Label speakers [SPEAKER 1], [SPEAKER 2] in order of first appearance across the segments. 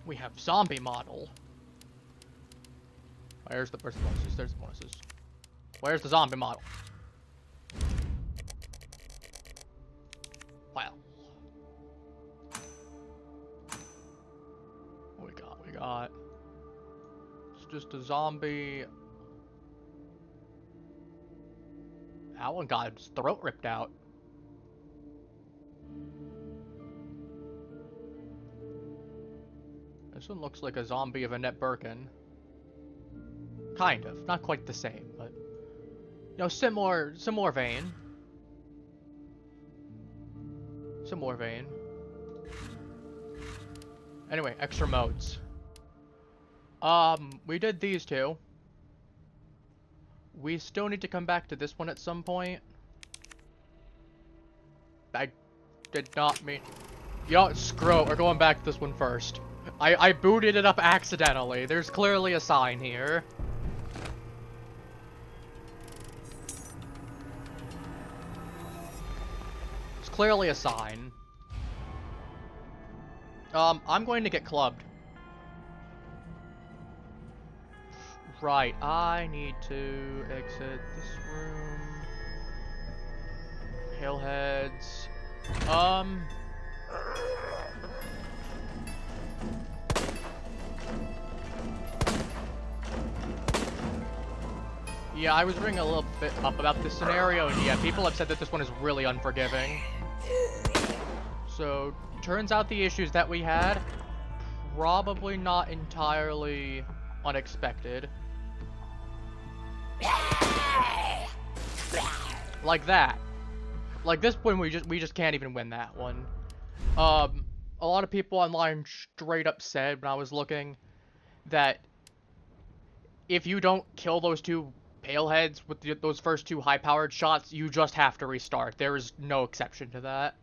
[SPEAKER 1] We have zombie model. Where's the bonuses? There's the bonuses. Where's the zombie model? Well. What we got. It's just a zombie. That one got his throat ripped out. This one looks like a zombie of Annette Birkin. Kind of. Not quite the same, but... You know, similar vein. Similar vein. Anyway, extra modes. We did these two. We still need to come back to this one at some point. I did not mean... Yo, screw it, we're going back to this one first. I booted it up accidentally. There's clearly a sign here. There's clearly a sign. I'm going to get clubbed. Right, I need to exit this room. Hillheads. Yeah, I was reading a little bit up about this scenario, and yeah, people have said that this one is really unforgiving. So, turns out the issues that we had, probably not entirely unexpected. Like that. Like this one, we just can't even win that one. A lot of people online straight up said when I was looking that if you don't kill those two pale heads with those first two high-powered shots, you just have to restart. There is no exception to that.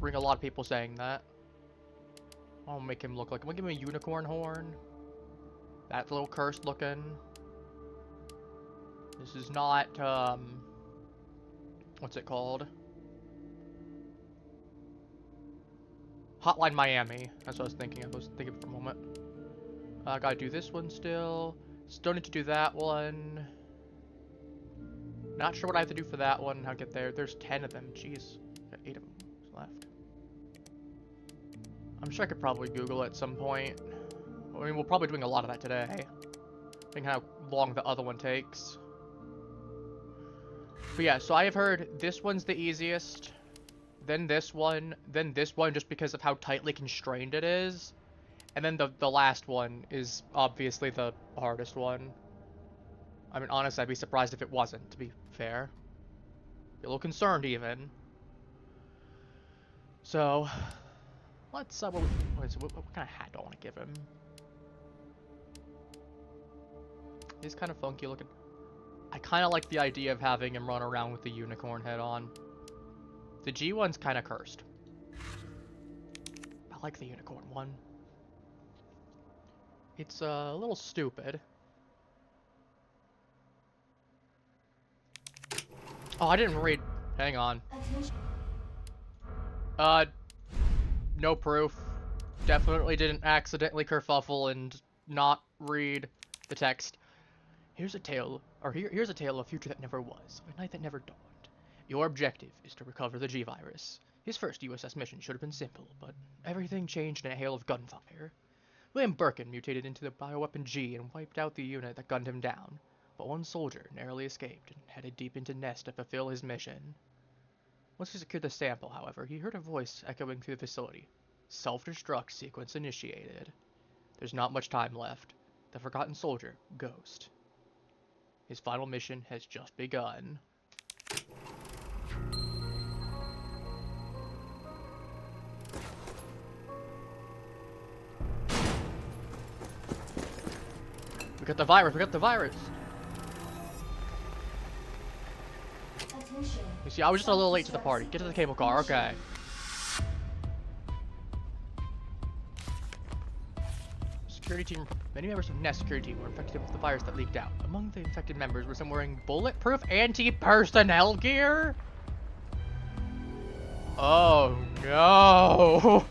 [SPEAKER 1] There's a lot of people saying that. I'll make him look like... I'm gonna give him a unicorn horn. That's a little cursed looking. This is not, what's it called? Hotline Miami. That's what I was thinking. I was thinking for a moment. I gotta do this one still. Still need to do that one. Not sure what I have to do for that one. How to get there. There's 10 of them. Jeez. Got 8 of them left. I'm sure I could probably Google it at some point. I mean, we're probably doing a lot of that today. Think how long the other one takes. But yeah, so I have heard this one's the easiest. Then this one just because of how tightly constrained it is. And then the last one is obviously the hardest one. I mean, honestly, I'd be surprised if it wasn't, to be fair. Be a little concerned, even. So, let's, what kind of hat do I want to give him? He's kind of funky looking. I kind of like the idea of having him run around with the unicorn head on. The G one's kind of cursed. I like the unicorn one. It's a little stupid. Oh, I didn't read. Hang on. No proof. Definitely didn't accidentally kerfuffle and not read the text. Here's a tale of a future that never was, a night that never dawned. Your objective is to recover the G-Virus. His first USS mission should have been simple, but everything changed in a hail of gunfire. William Birkin mutated into the bioweapon G and wiped out the unit that gunned him down, but one soldier narrowly escaped and headed deep into Nest to fulfill his mission. Once he secured the sample, however, he heard a voice echoing through the facility. Self-destruct sequence initiated. There's not much time left. The forgotten soldier, Ghost. His final mission has just begun. We got the virus, we got the virus!
[SPEAKER 2] Attention.
[SPEAKER 1] You see, I was just a little late to the party. Get to the cable car, okay. Security team. Many members of Nest security team were infected with the virus that leaked out. Among the infected members were some wearing bulletproof anti-personnel gear? Oh no!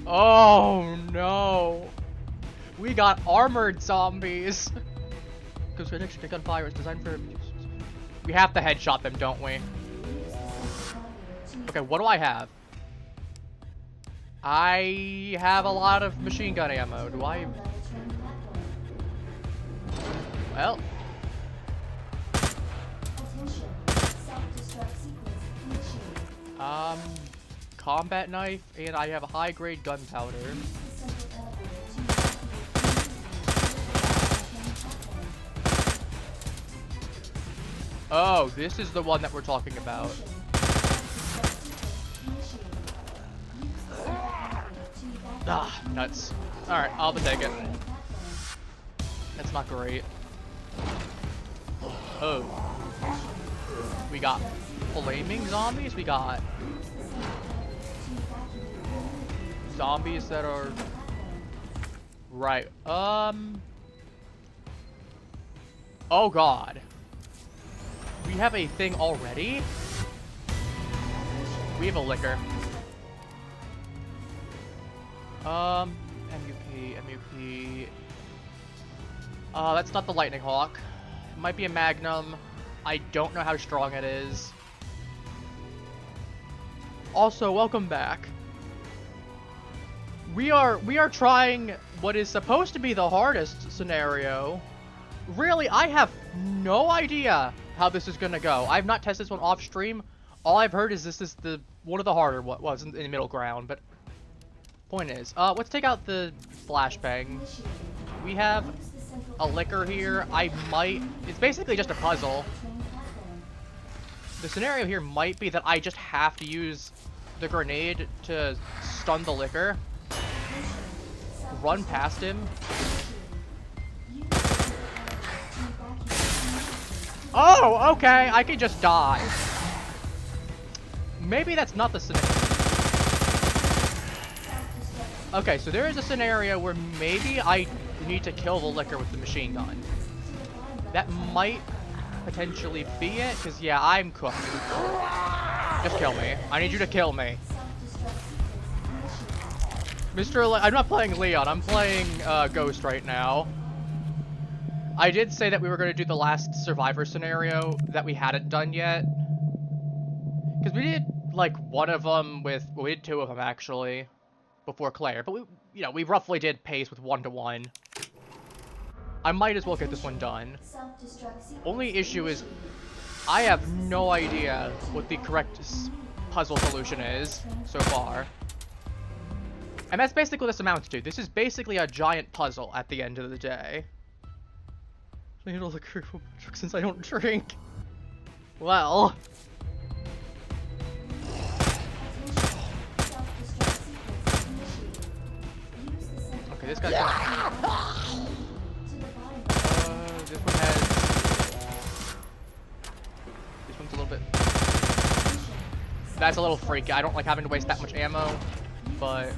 [SPEAKER 1] Oh no! We got armored zombies! Because addiction to gunfire is designed for... We have to headshot them, don't we? Okay, what do I have? I have a lot of machine gun ammo. Do I... Well... Combat knife, and I have a high-grade gunpowder. Oh, this is the one that we're talking about. Ah, nuts. Alright, I'll take it. That's not great. Oh. We got flaming zombies? We got... zombies that are... Right. Oh god. We have a thing already? We have a liquor. MUP. That's not the Lightning Hawk. It might be a Magnum. I don't know how strong it is. Also, welcome back. We are trying what is supposed to be the hardest scenario. Really, I have no idea how this is gonna go. I've not tested this one off stream. All I've heard is this is the one of the harder ones in the middle ground. But point is, let's take out the flashbang. We have a liquor here. It's basically just a puzzle. The scenario here might be that I just have to use the grenade to stun the liquor. Run past him. Oh, okay, I can just die. Maybe that's not the scenario. Okay, so there is a scenario where maybe I need to kill the liquor with the machine gun. That might potentially be it, because yeah, I'm cooked. Just kill me. I need you to kill me. I'm not playing Leon, I'm playing Ghost right now. I did say that we were going to do the last Survivor scenario that we hadn't done yet. Because we did, like, one of them with... Well, we did two of them, actually, before Claire. But, we roughly did pace with 1-to-1. I might as well get this one done. Only issue is, I have no idea what the correct puzzle solution is so far. And that's basically what this amounts to. This is basically a giant puzzle at the end of the day. I need a liquor since I don't drink. Well. Okay, this guy's this one has... This one's a little bit... That's a little freaky. I don't like having to waste that much ammo, but...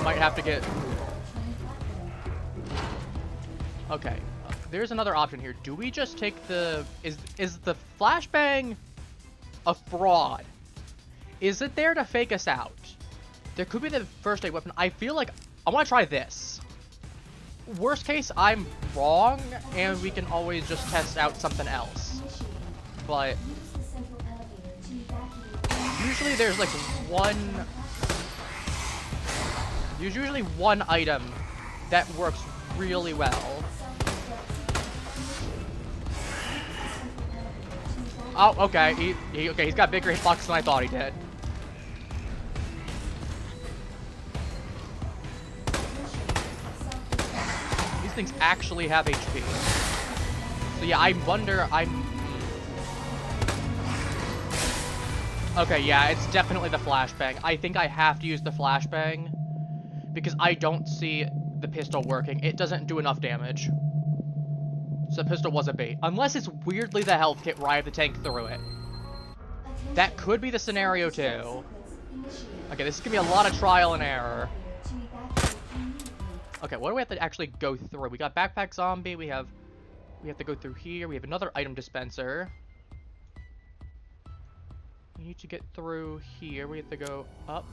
[SPEAKER 1] Might have to get... Okay, there's another option here. Do we just take the... Is the flashbang a fraud? Is it there to fake us out? There could be the first aid weapon. I feel like... I want to try this. Worst case, I'm wrong, and we can always just test out something else. But... Usually there's like one... There's usually one item that works really well. Oh, okay. He's got bigger hitboxes than I thought he did. These things actually have HP. So yeah, I wonder, Okay, yeah, it's definitely the flashbang. I think I have to use the flashbang because I don't see the pistol working. It doesn't do enough damage. So the pistol was a bait. Unless it's weirdly the health kit where I have to tank through it. That could be the scenario too. Okay, this is gonna be a lot of trial and error. Okay, what do we have to actually go through? We got backpack zombie, we have to go through here, we have another item dispenser. We need to get through here, we have to go up.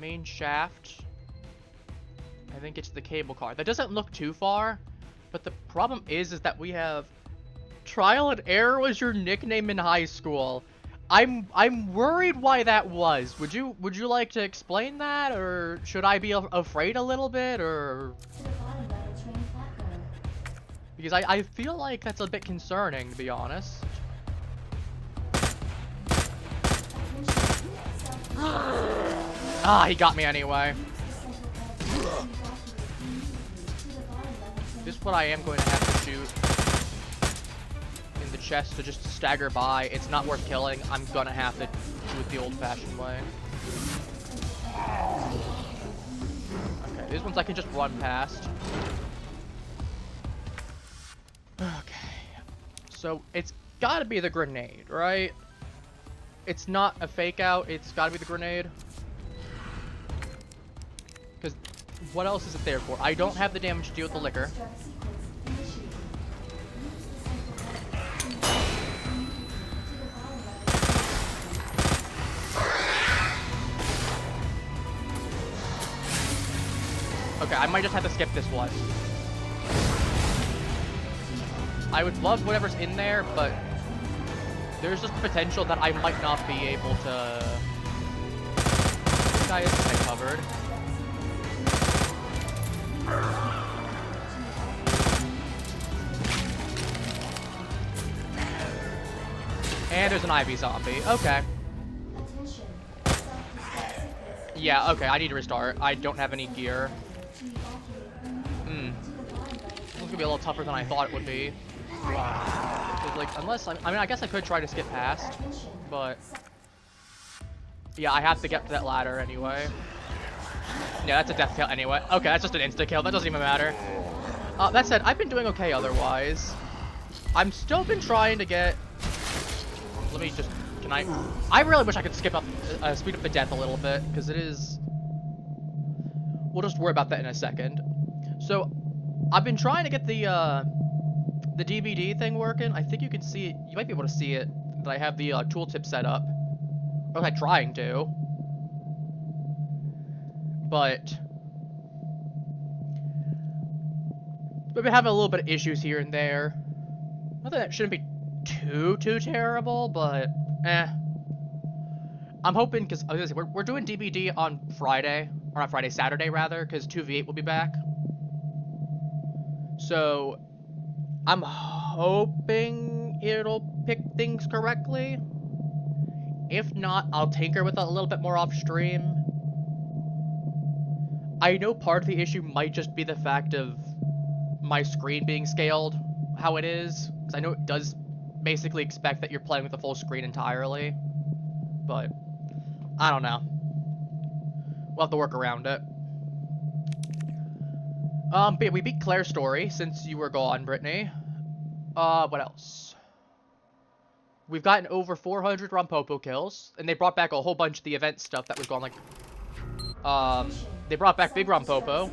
[SPEAKER 1] Main shaft. I think it's the cable car. That doesn't look too far, but the problem is that we have Trial and Error was your nickname in high school. I'm worried why that was. Would you like to explain that, or should I be afraid a little bit, or? Because I feel like that's a bit concerning, to be honest. Ah, he got me anyway. This is what I am going to have to shoot in the chest to just stagger by. It's not worth killing. I'm gonna have to do it the old-fashioned way. Okay, these ones I can just run past. Okay. So, it's gotta be the grenade, right? It's not a fake out, it's gotta be the grenade. Because what else is it there for? I don't have the damage to deal with the liquor. Okay, I might just have to skip this one. I would love whatever's in there, but there's just potential that I might not be able to. This guy is kind of covered. And there's an Ivy zombie. Okay. Yeah, okay, I need to restart. I don't have any gear. This is gonna be a little tougher than I thought it would be. Like, unless I mean, I guess I could try to skip past, but yeah, I have to get to that ladder anyway. Yeah, that's a death kill anyway. Okay, that's just an insta kill. That doesn't even matter. That said, I've been doing okay otherwise. I'm still been trying to get. Let me just. Can I? I really wish I could skip up, speed up the death a little bit, because it is. We'll just worry about that in a second. So, I've been trying to get the DVD thing working. I think you can see it. You might be able to see it. That I have the tooltip set up. Or I'm trying to. But we've been having a little bit of issues here and there. Not that it shouldn't be too terrible, but I'm hoping, because we're doing DBD on Friday, or not Friday, Saturday rather, because 2v8 will be back. So I'm hoping it'll pick things correctly. If not, I'll tinker with it a little bit more off stream. I know part of the issue might just be the fact of my screen being scaled how it is, because I know it does basically expect that you're playing with the full screen entirely, but I don't know. We'll have to work around it. But yeah, we beat Claire's story since you were gone, Brittany. What else? We've gotten over 400 Rompopo kills, and they brought back a whole bunch of the event stuff that was gone, like, they brought back Big Rompopo.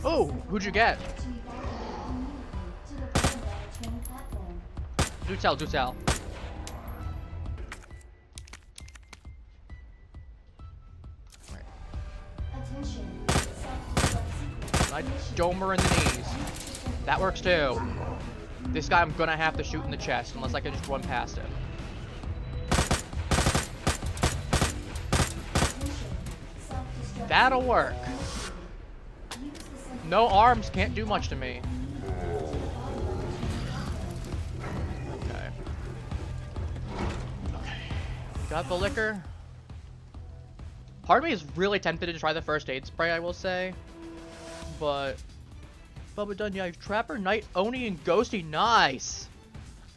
[SPEAKER 1] Oh, who'd you get? Do tell. Right. I domer in the knees. That works too. This guy I'm gonna have to shoot in the chest unless I can just run past him. That'll work. No arms can't do much to me. Okay. Got the liquor. Part of me is really tempted to try the first aid spray, I will say. But Bubba Dunn, yeah, Trapper, Knight, Oni, and Ghosty, nice.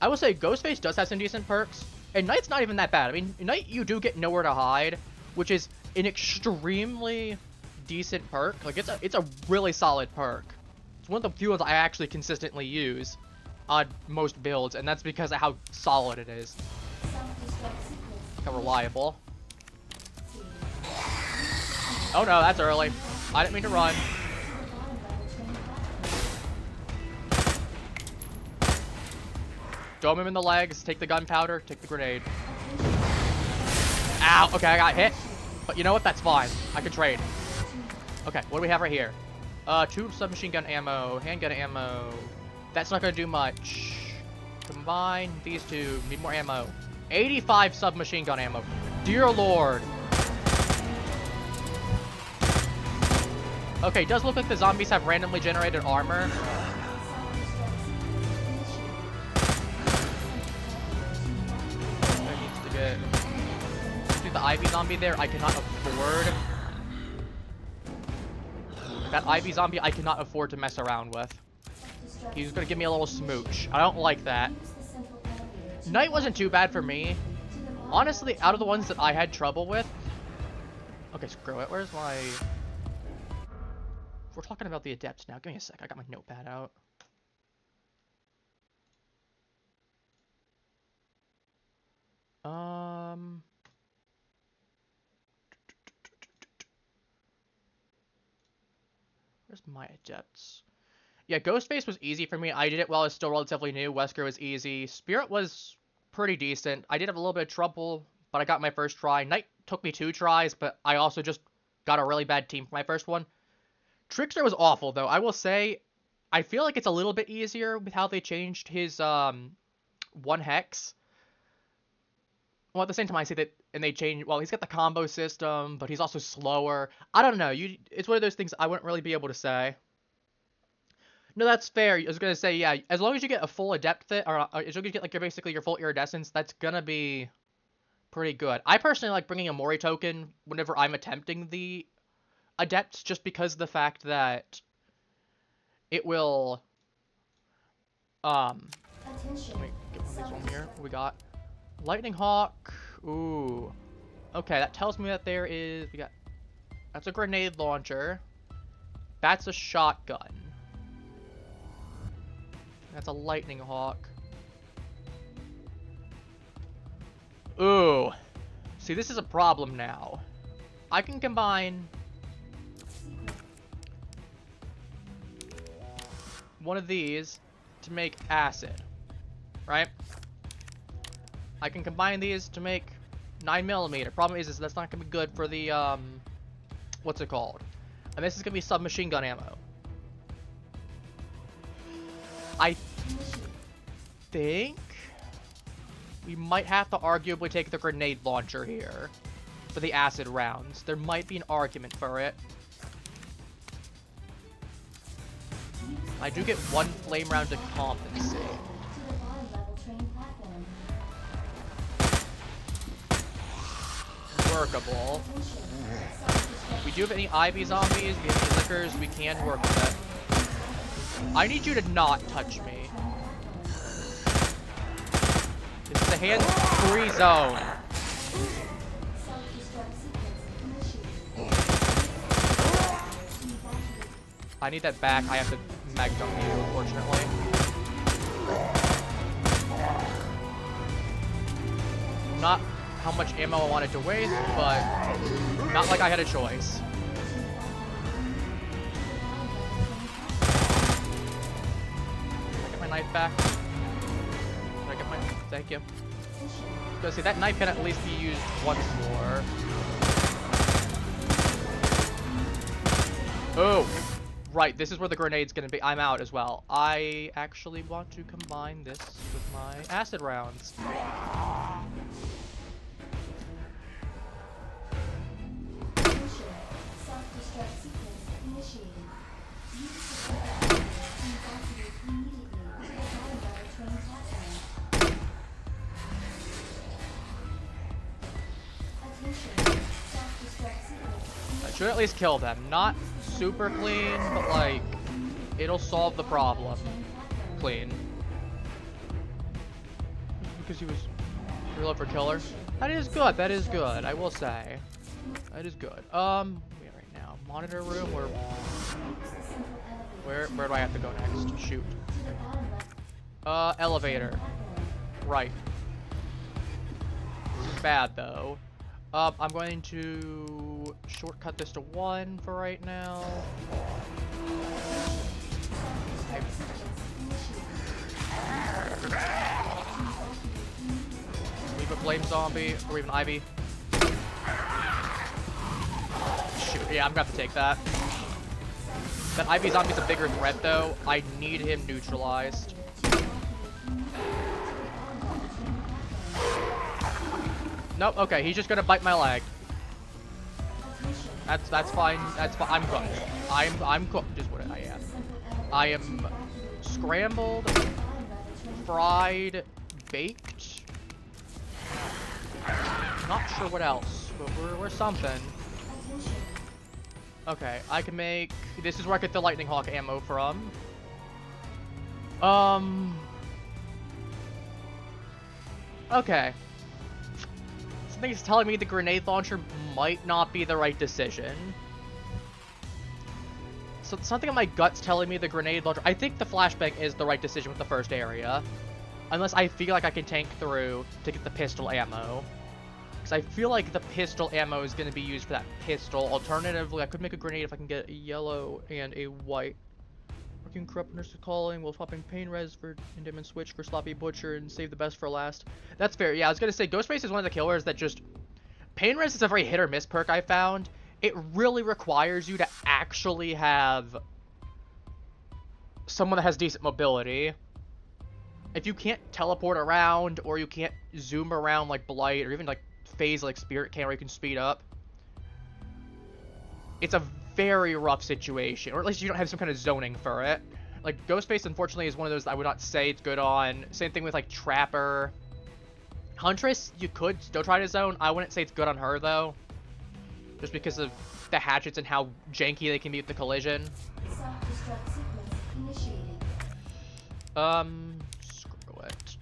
[SPEAKER 1] I will say Ghostface does have some decent perks. And Knight's not even that bad. I mean, Knight, you do get Nowhere to Hide, which is an extremely decent perk. Like, it's a really solid perk. It's one of the few ones I actually consistently use on most builds, and that's because of how solid it is. How reliable. Oh no, that's early. I didn't mean to run. Dome him in the legs, take the gunpowder, take the grenade. Ow, okay, I got hit. But you know what? That's fine. I can trade. Okay, what do we have right here? 2 submachine gun ammo, handgun ammo. That's not gonna do much. Combine these two. Need more ammo. 85 submachine gun ammo. Dear Lord. Okay, it does look like the zombies have randomly generated armor. I need to get... Dude, the Ivy zombie there, I cannot afford. That Ivy zombie, I cannot afford to mess around with. He's gonna give me a little smooch. I don't like that. Night wasn't too bad for me. Honestly, out of the ones that I had trouble with... Okay, screw it. Where's my... We're talking about the adepts now. Give me a sec. I got my notepad out. Where's my adepts? Yeah, Ghostface was easy for me. I did it while I was still relatively new. Wesker was easy. Spirit was pretty decent. I did have a little bit of trouble, but I got my first try. Knight took me 2 tries, but I also just got a really bad team for my first one. Trickster was awful, though. I will say, I feel like it's a little bit easier with how they changed his 1 hex. Well, at the same time, I say that, and they changed, well, he's got the combo system, but he's also slower. I don't know. It's one of those things I wouldn't really be able to say. No, that's fair. I was going to say, yeah, as long as you get a full adept fit, or as long as you get, like, basically your full iridescence, that's going to be pretty good. I personally like bringing a Mori token whenever I'm attempting the adepts, just because of the fact that it will, let me get one of these on here. What we got? Lightning Hawk. Ooh. Okay, that tells me that there is, that's a grenade launcher. That's a shotgun. That's a Lightning Hawk. Ooh. See, this is a problem now. I can combine one of these to make acid, right? I can combine these to make 9mm. Problem is that's not gonna be good for the what's it called? And this is gonna be submachine gun ammo. I think we might have to arguably take the grenade launcher here for the acid rounds. There might be an argument for it. I do get 1 flame round to compensate. Workable. We do have any Ivy zombies, we have any lickers, we can work with it. I need you to not touch me. This is a hands-free zone. I need that back. I have to mag dump you, unfortunately. Not how much ammo I wanted to waste, but not like I had a choice. Can I get my knife back? Can I get my... Thank you. Because see, that knife can at least be used once more. Oh! Right, this is where the grenade's gonna be. I'm out as well. I actually want to combine this with my acid rounds. I should at least kill them. Not super clean, but like, it'll solve the problem. Clean. Because he was real for killer. That is good, that is good, I will say. That is good. We are right now. Monitor room, where do I have to go next? Shoot. Elevator. Right. This is bad though. I'm going to shortcut this to 1 for right now. Leave a flame zombie, or even Ivy. Yeah, I'm gonna have to take that. That Ivy Zombie's a bigger threat, though. I need him neutralized. Nope, okay, he's just gonna bite my leg. That's fine. That's fine. I'm cooked. I'm cooked is what I am. I am scrambled, fried, baked. Not sure what else, but we're something. Okay, I can make. This is where I get the Lightning Hawk ammo from. Okay. Something's telling me the grenade launcher might not be the right decision. So something in my gut's telling me the grenade launcher. I think the flashbang is the right decision with the first area. Unless I feel like I can tank through to get the pistol ammo. Because I feel like the pistol ammo is going to be used for that pistol. Alternatively, I could make a grenade if I can get a yellow and a white. Working corrupt nurse calling while swapping pain res for Indemn switch for sloppy butcher and save the best for last. That's fair. Yeah, I was going to say Ghostface is one of the killers that just... Pain res is a very hit or miss perk I found. It really requires you to actually have someone that has decent mobility. If you can't teleport around, or you can't zoom around like Blight, or even like phase like Spirit can where you can speed up, it's a very rough situation, or at least you don't have some kind of zoning for it. Like Ghostface, unfortunately, is one of those that I would not say it's good on. Same thing with like Trapper. Huntress, you could still try to zone. I wouldn't say it's good on her though, just because of the hatchets and how janky they can be with the collision. Screw it.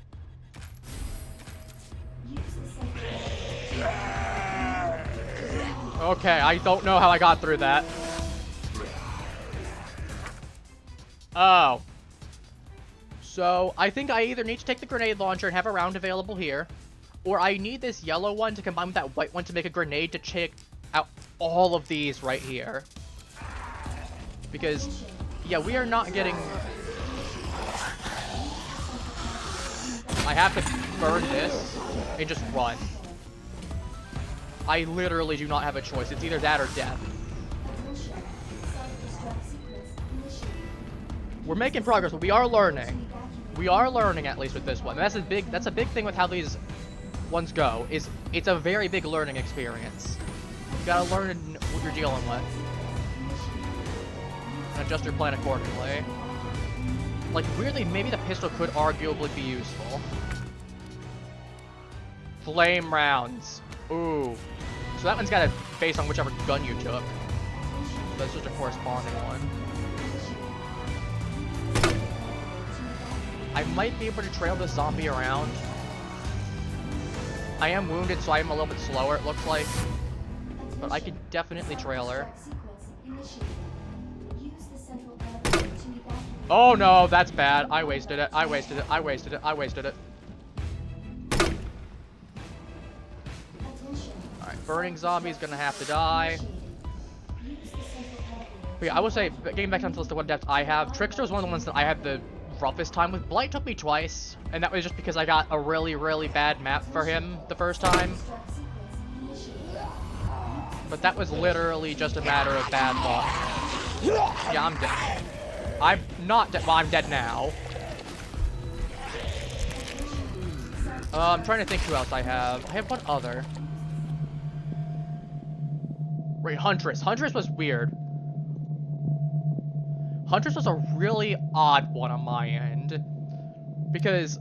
[SPEAKER 1] Okay, I don't know how I got through that. Oh. So, I think I either need to take the grenade launcher and have a round available here, or I need this yellow one to combine with that white one to make a grenade to check out all of these right here. Because, yeah, we are not getting... I have to burn this and just run. I literally do not have a choice. It's either that or death. We're making progress, but we are learning. We are learning at least with this one. And that's a big thing with how these ones go. Is it's a very big learning experience. You gotta learn what you're dealing with and adjust your plan accordingly. Like weirdly, maybe the pistol could arguably be useful. Flame rounds. Ooh. So that one's got to based on whichever gun you took. So that's just a corresponding one. I might be able to trail this zombie around. I am wounded, so I am a little bit slower, it looks like. But I could definitely trail her. Oh no, that's bad. I wasted it. I wasted it. I wasted it. I wasted it. Alright, burning zombie's gonna have to die. But yeah, I will say, getting back down to the list of what depth I have, Trickster is one of the ones that I had the roughest time with. Blight took me twice, and that was just because I got a really, really bad map for him the first time. But that was literally just a matter of bad luck. Yeah, I'm dead. I'm not dead. Well, I'm dead now. I'm trying to think who else I have. I have one other. Wait, Huntress. Huntress was weird. Huntress was a really odd one on my end. Because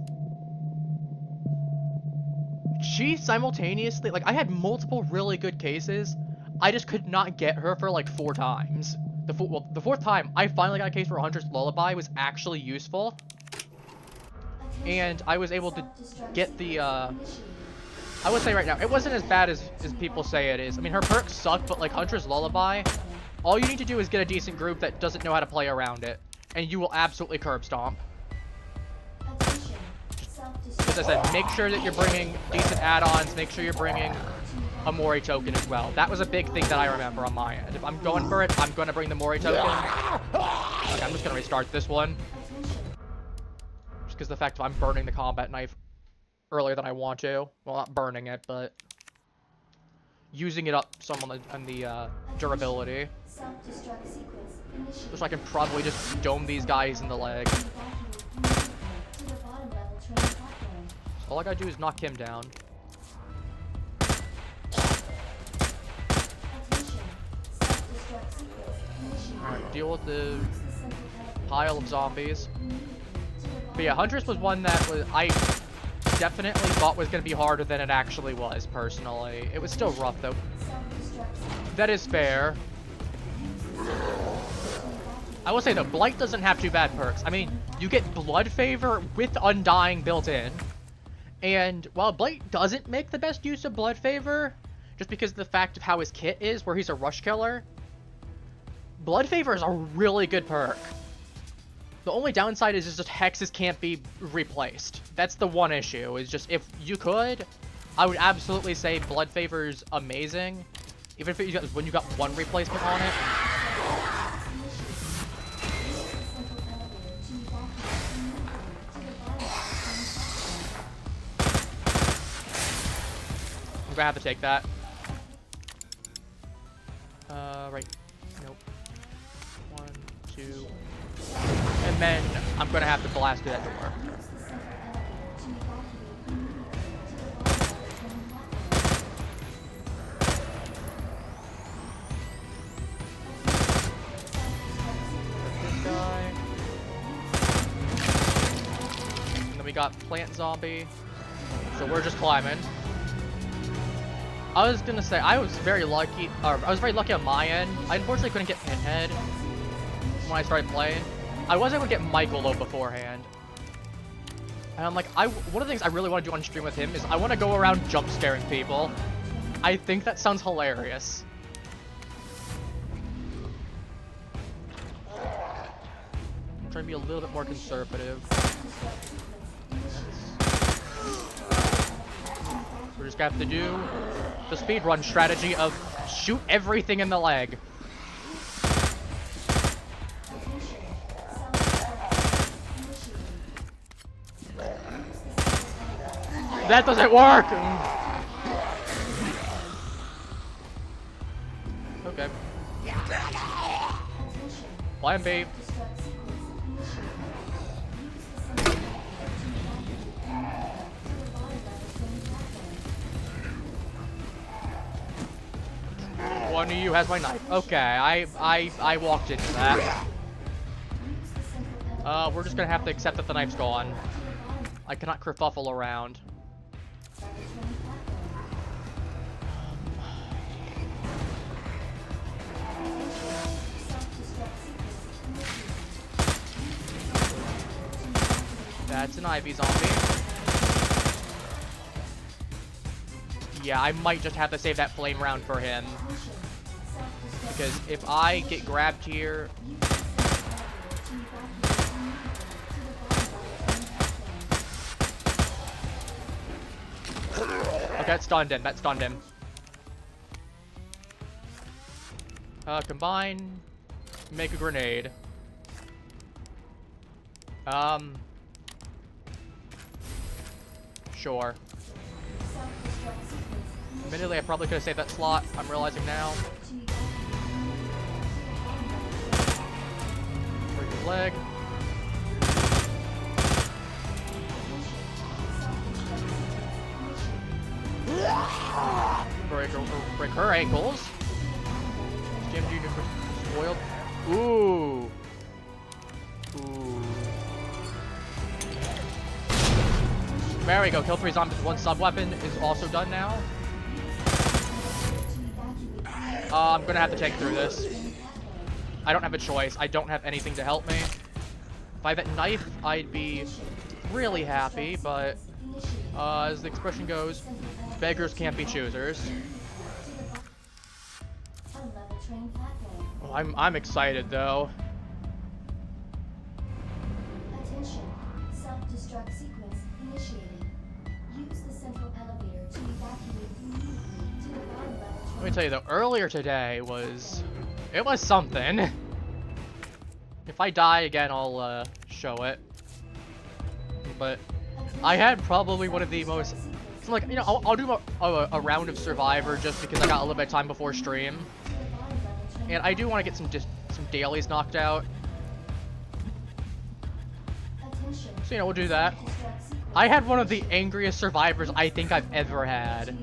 [SPEAKER 1] she simultaneously, like, I had multiple really good cases. I just could not get her for like 4 times. The 4th time, I finally got a case where Huntress Lullaby was actually useful. And I was able to get the, I would say right now, it wasn't as bad as people say it is. I mean, her perks suck, but like Huntress Lullaby, all you need to do is get a decent group that doesn't know how to play around it. And you will absolutely curb stomp. As I said, make sure that you're bringing decent add-ons, make sure you're bringing a Mori token as well. That was a big thing that I remember on my end. If I'm going for it, I'm going to bring the Mori token. Okay, I'm just going to restart this one. Just because the fact that I'm burning the combat knife earlier than I want to. Well, not burning it, but using it up some on the durability. So I can probably just dome these guys in the leg. So all I gotta do is knock him down. Alright, deal with the pile of zombies. But yeah, Huntress was one that I definitely thought was going to be harder than it actually was, personally. It was still rough, though. That is fair. I will say, though, Blight doesn't have too bad perks. I mean, you get Blood Favor with Undying built in. And while Blight doesn't make the best use of Blood Favor, just because of the fact of how his kit is, where he's a rush killer, Blood Favor is a really good perk. The only downside is just hexes can't be replaced. That's the one issue, is just if you could, I would absolutely say Blood Favor's amazing. Even if when you got one replacement on it. I'm gonna have to take that. Right. Nope. 1, 2. And then I'm gonna have to blast through that door. This guy. And then we got Plant Zombie. So we're just climbing. I was gonna say I was very lucky on my end. I unfortunately couldn't get Pinhead when I started playing. I was able to get Michael though beforehand. And I'm like, one of the things I really want to do on stream with him is I want to go around jump scaring people. I think that sounds hilarious. I'm trying to be a little bit more conservative. We're just gonna have to do the speedrun strategy of shoot everything in the leg. That doesn't work! Okay. Plan B. One of you has my knife. Okay, I walked into that. We're just gonna have to accept that the knife's gone. I cannot kerfuffle around. That's an Ivy zombie. Yeah, I might just have to save that flame round for him. Because if I get grabbed here... Okay, that stunned him. That stunned him. Combine. Make a grenade. Sure. Admittedly, I probably could have saved that slot. I'm realizing now. Break his leg. Break her ankles. GMG spoiled. Ooh. Ooh. There we go. Kill 3 zombies with 1 sub weapon is also done now. I'm gonna have to take through this. I don't have a choice. I don't have anything to help me. If I had that knife, I'd be really happy, but as the expression goes, beggars can't be choosers. Oh, I'm excited though.
[SPEAKER 2] Attention, self-destruct sequence initiated. Use the central elevator to evacuate immediately to the bottom level.
[SPEAKER 1] Let me tell you though, earlier today it was something. If I die again, I'll show it. But I had probably one of the most So like, you know, I'll do a round of Survivor just because I got a little bit of time before stream. And I do want to get some dailies knocked out. So, you know, we'll do that. I had one of the angriest Survivors I think I've ever had.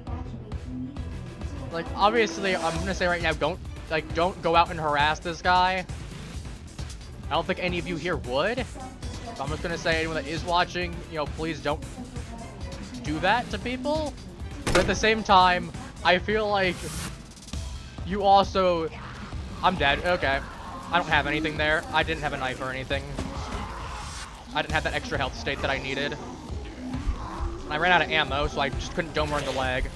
[SPEAKER 1] Like, obviously, I'm gonna say right now, don't go out and harass this guy. I don't think any of you here would. So I'm just gonna say, anyone that is watching, you know, please don't do that to people. But at the same time, I feel like you also... I'm dead. Okay. I don't have anything there. I didn't have a knife or anything. I didn't have that extra health state that I needed. I ran out of ammo, so I just couldn't dome her in the leg.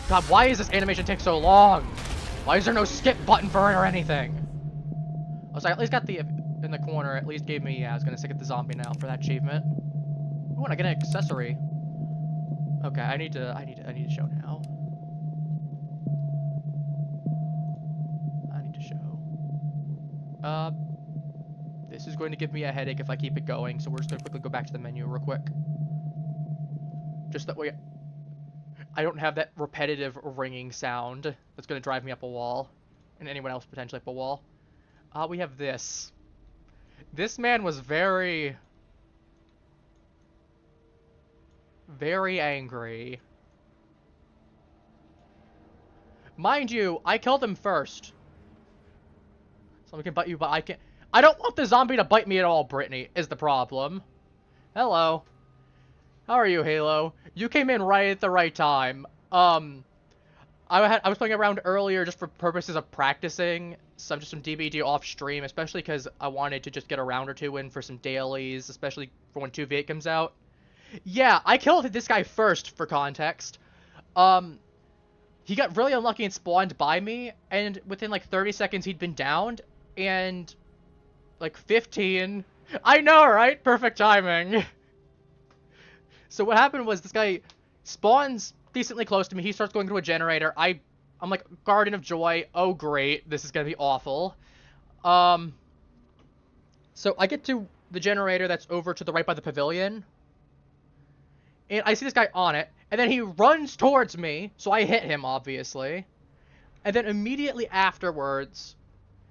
[SPEAKER 1] God, why is this animation take so long? Why is there no skip button for it or anything? I was like, at least got the in the corner. At least gave me. Yeah, I was gonna say get the zombie now for that achievement. Ooh, and I get an accessory. Okay, I need to show now. I need to show. This is going to give me a headache if I keep it going, so we're just gonna quickly go back to the menu real quick. Just that way I don't have that repetitive ringing sound that's gonna drive me up a wall. And anyone else potentially up a wall. We have this. This man was very angry. Mind you, I killed him first. Someone can bite you, but I can't. I don't want the zombie to bite me at all, Brittany, is the problem. Hello. How are you, Halo? You came in right at the right time. I was playing around earlier just for purposes of practicing some DBD off stream, especially because I wanted to just get a round or two in for some dailies, especially for when 2v8 comes out. Yeah, I killed this guy first, for context. He got really unlucky and spawned by me, and within like 30 seconds he'd been downed, and like 15. I know, right? Perfect timing. So what happened was this guy spawns decently close to me. He starts going to a generator. I'm like, Garden of Joy. Oh, great. This is going to be awful. So I get to the generator that's over to the right by the pavilion. And I see this guy on it. And then he runs towards me. So I hit him, obviously. And then immediately afterwards,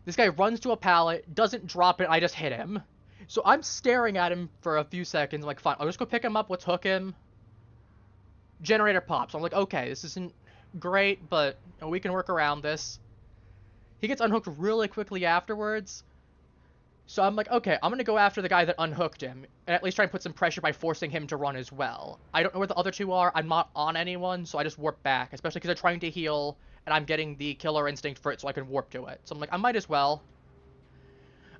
[SPEAKER 1] this guy runs to a pallet, doesn't drop it, I just hit him. So I'm staring at him for a few seconds. I'm like, fine, I'll just go pick him up. Let's hook him. Generator pops. I'm like, okay, this isn't great, but you know, we can work around this. He gets unhooked really quickly afterwards. So I'm like, okay, I'm going to go after the guy that unhooked him. And at least try and put some pressure by forcing him to run as well. I don't know where the other two are. I'm not on anyone, so I just warp back. Especially because they're trying to heal, and I'm getting the killer instinct for it so I can warp to it. So I'm like, I might as well.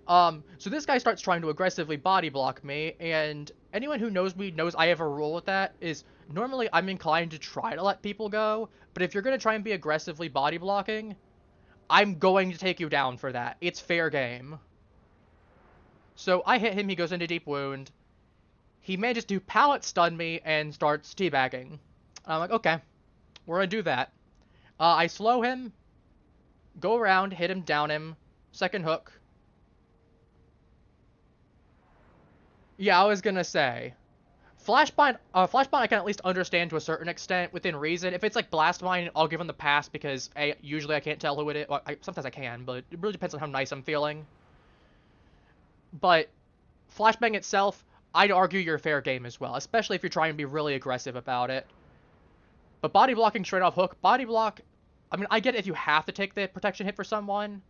[SPEAKER 1] So this guy starts trying to aggressively body block me, and anyone who knows me knows I have a rule with that, is normally I'm inclined to try to let people go, but if you're going to try and be aggressively body blocking, I'm going to take you down for that. It's fair game. So I hit him, he goes into deep wound. He manages to pallet stun me and starts teabagging. I'm like, okay, we're going to do that. I slow him, go around, hit him, down him, second hook. Yeah, I was gonna say, Flashbind I can at least understand to a certain extent, within reason. If it's like Blast Mine, I'll give him the pass because usually I can't tell who it is. Well, sometimes I can, but it really depends on how nice I'm feeling. But Flashbang itself, I'd argue you're fair game as well, especially if you're trying to be really aggressive about it. But body blocking straight off hook, body block, I mean, I get it if you have to take the protection hit for someone,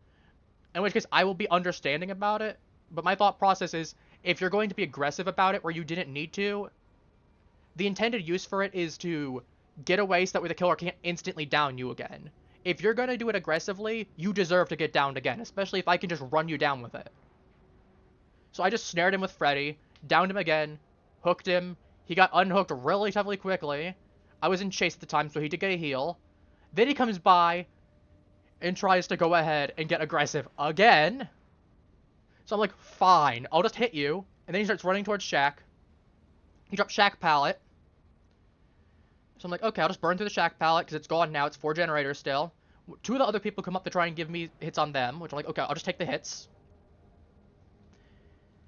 [SPEAKER 1] in which case I will be understanding about it. But my thought process is, if you're going to be aggressive about it where you didn't need to, the intended use for it is to get away so that way the killer can't instantly down you again. If you're going to do it aggressively, you deserve to get downed again, especially if I can just run you down with it. So I just snared him with Freddy, downed him again, hooked him. He got unhooked relatively quickly. I was in chase at the time, so he did get a heal. Then he comes by and tries to go ahead and get aggressive again. So I'm like, fine, I'll just hit you. And then he starts running towards Shack. He drops Shack pallet. So I'm like, okay, I'll just burn through the Shack pallet because it's gone now. It's 4 generators still. 2 of the other people come up to try and give me hits on them, which I'm like, okay, I'll just take the hits.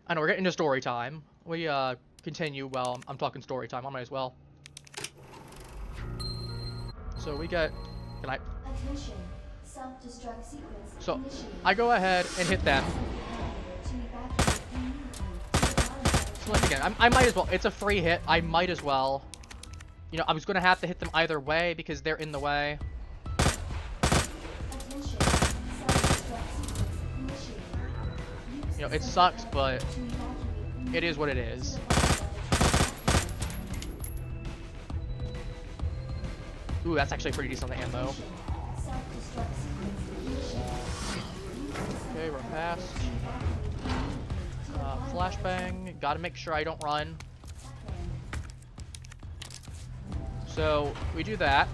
[SPEAKER 1] I know, we're getting into story time. We continue while I'm talking story time. I might as well. So we get. Can I?
[SPEAKER 2] Attention. Self-destruct sequence
[SPEAKER 1] So
[SPEAKER 2] initiated.
[SPEAKER 1] I go ahead and hit them.
[SPEAKER 2] To evacuate immediately to the bottom level
[SPEAKER 1] So like again, I might as well. It's a free hit. I might as well. You know, I was gonna have to hit them either way because they're in the way.
[SPEAKER 2] Attention. Self-destruct sequence initiated. Use
[SPEAKER 1] You know,
[SPEAKER 2] the
[SPEAKER 1] it
[SPEAKER 2] central
[SPEAKER 1] sucks, but
[SPEAKER 2] elevator to evacuate
[SPEAKER 1] it is what it
[SPEAKER 2] immediately
[SPEAKER 1] is.
[SPEAKER 2] to the bottom level train
[SPEAKER 1] Ooh, that's actually pretty decent on the ammo.
[SPEAKER 2] platform. Self-destruct sequence initiated.
[SPEAKER 1] Okay, we're past. Flashbang. Gotta make sure I don't run. So we do that.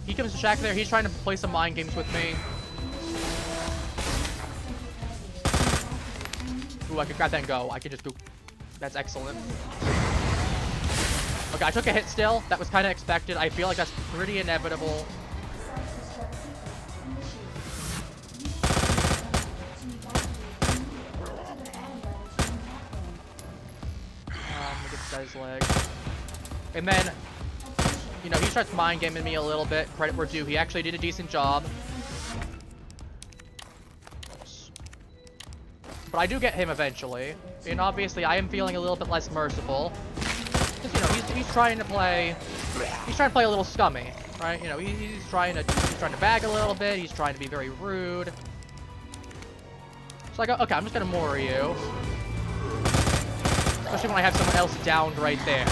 [SPEAKER 1] He comes to Shaq there. He's trying to play some mind games with me. Ooh, I can grab that and go. I can just go. That's excellent. Okay, I took a hit still. That was kind of expected. I feel like that's pretty inevitable. Look at this guy's leg. And then, you know, he starts mind gaming me a little bit. Credit where due. He actually did a decent job. But I do get him eventually. And obviously, I am feeling a little bit less merciful. Because, you know, he's trying to play... He's trying to play a little scummy, right? You know, he's trying to bag a little bit. He's trying to be very rude. So I go, okay, I'm just gonna Mori you. Especially when I have someone else downed right there.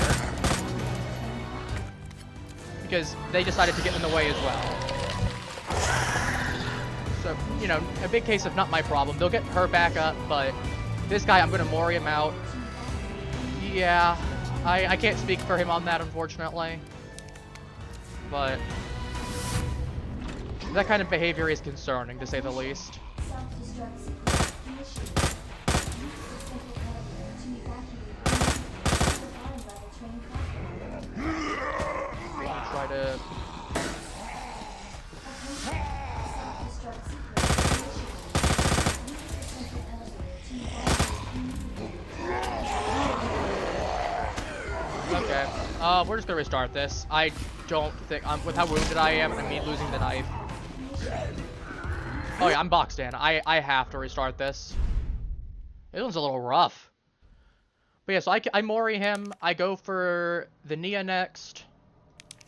[SPEAKER 1] Because they decided to get in the way as well. So, you know, a big case of not my problem. They'll get her back up, but this guy, I'm gonna Mori him out. Yeah, I can't speak for him on that, unfortunately. But that kind of behavior is concerning, to say the least.
[SPEAKER 2] Self-destruct sequence initiated. Use the central elevator to evacuate immediately to the bottom level train platform.
[SPEAKER 1] Try to...
[SPEAKER 2] Self-destruct sequence initiated. Use the central elevator to evacuate immediately.
[SPEAKER 1] Okay. We're just gonna restart this. I don't think... with how wounded I am and me losing the knife. Oh yeah, I'm boxed in. I have to restart this. This one's a little rough. But yeah, so I Mori him. I go for the Nia next.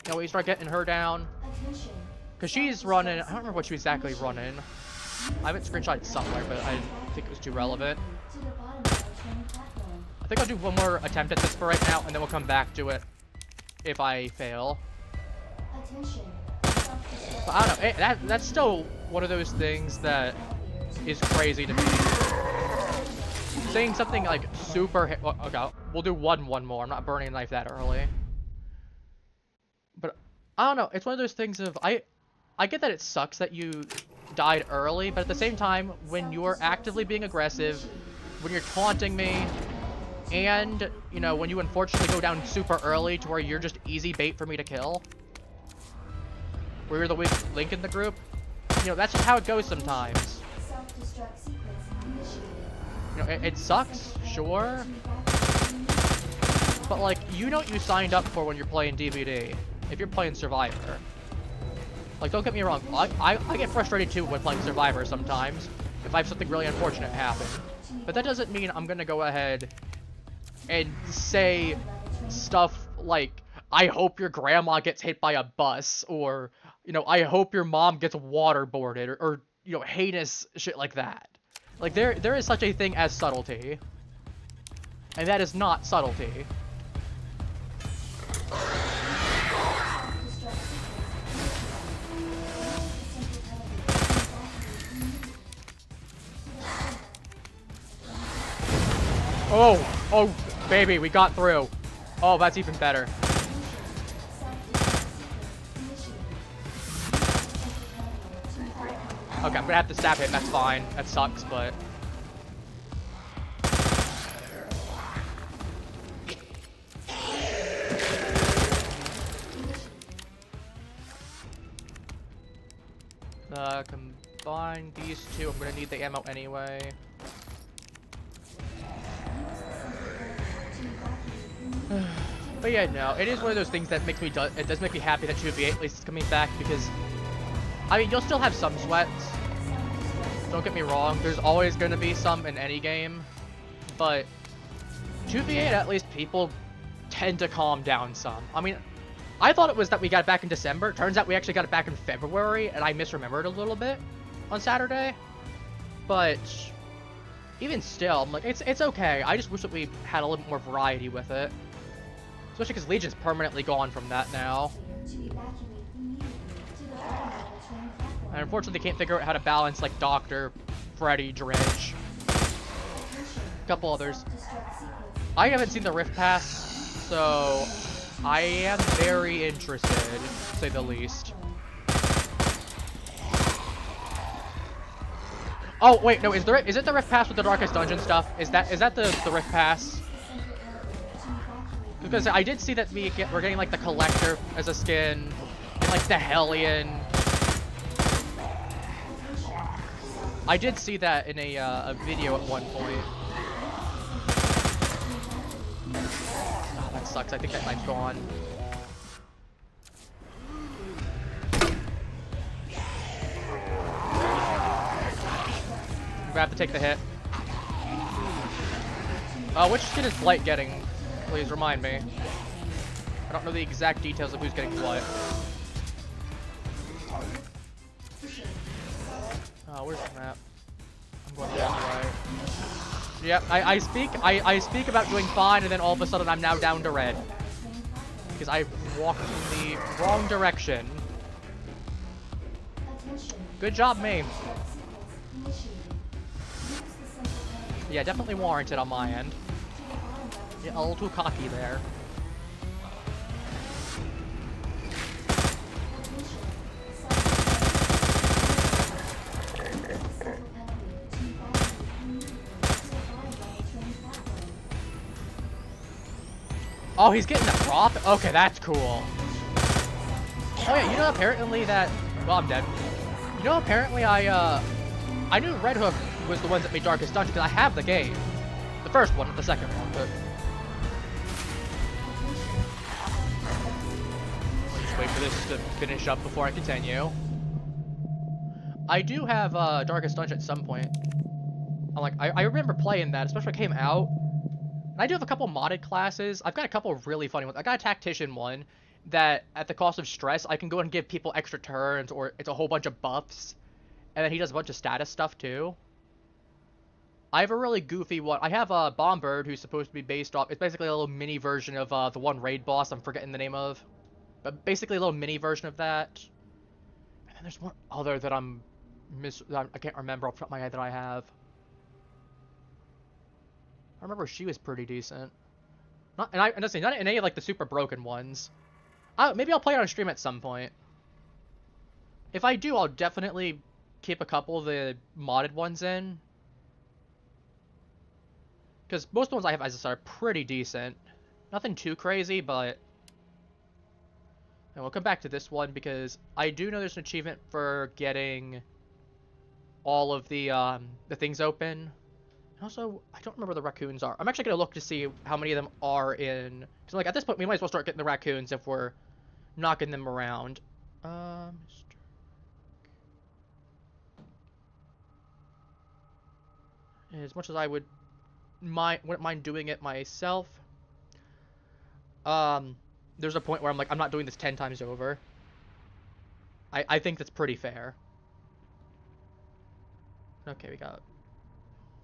[SPEAKER 1] You know, we start getting her down.
[SPEAKER 2] Attention.
[SPEAKER 1] Because she's running... I don't remember what she was exactly running. I have it screenshotted somewhere, but I didn't think it was too relevant.
[SPEAKER 2] To the bottom level train platform.
[SPEAKER 1] I think I'll do one more attempt at this for right now, and then we'll come back to it if I fail.
[SPEAKER 2] Attention.
[SPEAKER 1] But I don't know. That's still one of those things that is crazy to me. Saying something like super... Well, okay, we'll do one more. I'm not burning a knife that early. But I don't know. It's one of those things of... I get that it sucks that you died early, but at the same time, when you're actively being aggressive, when you're taunting me, and, you know, when you unfortunately go down super early to where you're just easy bait for me to kill, where you're the weak link in the group, you know, that's just how it goes sometimes.
[SPEAKER 2] Self-destruct sequence initiated.
[SPEAKER 1] You know, it sucks, sure, but, like, you know what you signed up for when you're playing DVD, if you're playing Survivor. Like, don't get me wrong, I get frustrated too when playing Survivor sometimes, if I have something really unfortunate happen. But that doesn't mean I'm gonna go ahead and say stuff like, I hope your grandma gets hit by a bus, or, you know, I hope your mom gets waterboarded, or you know, heinous shit like that. Like, there is such a thing as subtlety. And that is not subtlety. Oh, baby, we got through. Oh, that's even better. Okay, I'm gonna have to stab him, that's fine. That sucks, but... Combine these two, I'm gonna need the ammo anyway. But yeah, no, it is one of those things that makes me it does make me happy that 2v8 at least is coming back, because I mean, you'll still have some sweats. Don't get me wrong, there's always going to be some in any game, but 2v8 at least people tend to calm down some. I mean, I thought it was that we got it back in December. Turns out we actually got it back in February, and I misremembered a little bit on Saturday. But even still, I'm like, it's okay. I just wish that we had a little bit more variety with it. Especially because Legion's permanently gone from that now. And unfortunately, they can't figure out how to balance, like, Doctor, Freddy, Dredge. A couple others. I haven't seen the Rift Pass, so I am very interested, to say the least. Oh wait, no, is it the Rift Pass with the Darkest Dungeon stuff? Is that the Rift Pass? Because I did see that we're getting like the Collector as a skin, and like the Hellion. I did see that in a video at one point. Oh, that sucks. I think that knife's gone. We have to take the hit. Which skin is Blight getting? Please remind me. I don't know the exact details of who's getting what. Oh, where's the map? I'm going the wrong way. Yep, I speak about doing fine, and then all of a sudden I'm now down to red. Because I walked in the wrong direction. Good job, me. Yeah, definitely warranted on my end. Yeah, a little too cocky there. Oh, he's getting a prop? Okay, that's cool. Oh yeah, you know apparently that... Well, I'm dead. You know apparently I knew Red Hook was the ones that made Darkest Dungeon, because I have the game. The first one, not the second one, but... I'll just wait for this to finish up before I continue. I do have Darkest Dungeon at some point. I remember playing that, especially when it came out. And I do have a couple modded classes. I've got a couple of really funny ones. I got a Tactician one that, at the cost of stress, I can go and give people extra turns, or it's a whole bunch of buffs. And then he does a bunch of status stuff, too. I have a really goofy one. I have a Bombird who's supposed to be based off... It's basically a little mini version of the one raid boss I'm forgetting the name of. But basically a little mini version of that. And then there's one other that I can't remember off the top of my head that I have. I remember she was pretty decent. Not in any of like the super broken ones. Maybe I'll play it on stream at some point. If I do, I'll definitely keep a couple of the modded ones in. Because most of the ones I have, as I said, are pretty decent. Nothing too crazy, but... And we'll come back to this one, because I do know there's an achievement for getting all of the things open. Also, I don't remember where the raccoons are. I'm actually going to look to see how many of them are in... Because, like, at this point, we might as well start getting the raccoons if we're knocking them around. As much as I wouldn't mind doing it myself, there's a point where I'm like, I'm not doing this 10 times over. I think that's pretty fair. Okay, we got...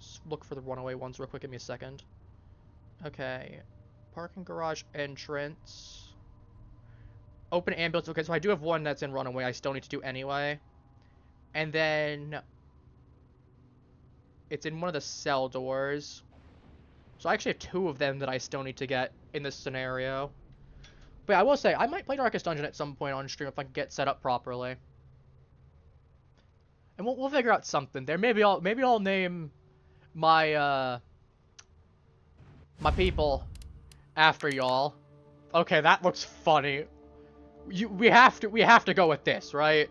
[SPEAKER 1] Let's look for the runaway ones real quick. Give me a second. Okay. Parking garage entrance. Open ambulance. Okay, so I do have one that's in runaway. I still need to do anyway. And then... It's in one of the cell doors. So I actually have two of them that I still need to get in this scenario. But yeah, I will say, I might play Darkest Dungeon at some point on stream if I can get set up properly. And we'll figure out something there. Maybe I'll name my my people after y'all. Okay, that looks funny. We have to go with this, right?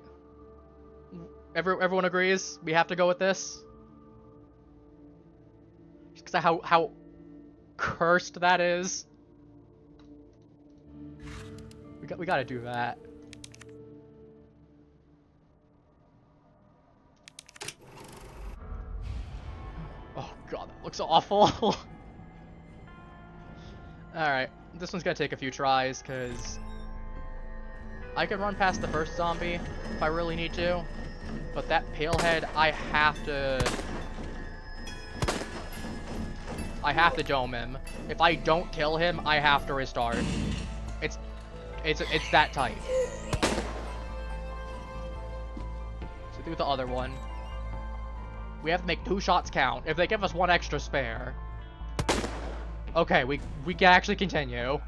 [SPEAKER 1] Everyone agrees? We have to go with this? Just because of how cursed that is. We gotta do that. Oh god, that looks awful. Alright, this one's gonna take a few tries, because I can run past the first zombie if I really need to, but that palehead, I have to dome him. If I don't kill him, I have to restart. It's that tight. So do the other one. We have to make 2 shots count. If they give us 1 extra spare. Okay, we can actually continue.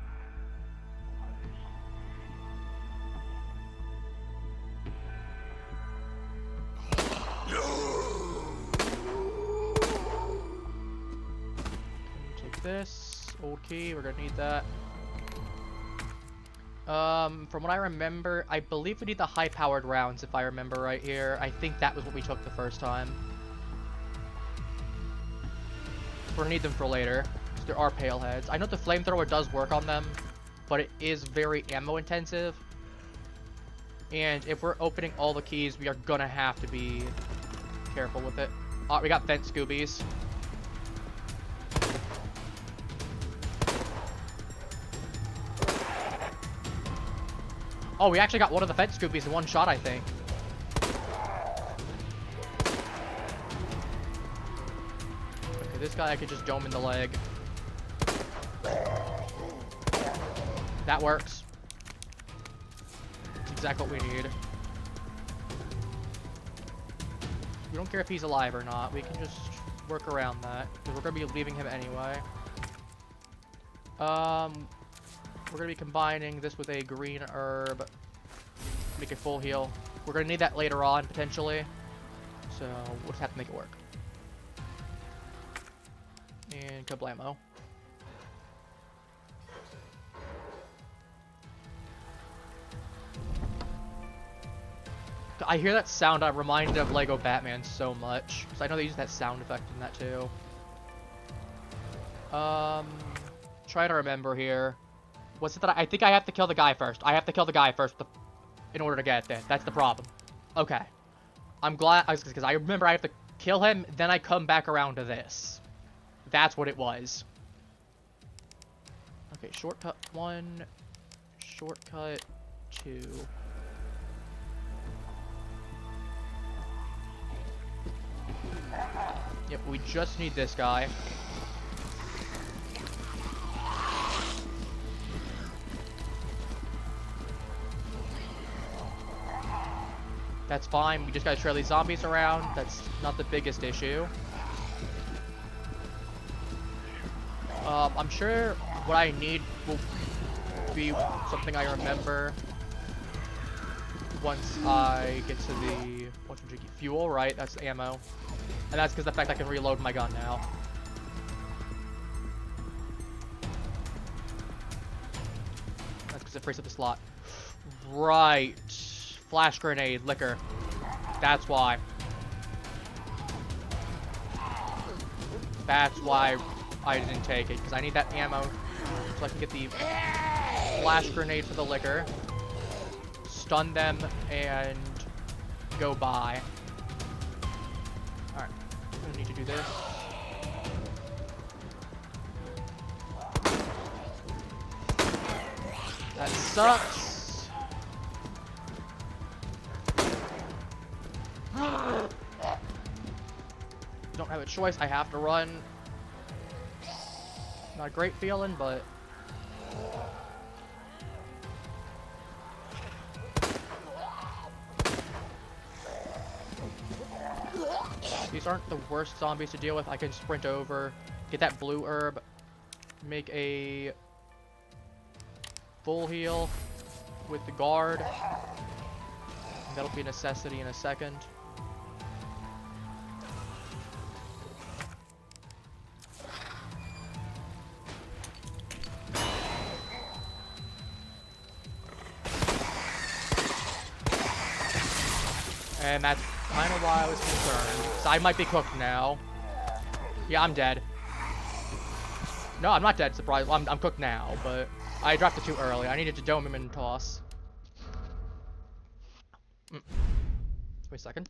[SPEAKER 1] Take this old key. We're gonna need that. From what I remember, I believe we need the high-powered rounds, if I remember right here. I think that was what we took the first time. We're gonna need them for later, because there are pale heads. I know the flamethrower does work on them, but it is very ammo-intensive. And if we're opening all the keys, we are gonna have to be careful with it. We got vent Scoobies. Oh, we actually got one of the vent Scoobies in 1 shot, I think. Okay, this guy I could just dome in the leg. That works. That's exactly what we need. We don't care if he's alive or not. We can just work around that, because we're going to be leaving him anyway. We're going to be combining this with a green herb. Make a full heal. We're going to need that later on, potentially. So, we'll just have to make it work. And kablamo. I hear that sound, I'm reminded of Lego Batman so much. Because I know they use that sound effect in that too. Try to remember here. What's it that I think I have to kill the guy first. I have to kill the guy first in order to get there. That's the problem. Okay. I'm glad, because I remember I have to kill him, then I come back around to this. That's what it was. Okay, shortcut 1, shortcut 2. Yep, we just need this guy. That's fine, we just gotta trail these zombies around. That's not the biggest issue. I'm sure what I need will be something I remember once I get to the fuel, right? That's the ammo. And that's because the fact I can reload my gun now. That's because it frees up the slot. Right. Flash grenade, liquor. That's why. That's why I didn't take it, because I need that ammo so I can get the flash grenade for the liquor, stun them, and go by. Alright, I'm gonna need to do this. That sucks. Don't have a choice, I have to run. Not a great feeling, but these aren't the worst zombies to deal with. I can sprint over, get that blue herb, make a full heal with the guard. That'll be a necessity in a second. And that's kind of why I was concerned. So I might be cooked now. Yeah, I'm dead. No, I'm not dead, surprise. I'm cooked now, but I dropped it too early. I needed to dome him and toss. Wait a second.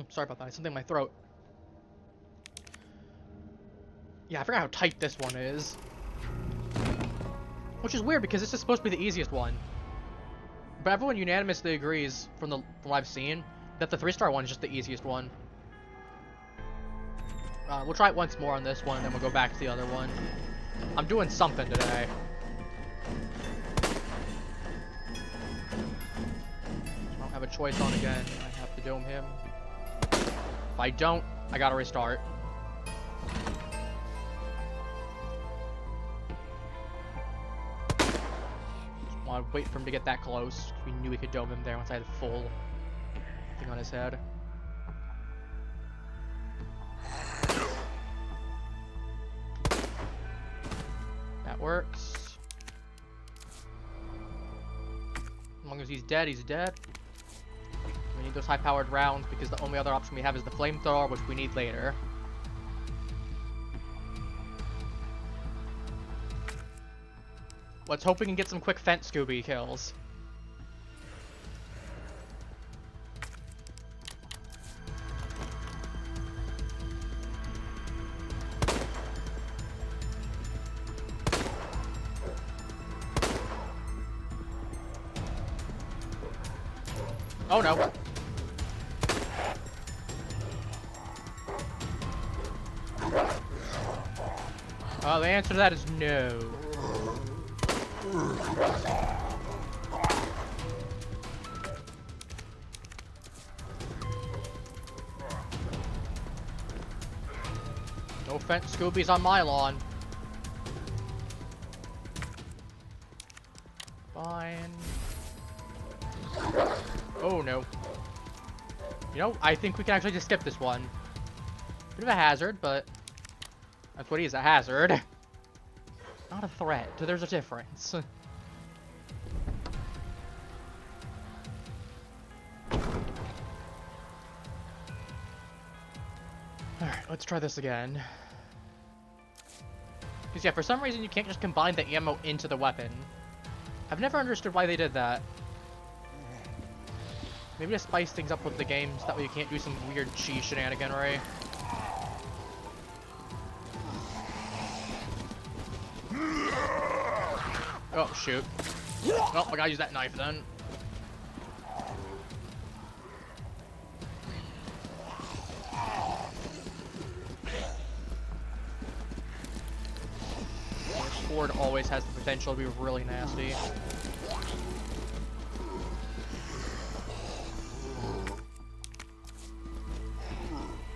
[SPEAKER 1] Sorry about that. Something in my throat. Yeah, I forgot how tight this one is. Which is weird because this is supposed to be the easiest one. But everyone unanimously agrees from what I've seen that the 3-star one is just the easiest one. We'll try it once more on this one and then we'll go back to the other one. I'm doing something today. I don't have a choice on again. I have to dome him. If I don't, I gotta restart. Just wanna wait for him to get that close. We knew we could dome him there once I had a full thing on his head. That works. As long as he's dead, he's dead. We need those high-powered rounds because the only other option we have is the flamethrower, which we need later. Let's hope we can get some quick Fent Scooby kills. Oh no. The answer to that is no. No Fent Scoobies on my lawn. Fine. Oh no. You know, I think we can actually just skip this one. Bit of a hazard, but that's what he is, a hazard. Not a threat. There's a difference. Alright, let's try this again. Because yeah, for some reason you can't just combine the ammo into the weapon. I've never understood why they did that. Maybe to spice things up with the games, that way you can't do some weird cheese shenaniganry. Oh, shoot. Oh, I gotta use that knife then. This sword always has the potential to be really nasty.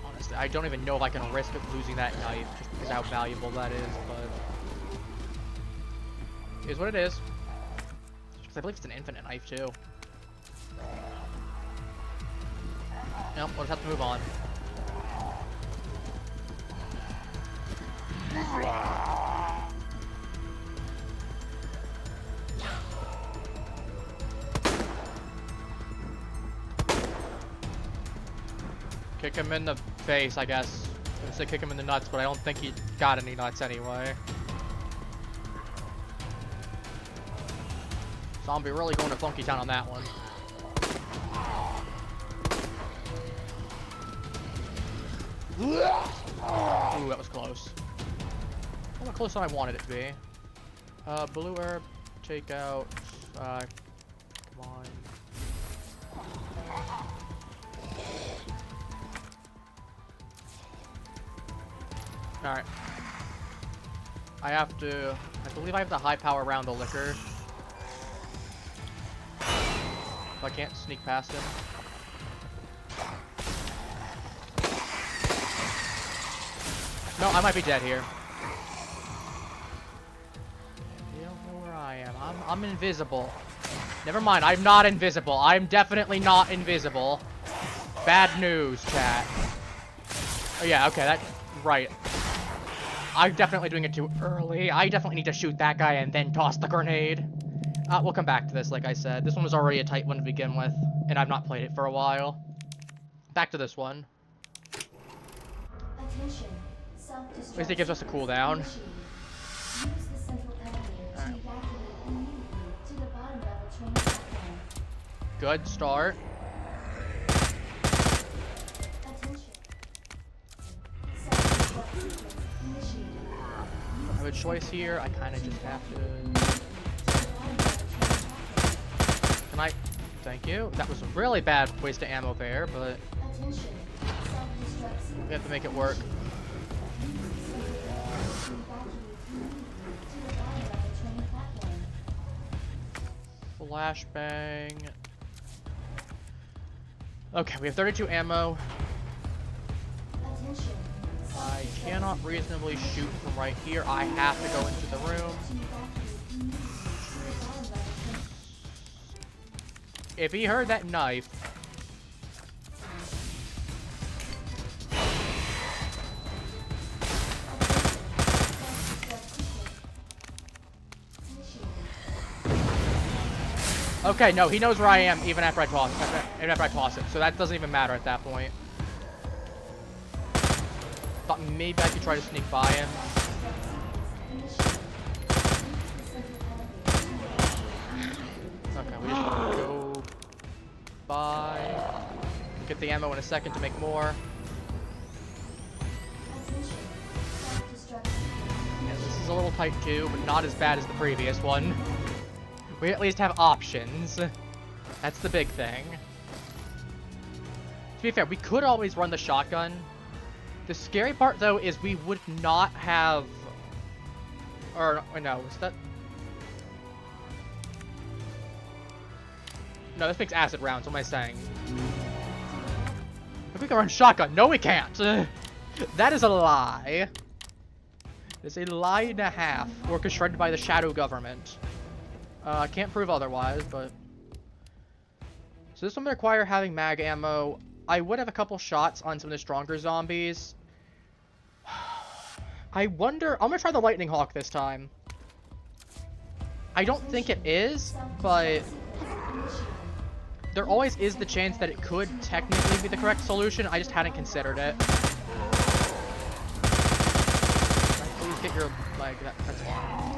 [SPEAKER 1] Honestly, I don't even know if I can risk losing that knife just because of how valuable that is, but it is what it is. Because I believe it's an infinite knife too. Nope, we'll just have to move on. Kick him in the face, I guess. I was gonna say kick him in the nuts, but I don't think he got any nuts anyway. Zombie really going to Funky Town on that one. Ooh, that was close. A little closer than I wanted it to be. Blue herb, take out. Come on. Alright. I believe I have the high power round the liquor. If I can't sneak past him. No, I might be dead here. You don't know where I am. I'm invisible. Never mind, I'm not invisible. I'm definitely not invisible. Bad news, chat. Oh yeah, okay, right. I'm definitely doing it too early. I definitely need to shoot that guy and then toss the grenade. We'll come back to this, like I said. This one was already a tight one to begin with, and I've not played it for a while. Back to this one.
[SPEAKER 2] Attention.
[SPEAKER 1] At least it gives us a cooldown.
[SPEAKER 2] Use the central elevator to evacuate immediately to the bottom level train platform.
[SPEAKER 1] Good start.
[SPEAKER 2] Attention. Self-destruct sequence initiated.
[SPEAKER 1] I have a choice here. I kind of just have to... Can I... Thank you. That was a really bad waste of ammo there, but...
[SPEAKER 2] Attention. Self-destruct sequence.
[SPEAKER 1] We have to make it work. Flashbang. Okay, we have 32 ammo. I cannot reasonably shoot from right here. I have to go into the room. If he heard that knife... Okay, no, he knows where I am even after I toss it, so that doesn't even matter at that point. Thought maybe I could try to sneak by him. Okay, we just go by. Get the ammo in a second to make more. Yeah, this is a little tight too, but not as bad as the previous one. We at least have options. That's the big thing. To be fair, we could always run the shotgun. The scary part, though, is we would not have... Or, no, is that... No, this makes acid rounds, what am I saying? If we can run shotgun, no we can't! That is a lie. It's a lie and a half, orchestrated by the shadow government. I can't prove otherwise, but... So this one would require having mag ammo. I would have a couple shots on some of the stronger zombies. I wonder... I'm gonna try the Lightning Hawk this time. I don't think it is, but... There always is the chance that it could technically be the correct solution. I just hadn't considered it. Please get your leg. That's fine.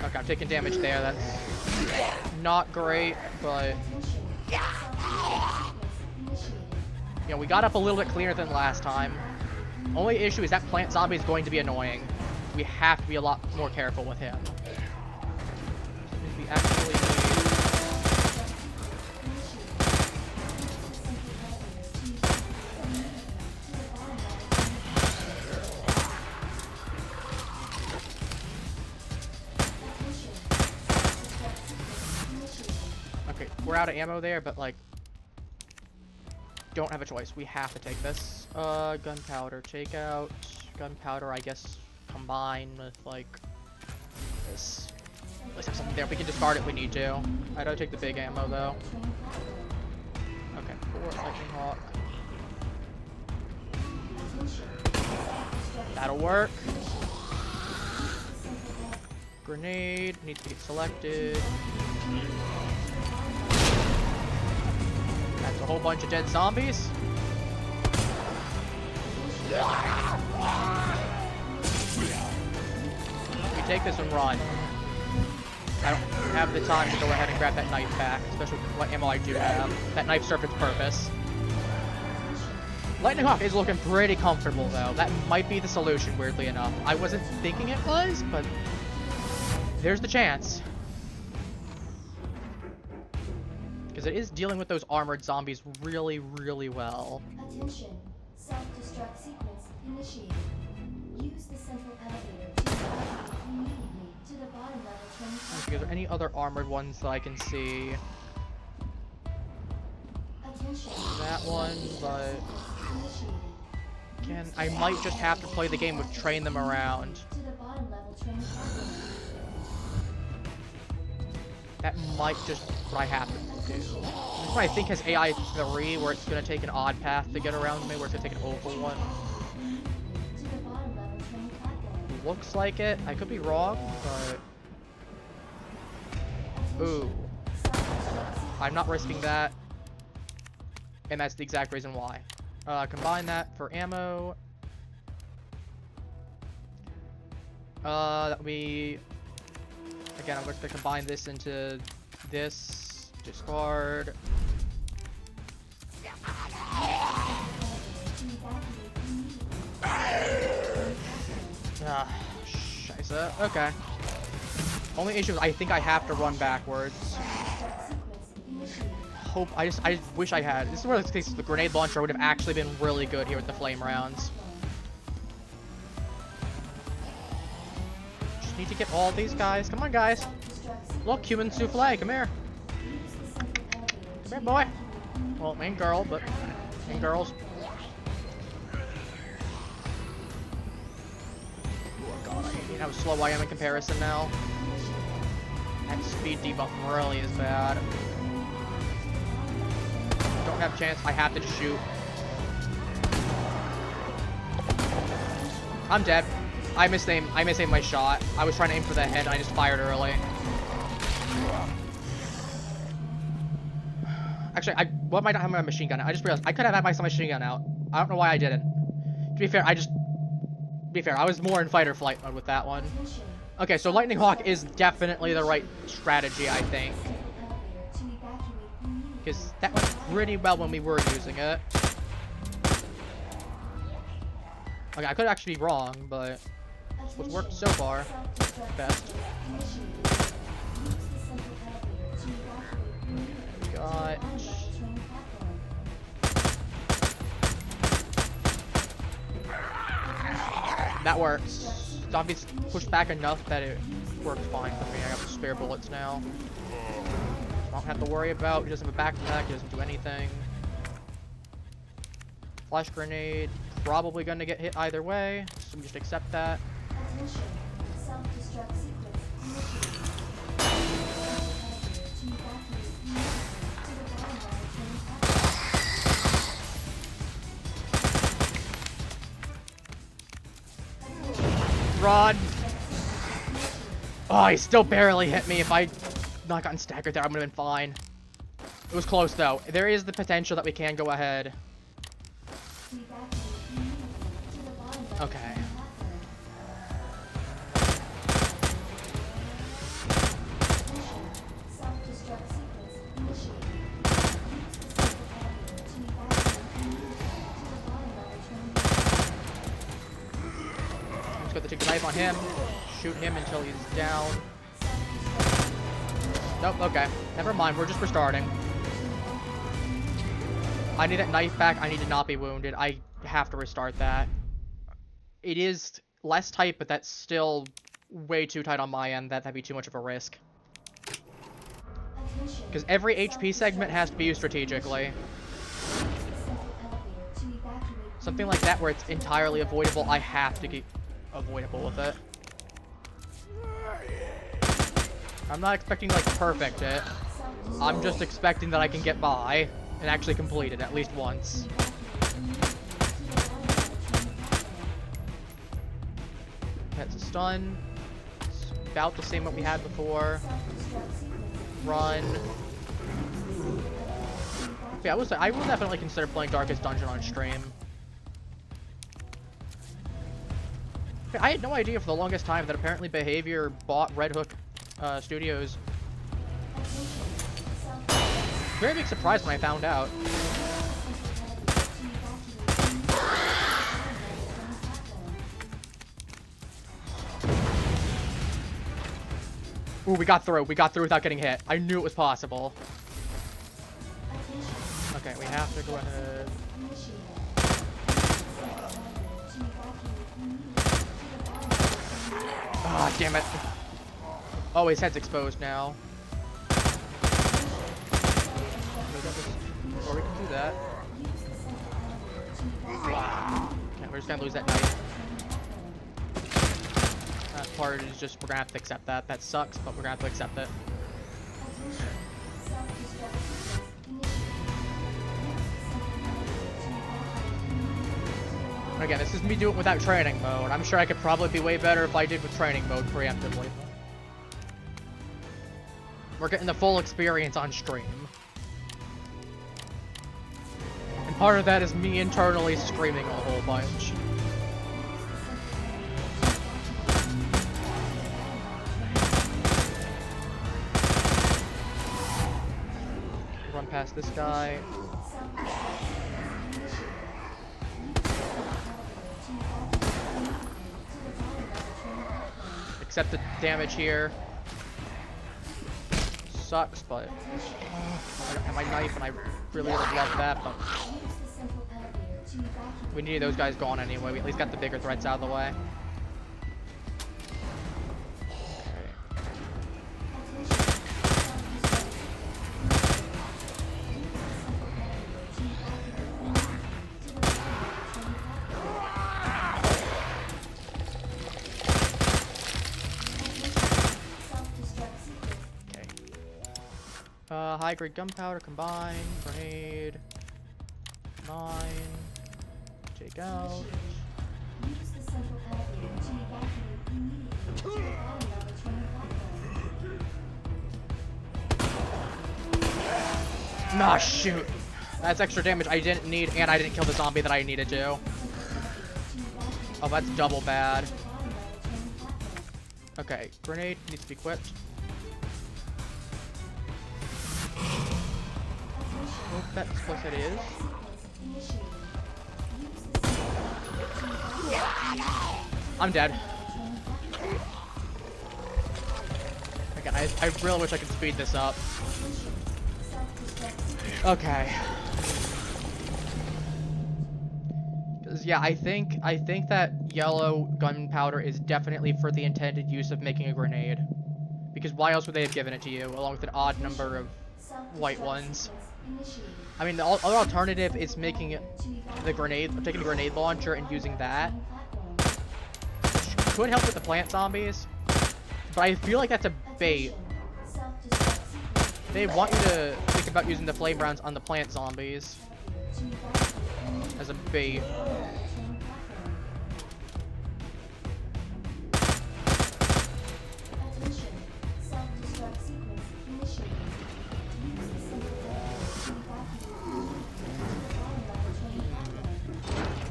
[SPEAKER 1] Okay, I'm taking damage there. That's not great, but... You know, we got up a little bit cleaner than last time. Only issue is that plant zombie is going to be annoying. We have to be a lot more careful with him. We actually Okay, we're out of ammo there, but like... Don't have a choice. We have to take this. Gunpowder. Take out gunpowder, I guess, combine with, like, this. Let's have something there. We can discard it if we need to. I gotta take the big ammo, though. Okay, 4 Lightning Hawk. That'll work. Grenade. Needs to get selected. That's a whole bunch of dead zombies. We take this and run. I don't have the time to go ahead and grab that knife back, especially with what ammo I do have. That knife served its purpose. Lightning Hawk is looking pretty comfortable, though. That might be the solution, weirdly enough. I wasn't thinking it was, but there's the chance. Because it is dealing with those armored zombies really, really well.
[SPEAKER 2] Attention. Self-destruct sequence initiated. Use the central elevator to evacuate immediately to the bottom level train platform.
[SPEAKER 1] Are there any other armored ones that I can see?
[SPEAKER 2] Attention.
[SPEAKER 1] That one, but... I might just have to play the game with train them around.
[SPEAKER 2] To the bottom level train platform.
[SPEAKER 1] That might just what I have to do. This one I think has AI 3, where it's gonna take an odd path to get around me, where it's gonna take an oval one.
[SPEAKER 2] To the bottom level train platform.
[SPEAKER 1] Looks like it. I could be wrong, but ooh, I'm not risking that, and that's the exact reason why. Combine that for ammo. That would be, again, I'm going to combine this into this, discard. Scheiße. Okay. Only issue is I think I have to run backwards. Hope, I just wish I had. This is where the grenade launcher would have actually been really good here with the flame rounds. Need to get all these guys. Come on, guys. Look, human souffle. Come here. Come here, boy. Well, main girl, but main girls. Oh god, I hate how slow I am in comparison now. That speed debuff really is bad. Don't have a chance. I have to just shoot. I'm dead. I misaimed my shot. I was trying to aim for the head and I just fired early. Actually, what am I not having my machine gun out? I just realized I could have had my machine gun out. I don't know why I didn't. To be fair, I was more in fight or flight mode with that one. Okay, so Lightning Hawk is definitely the right strategy, I think. Because that went pretty well when we were using it. Okay, I could actually be wrong, but what's worked so far, best. Got... That works. Zombies pushed back enough that it works fine for me. I got the spare bullets now. Don't have to worry about. He doesn't have a backpack. He doesn't do anything. Flash grenade. Probably going to get hit either way, so we just accept that.
[SPEAKER 2] Attention. Self-destruct sequence initiated. To evacuate to the bottom level train platform.
[SPEAKER 1] Run! Oh, he still barely hit me. If I not gotten staggered there, I would have been fine. It was close, though. There is the potential that we can go ahead. Okay.
[SPEAKER 2] Self-destruct sequence initiated.
[SPEAKER 1] I'm just going to take the knife on him. Shoot him until he's down. Nope, okay. Never mind, we're just restarting. I need that knife back. I need to not be wounded. I have to restart that. It is less tight, but that's still way too tight on my end. That'd be too much of a risk. Because every HP segment has to be used strategically. Something like that where it's entirely avoidable, I have to get avoidable with it. I'm not expecting like perfect it. I'm just expecting that I can get by and actually complete it at least once. That's a stun. It's about the same what we had before. Run. Yeah, I will definitely consider playing Darkest Dungeon on stream. I had no idea for the longest time that apparently Behavior bought Red Hook Studios. Very big surprise when I found out. Ooh, we got through. We got through without getting hit. I knew it was possible. Okay, we have to go ahead. Ah, damn it. Oh, his head's exposed now. Or we can do that. Okay, we're just gonna lose that knife. That part is just, we're gonna have to accept that. That sucks, but we're gonna have to accept it. Again, this is me doing it without training mode. I'm sure I could probably be way better if I did with training mode preemptively. We're getting the full experience on stream. And part of that is me internally screaming a whole bunch. Run past this guy. Accept the damage here. Sucks, but I don't have my knife, and I really would have loved that, but we needed those guys gone anyway. We at least got the bigger threats out of the way. High-grade gunpowder, combine, grenade, mine, take out.
[SPEAKER 2] Use the central elevator to evacuate immediately to the bottom of the train platform.
[SPEAKER 1] Nah, shoot. That's extra damage I didn't need, and I didn't kill the zombie that I needed to. Oh, that's double bad. Okay, grenade needs to be equipped. Oh, that's what it is. I'm dead. Again, I really wish I could speed this up. Okay. Because yeah, I think that yellow gunpowder is definitely for the intended use of making a grenade. Because why else would they have given it to you, along with an odd number of white ones? I mean, the other alternative is making the grenade, taking a grenade launcher and using that. Which could help with the plant zombies, but I feel like that's a bait. They want you to think about using the flame rounds on the plant zombies as a bait.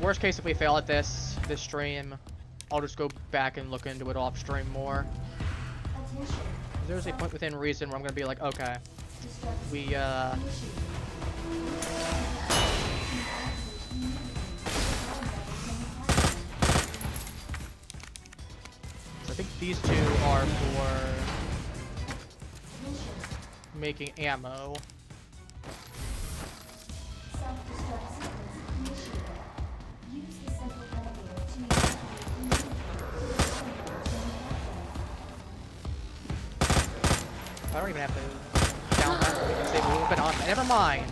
[SPEAKER 1] Worst case, if we fail at this stream, I'll just go back and look into it off stream more. There's a point within reason where I'm gonna be like, okay, we so I think these two are for making ammo. I don't even have to down that. We can save a little bit on that. Never mind.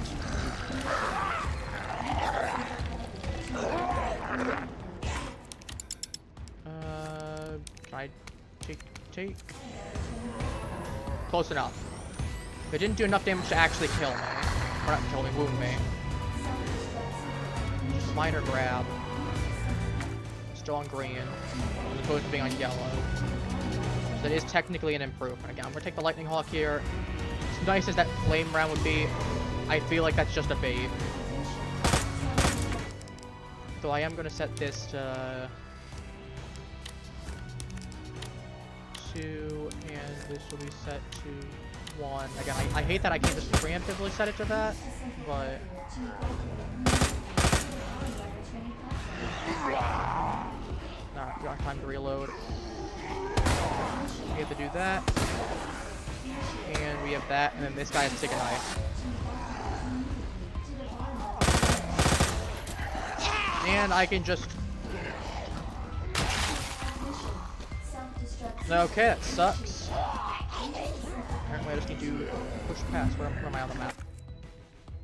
[SPEAKER 1] Can I take? Close enough. They didn't do enough damage to actually kill me. Or not kill me, wound me. Just minor grab. Still on green, as opposed to being on yellow. So that is technically an improvement. Again, I'm gonna take the lightning hawk here. As nice as that flame round would be, I feel like that's just a bait. So I am gonna set this to 2, and this will be set to 1. Again, I hate that I can't just preemptively set it to that, but alright, we got time to reload. We have to do that, and we have that, and then this guy has to take a knife. And I can just... Okay, that sucks. Apparently I just need to push past. Where am I on the map?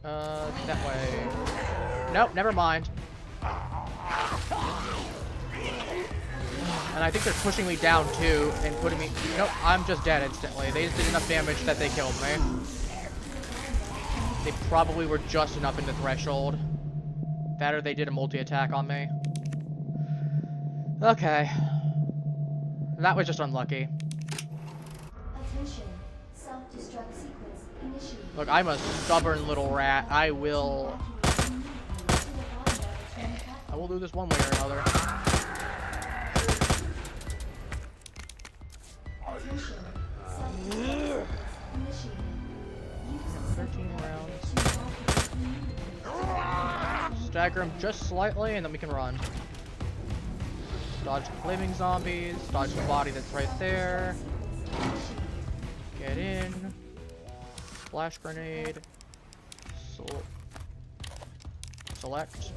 [SPEAKER 1] That way. Nope, never mind. And I think they're pushing me down too and putting me. Nope, I'm just dead instantly. They just did enough damage that they killed me. They probably were just enough in the threshold. That or they did a multi-attack on me. Okay. That was just unlucky.
[SPEAKER 2] Attention. Self-destruct sequence initiated.
[SPEAKER 1] Look, I'm a stubborn little rat. I will do this one way or another.
[SPEAKER 2] Attention. Self-destruct sequence initiated. Use the
[SPEAKER 1] 13 rounds.
[SPEAKER 2] to evacuate
[SPEAKER 1] Stagger him just slightly, and then we can run. Dodge the flaming zombies. Dodge the body that's right there. Get in. Flash grenade. Select.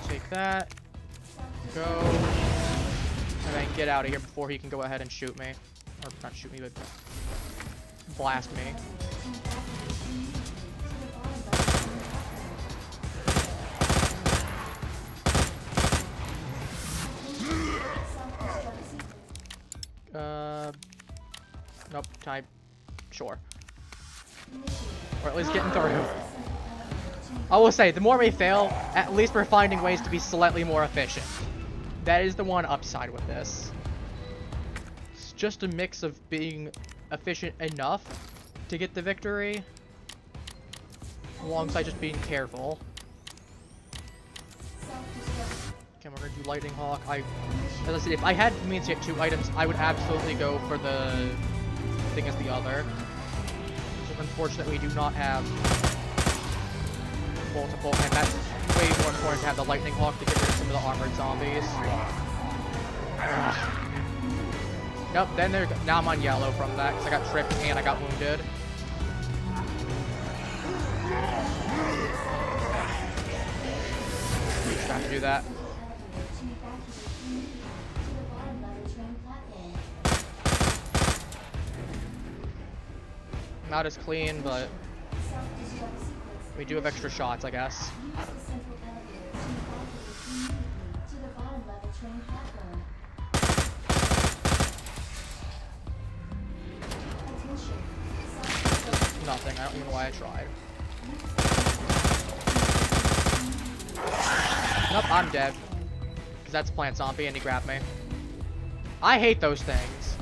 [SPEAKER 1] Take that. Go. And then get out of here before he can go ahead and shoot me. Or not shoot me, but blast me. Nope, type. Sure. Or at least getting through. I will say, the more we fail, at least we're finding ways to be slightly more efficient. That is the one upside with this. It's just a mix of being efficient enough to get the victory, alongside just being careful. Okay, we're gonna do Lightning Hawk. As I said, if I had the means to get 2 items, I would absolutely go for the thing as the other. So unfortunately, we do not have multiple, and that's way more important to have the Lightning Hawk to get rid of some of the armored zombies. Nope, then now I'm on yellow from that, because I got tripped and I got wounded. Just have to do that. Not as clean, but we do have extra shots, I guess. Nothing. I don't even know why I tried. Nope, I'm dead. Because that's Plant Zombie and he grabbed me. I hate those things.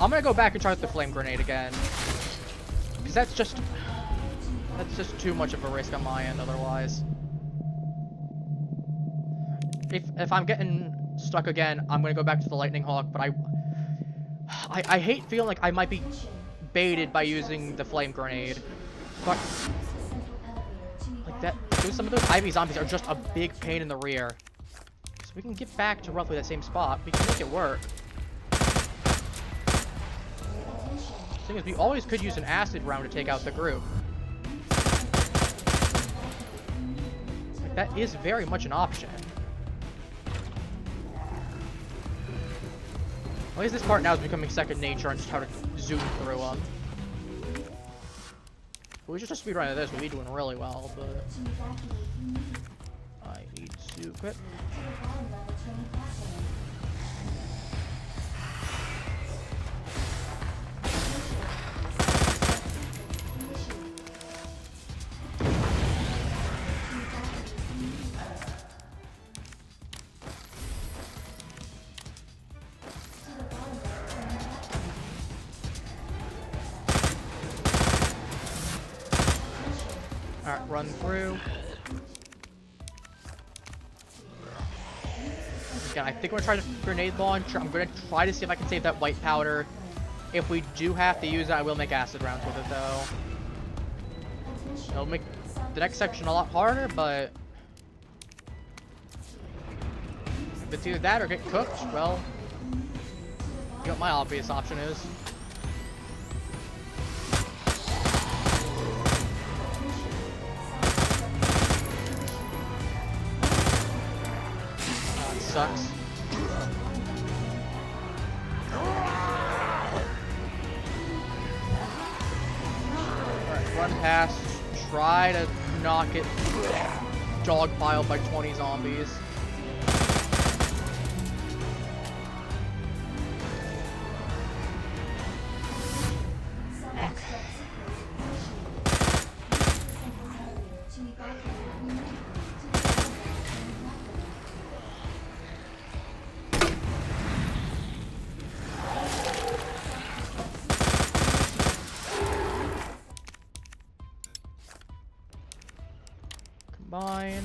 [SPEAKER 1] I'm gonna go back and try with the Flame Grenade again. Because that's just too much of a risk on my end otherwise. If I'm getting stuck again, I'm gonna go back to the Lightning Hawk, but I hate feeling like I might be baited by using the Flame Grenade. But like that, some of those Ivy zombies are just a big pain in the rear. So we can get back to roughly that same spot. We can make it work. The thing is, we always could use an acid round to take out the group. Like, that is very much an option. At least this part now is becoming second nature and just how to zoom through them. We should just speedrun this, we'll be doing really well, but I need to quit. Alright, run through. Again, I think we're trying to grenade launcher. I'm gonna try to see if I can save that white powder. If we do have to use it, I will make acid rounds with it though. It'll make the next section a lot harder, but if it's either that or get cooked, well, you know what my obvious option is. Sucks. Alright, run past. try to not get dogpiled by 20 zombies. Combine.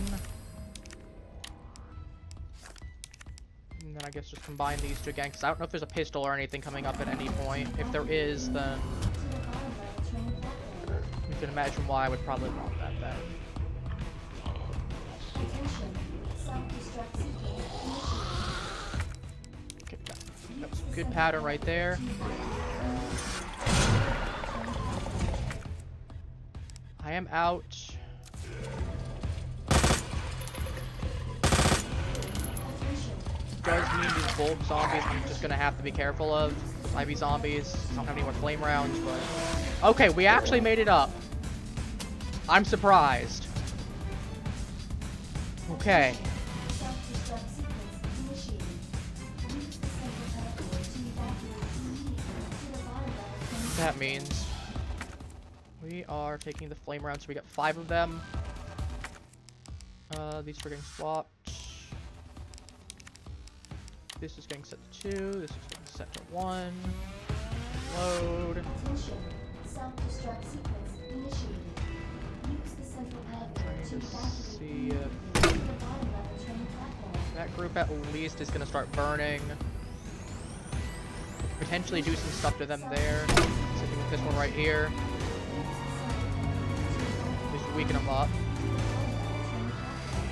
[SPEAKER 1] And then I guess just combine these two again, because I don't know if there's a pistol or anything coming up at any point. If there is, then you can imagine why I would probably want that then. Okay, that's a good pattern right there. I am out. Does mean these bulk zombies I'm just gonna have to be careful of. Might be zombies. I don't have any more flame rounds, but okay, we actually made it up. I'm surprised. Okay. That means we are taking the flame rounds. So we got 5 of them. These are getting swapped. This is getting set to 2. This is getting set to 1. Load.
[SPEAKER 2] Attention. Self-destruct sequence initiated. Use the central elevator to evacuate
[SPEAKER 1] See if
[SPEAKER 2] to the bottom level train platform.
[SPEAKER 1] that group at least is gonna start burning. Potentially do some stuff to them there. Sitting with this one right here. Just weaken them up.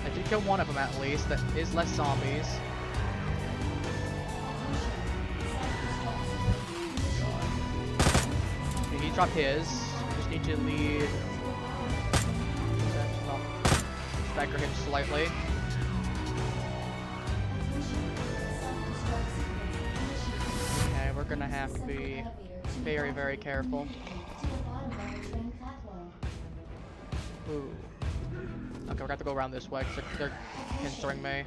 [SPEAKER 1] I did kill one of them at least. That is less zombies. Okay, he dropped his. Just need to lead. Stagger him slightly. Okay, we're gonna have to be very, very careful. Ooh. Okay, we're gonna have to go around this way because they're hindering me.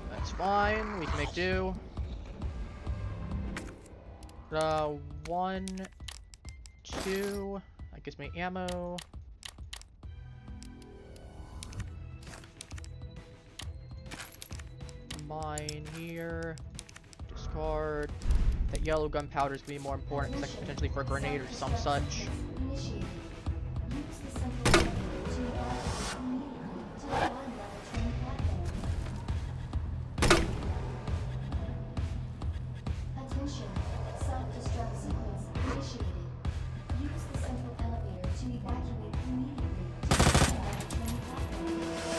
[SPEAKER 1] That's fine, we can make do. 1, 2, that gives me ammo. Mine here. Discard. That yellow gunpowder is going to be more important, because potentially for a grenade or some such.
[SPEAKER 2] Attention. Self-destruct sequence initiated. Use the central elevator to evacuate immediately to the bottom level train platform.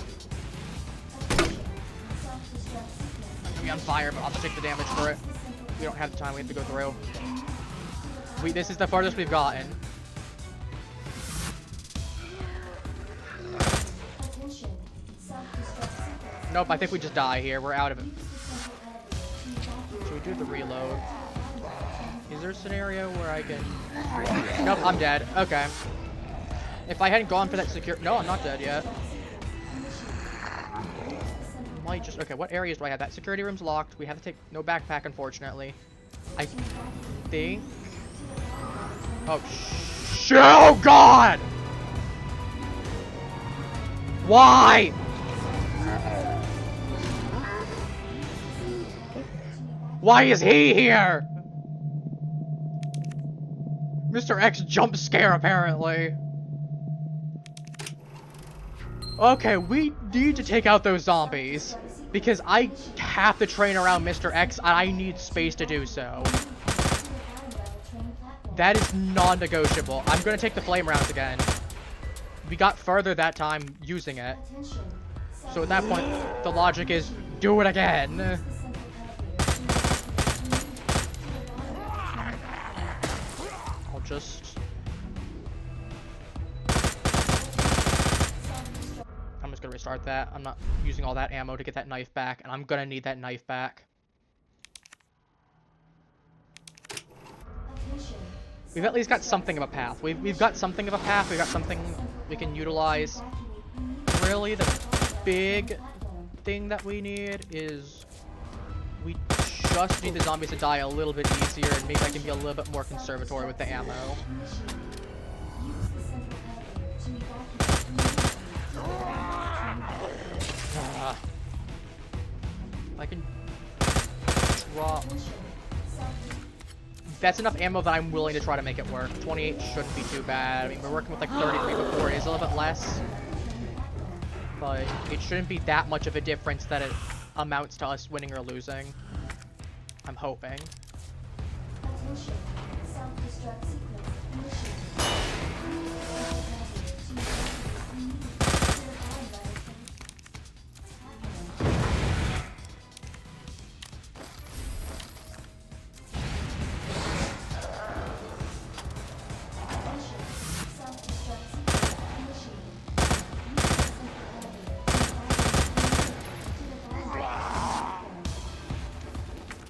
[SPEAKER 2] Attention. Self-destruct sequence.
[SPEAKER 1] I'm going to be on fire, but I'll just take the damage for it. We don't have the time, we have to go through. This is the farthest we've gotten.
[SPEAKER 2] Attention. Self-destruct sequence.
[SPEAKER 1] Nope, I think we just die here. We're out of it.
[SPEAKER 2] Use the central elevator to evacuate.
[SPEAKER 1] Should we do the reload? Is there a scenario where I can... Nope, I'm dead. Okay. If I hadn't gone for that secure... No, I'm not dead yet. Might just... Okay, what areas do I have? That security room's locked. We have to take no backpack, unfortunately. I think... Oh, oh, God! Why? Why is he here? Mr. X jump scare, apparently. Okay, we need to take out those zombies. Because I have to train around Mr. X, and I need space to do so. That is non-negotiable. I'm gonna take the flame rounds again. We got further that time using it. So at that point, the logic is, do it again. I'll just... I'm just gonna restart that. I'm not using all that ammo to get that knife back, and I'm gonna need that knife back. We've at least got something of a path. We've got something of a path. We've got something we can utilize. Really, the big thing that we need is we just need the zombies to die a little bit easier, and maybe I can be a little bit more conservatory with the ammo. I can drop. That's enough ammo that I'm willing to try to make it work. 28 shouldn't be too bad. I mean, we're working with like 33 before. It is a little bit less. But it shouldn't be that much of a difference that it amounts to us winning or losing. I'm hoping.
[SPEAKER 2] Attention. Self-destruct sequence initiated.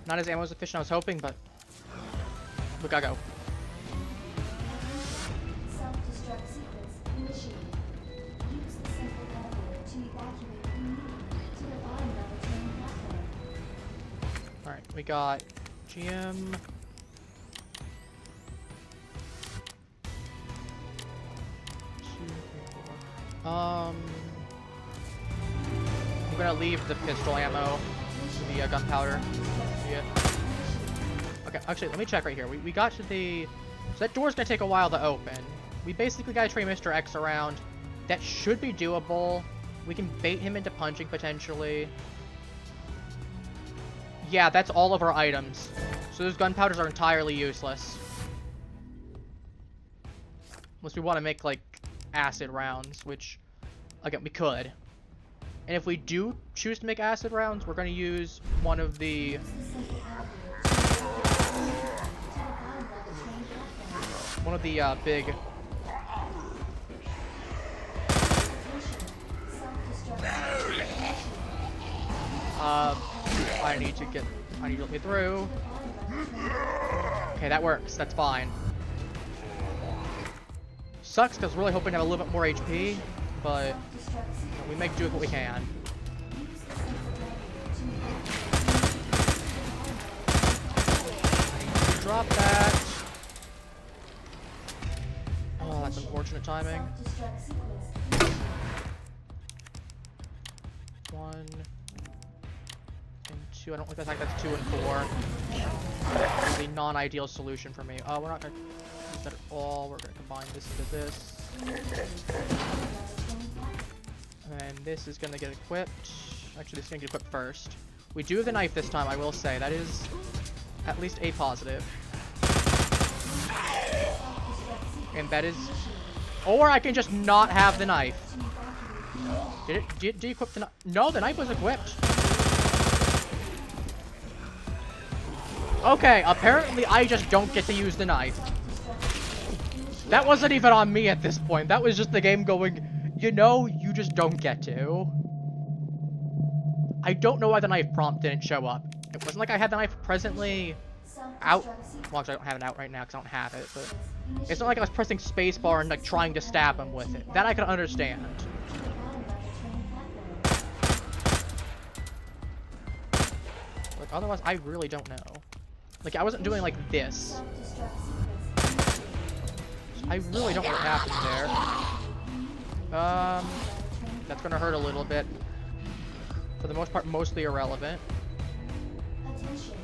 [SPEAKER 1] Not as ammo as efficient as I was hoping, but we gotta go.
[SPEAKER 2] Self-destruct sequence initiated. Use the central elevator to evacuate immediately to the bottom level train platform.
[SPEAKER 1] Alright, we got GM. I'm gonna leave the pistol ammo to the gunpowder. Yeah. Okay, actually, let me check right here. We got to the... So that door's gonna take a while to open. We basically gotta train Mr. X around. That should be doable. We can bait him into punching, potentially. Yeah, that's all of our items. So those gunpowders are entirely useless. Unless we want to make, like, acid rounds, which, again, we could. And if we do choose to make acid rounds, we're going to use one of the... big... I need to let me through. Okay, that works. That's fine. Sucks because we're really hoping to have a little bit more HP, but you know, we make do with what we can. Drop that. Oh, that's unfortunate timing. 1 and 2. I don't like the fact that's 2 and 4. It's a non-ideal solution for me. We're not gonna use that at all. We're gonna combine this into this. And this is gonna get equipped. Actually, this is gonna get equipped first. We do have the knife this time, I will say. That is at least a positive. And that is... Or I can just not have the knife. Did you equip the knife? No, the knife was equipped. Okay, apparently I just don't get to use the knife. That wasn't even on me at this point. That was just the game going, you know, you just don't get to. I don't know why the knife prompt didn't show up. It wasn't like I had the knife presently out. Well, actually, I don't have it out right now because I don't have it, but it's not like I was pressing spacebar and like trying to stab him with it. That I can understand. Like, otherwise, I really don't know. Like, I wasn't doing like this. I really don't know what happened there. That's gonna hurt a little bit. For the most part, mostly irrelevant.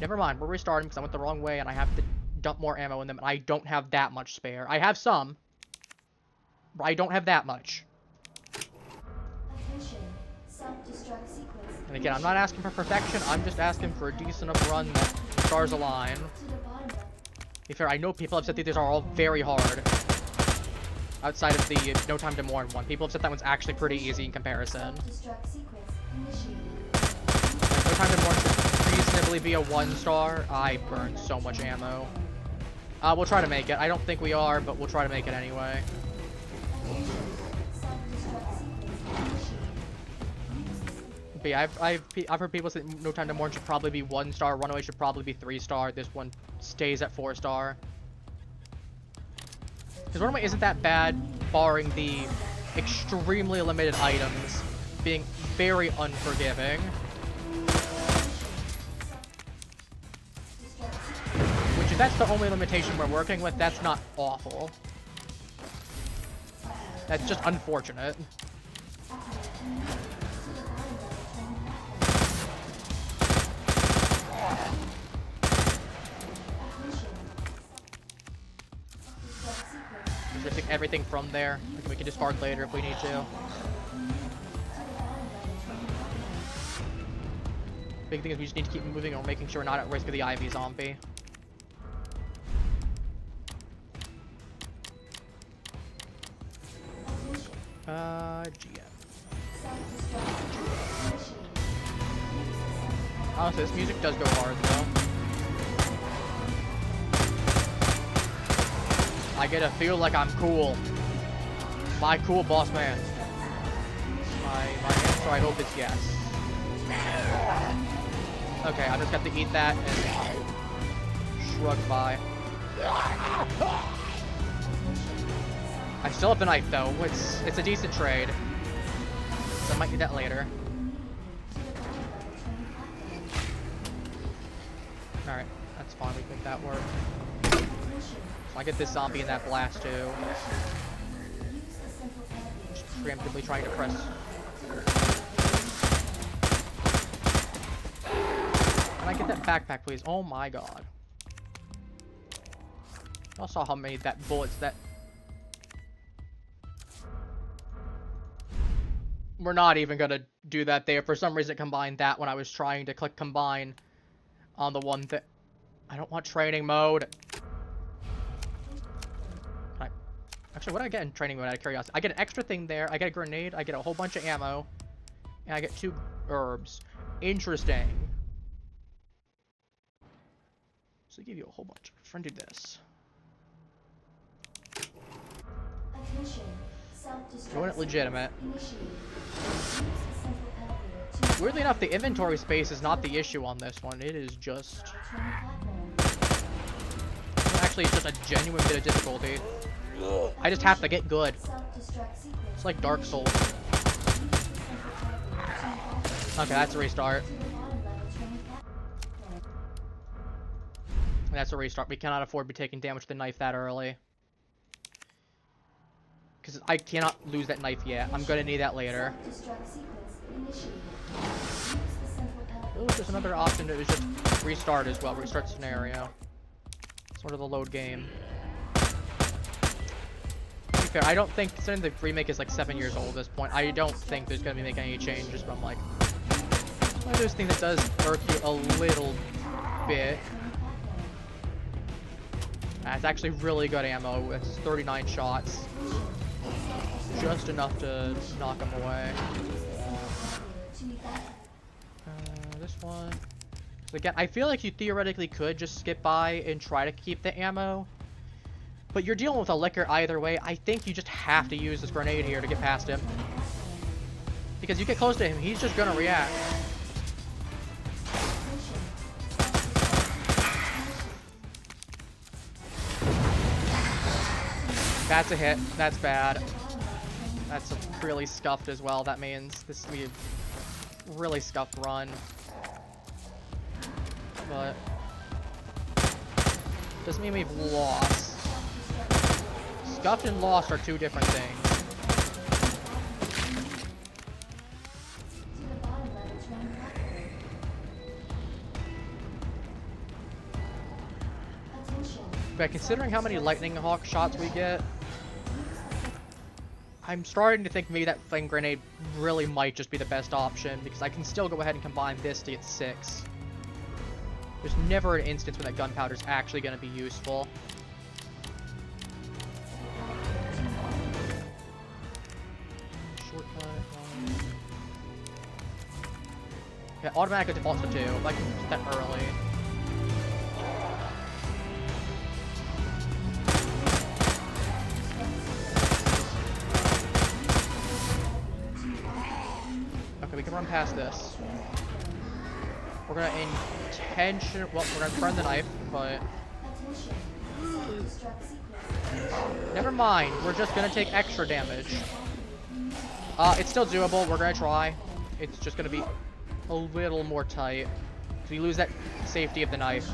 [SPEAKER 1] Never mind, we're restarting because I went the wrong way and I have to dump more ammo in them, and I don't have that much spare. I have some, but I don't have that much. And again, I'm not asking for perfection, I'm just asking for a decent enough run that the stars align. To be fair, I know people have said that these are all very hard. Outside of the No Time to Mourn one. People have said that one's actually pretty easy in comparison. No Time to Mourn should reasonably be a 1-star. I burned so much ammo. We'll try to make it. I don't think we are, but we'll try to make it anyway. But yeah, I've heard people say No Time to Mourn should probably be 1-star, Runaway should probably be 3-star. This one stays at 4-star. Because Runaway isn't that bad, barring the extremely limited items being very unforgiving. Which, if that's the only limitation we're working with, that's not awful. That's just unfortunate. Just take everything from there. We can discard later if we need to. Big thing is we just need to keep moving and we're making sure we're not at risk of the Ivy zombie. GM. Honestly, this music does go hard though. I get to feel like I'm cool. My cool boss man. My answer, I hope it's yes. Okay, I just got to eat that and shrug by. I still have the knife though. It's a decent trade. So I might need that later. Alright, that's fine, we can make that work. So I get this zombie and that blast too. Just preemptively trying to press. Can I get that backpack, please? Oh my god. Y'all saw how many bullets that... We're not even gonna do that there. For some reason it combined that when I was trying to click combine on the one that... I don't want training mode. Actually, what do I get in training mode out of curiosity? I get an extra thing there, I get a grenade, I get a whole bunch of ammo, and I get 2 herbs. Interesting. So they give you a whole bunch. Friend, do this. Doing it legitimate. Weirdly enough, the inventory space is not the issue on this one. It is just... Actually, it's just a genuine bit of difficulty. I just have to get good. It's like Dark Souls. Okay, that's a restart. That's a restart. We cannot afford to be taking damage with the knife that early. Because I cannot lose that knife yet. I'm going to need that later. Oh, there's another option to just restart as well. Restart scenario. Sort of the load game. To be fair, I don't think, since the remake is like 7 years old at this point, I don't think there's going to be making any changes, but I'm like... One of those things that does irk you a little bit. It's actually really good ammo. It's 39 shots. Just enough to knock him away. This one. So again, I feel like you theoretically could just skip by and try to keep the ammo. But you're dealing with a licker either way. I think you just have to use this grenade here to get past him. Because you get close to him, he's just gonna react. That's a hit. That's bad. That's a really scuffed as well. That means this is gonna be a really scuffed run. But doesn't mean we've lost. Scuffed and lost are 2 different things. But considering how many lightning hawk shots we get, I'm starting to think maybe that flame grenade really might just be the best option, because I can still go ahead and combine this to get 6. There's never an instance when that gunpowder is actually going to be useful. Shortcut. Yeah, automatically defaults to 2. If I can get that early. Okay, we can run come past this. We're gonna well, we're gonna burn the knife, but never mind. We're just gonna take extra damage. It's still doable. We're gonna try. It's just gonna be a little more tight. We lose that safety of the knife.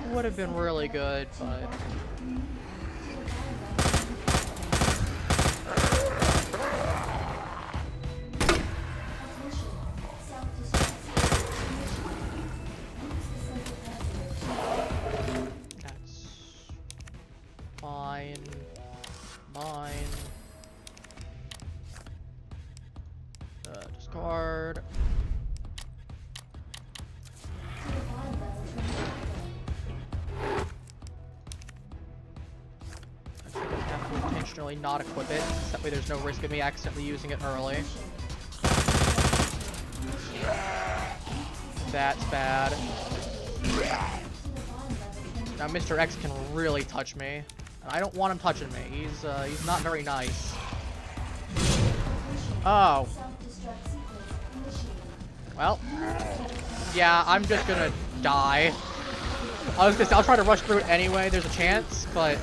[SPEAKER 1] Would have been really good, but that's fine. Mine. Discard. I think I have to intentionally not equip it. That way there's no risk of me accidentally using it early. That's bad. Now Mr. X can really touch me. And I don't want him touching me. He's not very nice. Oh. Well. Yeah, I'm just gonna die. I'll try to rush through it anyway, there's a chance, but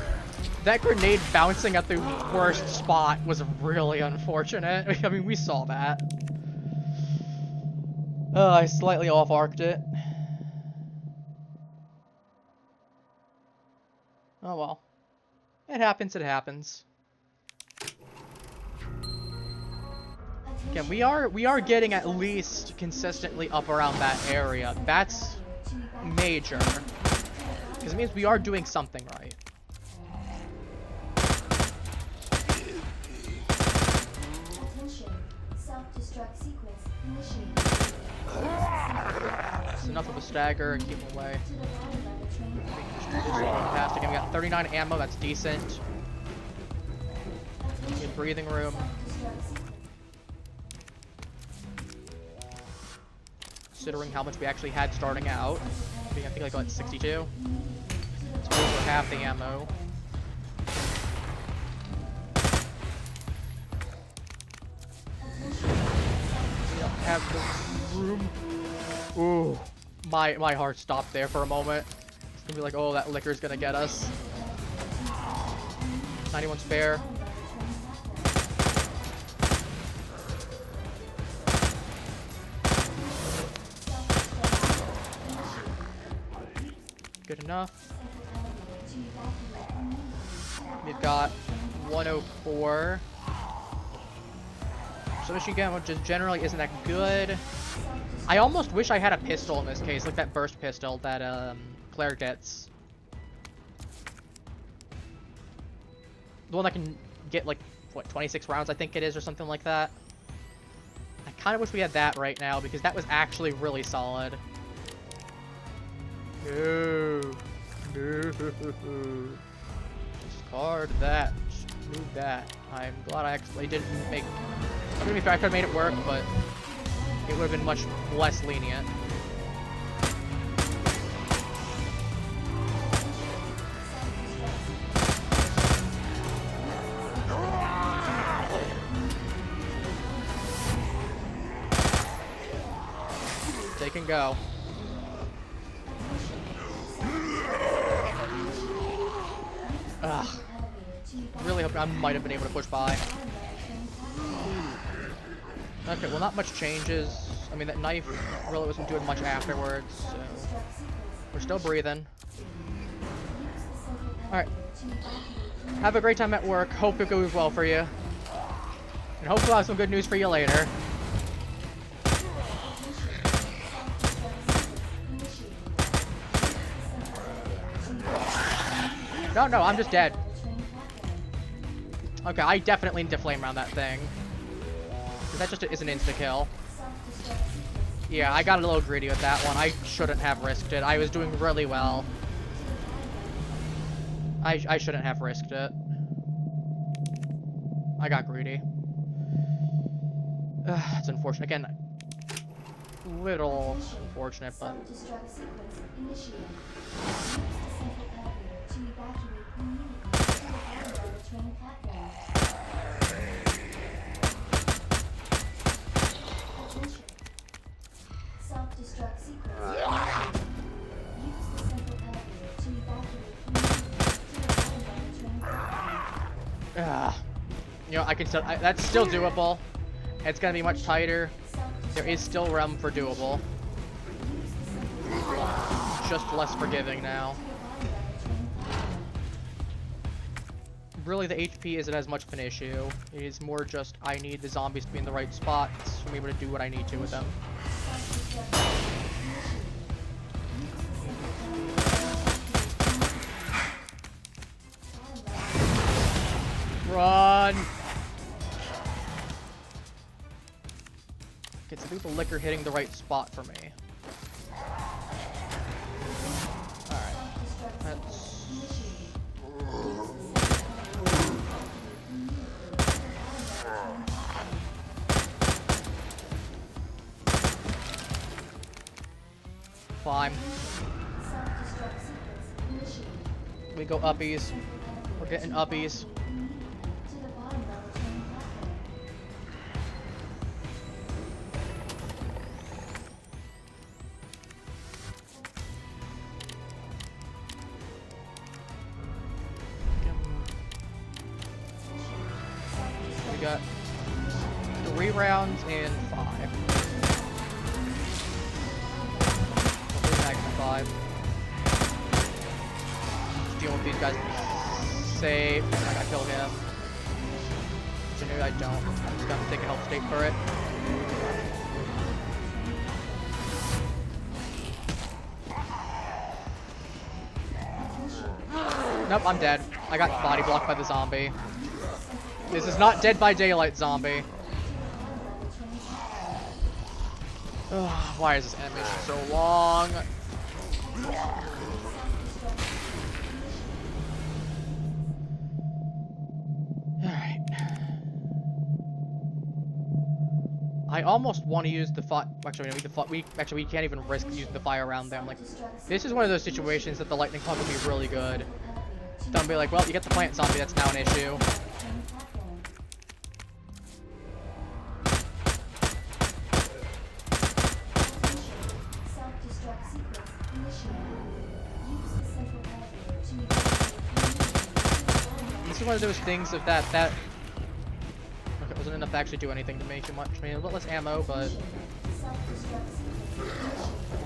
[SPEAKER 1] that grenade bouncing at the worst spot was really unfortunate. I mean, we saw that. I slightly off-arced it. Oh well. It happens, it happens. Again, we are getting at least consistently up around that area. That's major. Because it means we are doing something right.
[SPEAKER 2] Attention. Self-destruct sequence initiated.
[SPEAKER 1] It's enough of a stagger and keep him away. Fantastic. And we got 39 ammo, that's decent. Good breathing room. Considering how much we actually had starting out. I think like 62. It's over half the ammo. We don't have the room. Ooh. My heart stopped there for a moment. It's gonna be like, oh, that liquor's gonna get us. 91 spare. Good enough. We've got 104. So machine gun, which just generally isn't that good. I almost wish I had a pistol in this case, like that burst pistol that Claire gets. The one that can get like, what, 26 rounds I think it is or something like that. I kind of wish we had that right now because that was actually really solid. No. No. Discard that. Just move that. I'm glad I actually didn't make... I mean, I could have made it work, but it would have been much less lenient. Take and go. Ugh. Really hope I might have been able to push by. Okay, well not much changes. I mean, that knife really wasn't doing much afterwards, so... We're still breathing. Alright. Have a great time at work. Hope it goes well for you. And hopefully I'll have some good news for you later. No, I'm just dead. Okay, I definitely need to flame around that thing. Because that just is an insta-kill. Yeah, I got a little greedy with that one. I shouldn't have risked it. I was doing really well. I shouldn't have risked it. I got greedy. It's unfortunate. Again, little unfortunate, but... I can still. That's still doable. It's gonna be much tighter. There is still room for doable. Just less forgiving now. Really, the HP isn't as much of an issue. It is more just I need the zombies to be in the right spots for me able to do what I need to with them. Run! Okay, so I think the liquor hitting the right spot for me. Alright. That's... Fine. We go uppies. We're getting uppies. We got 3 rounds and 5. Five. Just deal with these guys. Safe. I gotta kill him. Which I knew I don't. I'm just gonna take a health state for it. Nope, I'm dead. I got body blocked by the zombie. This is not Dead by Daylight zombie. Ugh, why is this animation so long? Alright. I almost want to use the fire. Actually, we can't even risk using the fire around them. Like, this is one of those situations that the lightning pump would be really good. Don't be like, well, you get the plant zombie, that's now an issue. This is one of those things of that okay, it wasn't enough to actually do anything to make too much. I mean, a little less ammo, but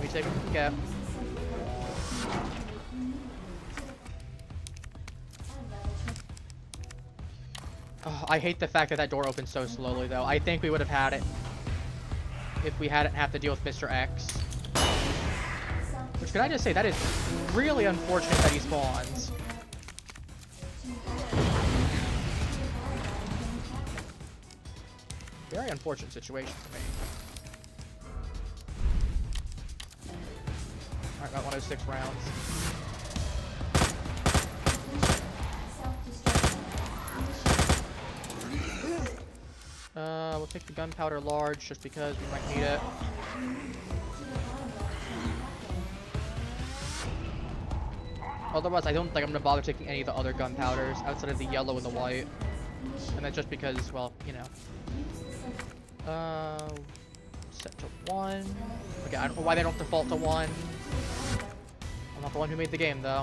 [SPEAKER 1] we take what we can get. Oh, I hate the fact that that door opens so slowly, though. I think we would have had it if we hadn't have to deal with Mr. X. Which, can I just say, that is really unfortunate that he spawns. Very unfortunate situation for me. Alright, got 106 rounds. We'll take the gunpowder large just because we might need it. Otherwise, I don't think I'm gonna bother taking any of the other gunpowders outside of the yellow and the white. And then just because, well, you know. Set to 1. Okay, I don't know why they don't default to 1. I'm not the one who made the game, though.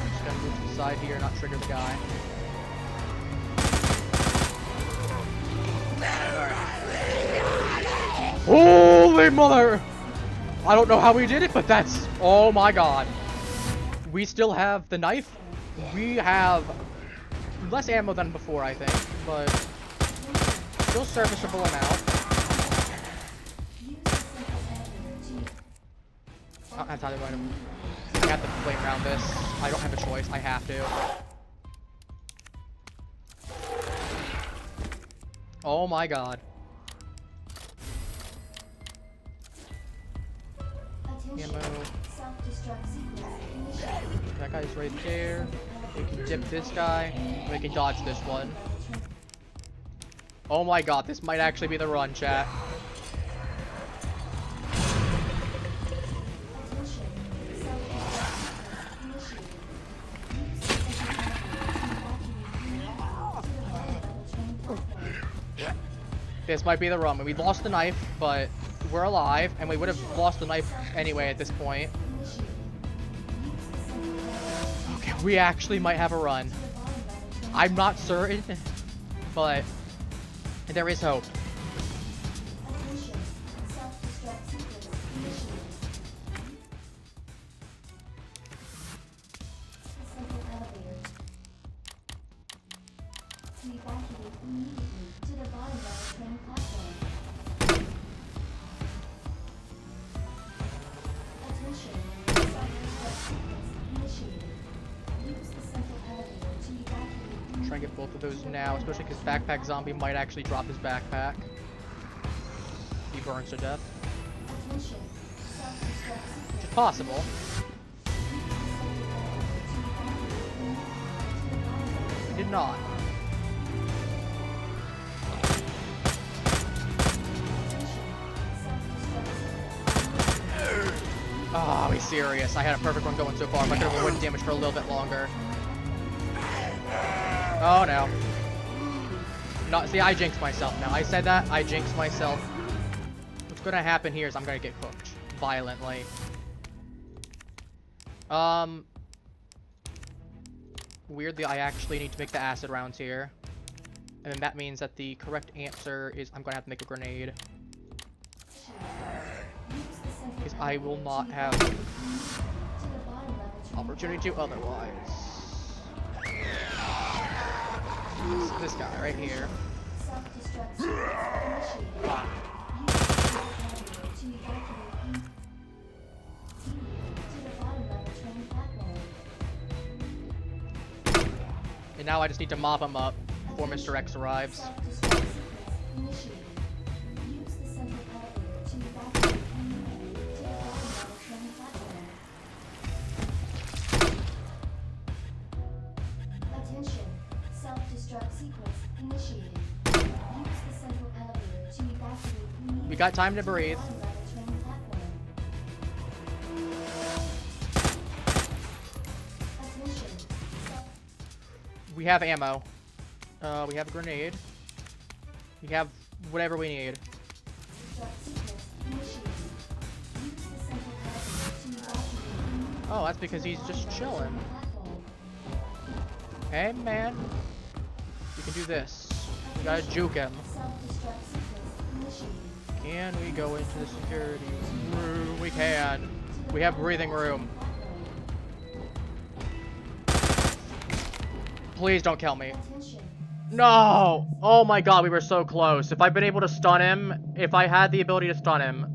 [SPEAKER 1] Just gonna move to the side here, not trigger the guy. Holy mother! I don't know how we did it, but that's... Oh my god. We still have the knife. We have less ammo than before, I think, but still serviceable amount. I don't have time to run him. I have to flame around this. I don't have a choice. I have to. Oh my god. Ammo. That guy's right there. We can dip this guy. We can dodge this one. Oh my god, this might actually be the run, chat. This might be the run. We lost the knife, but we're alive, and we would have lost the knife anyway at this point. Okay, we actually might have a run. I'm not certain, but there is hope.
[SPEAKER 2] Attention. Self-destruct sequence initiated. Central elevator. To evacuate immediately to the bottom level train platform. Attention. Self-destruct sequence initiated. Use the central elevator to evacuate.
[SPEAKER 1] Try and get both of those now, especially because backpack zombie might actually drop his backpack. He burns to death.
[SPEAKER 2] Attention. Self-destruct sequence.
[SPEAKER 1] It's possible. He did not. Oh, he's serious. I had a perfect one going so far. If I could have avoided damage for a little bit longer. Oh no. No, see, I jinxed myself now. I said that, I jinxed myself. What's gonna happen here is I'm gonna get cooked. Violently. Weirdly, I actually need to make the acid rounds here. And then that means that the correct answer is I'm gonna have to make a grenade. Because I will not have opportunity to otherwise. This guy right here.
[SPEAKER 2] Self-destruct sequence initiated.
[SPEAKER 1] Ah.
[SPEAKER 2] Use the central elevator to evacuate to the bottom level train platform.
[SPEAKER 1] And now I just need to mop him up before Mr. X arrives.
[SPEAKER 2] Self-destruct sequence initiated. Use the central elevator to evacuate immediately to the bottom level train platform. Attention. Self-destruct sequence initiated. Use the central elevator to evacuate immediately.
[SPEAKER 1] We got time to
[SPEAKER 2] to the
[SPEAKER 1] breathe.
[SPEAKER 2] bottom level train platform. Attention.
[SPEAKER 1] We have ammo. We have a grenade. We have whatever we need.
[SPEAKER 2] Self-destruct sequence initiated. Use the central elevator to evacuate immediately
[SPEAKER 1] Oh, that's because he's
[SPEAKER 2] to the
[SPEAKER 1] just
[SPEAKER 2] bottom
[SPEAKER 1] chilling.
[SPEAKER 2] level train platform.
[SPEAKER 1] Hey, man. You can do this. We gotta juke him.
[SPEAKER 2] Self-destruct sequence initiated.
[SPEAKER 1] Can we go into the security room? We can. We have breathing room. Please don't kill me.
[SPEAKER 2] Attention.
[SPEAKER 1] No! Oh my god, we were so close. If I'd been able to stun him, if I had the ability to stun him,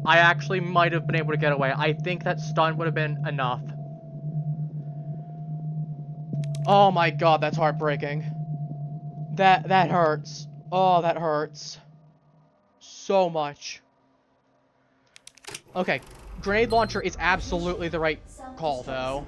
[SPEAKER 1] I actually might have been able to get away. I think that stun would have been enough. Oh my god, that's heartbreaking. That hurts. Oh, that hurts. So much. Okay, grenade launcher is absolutely the right call, though.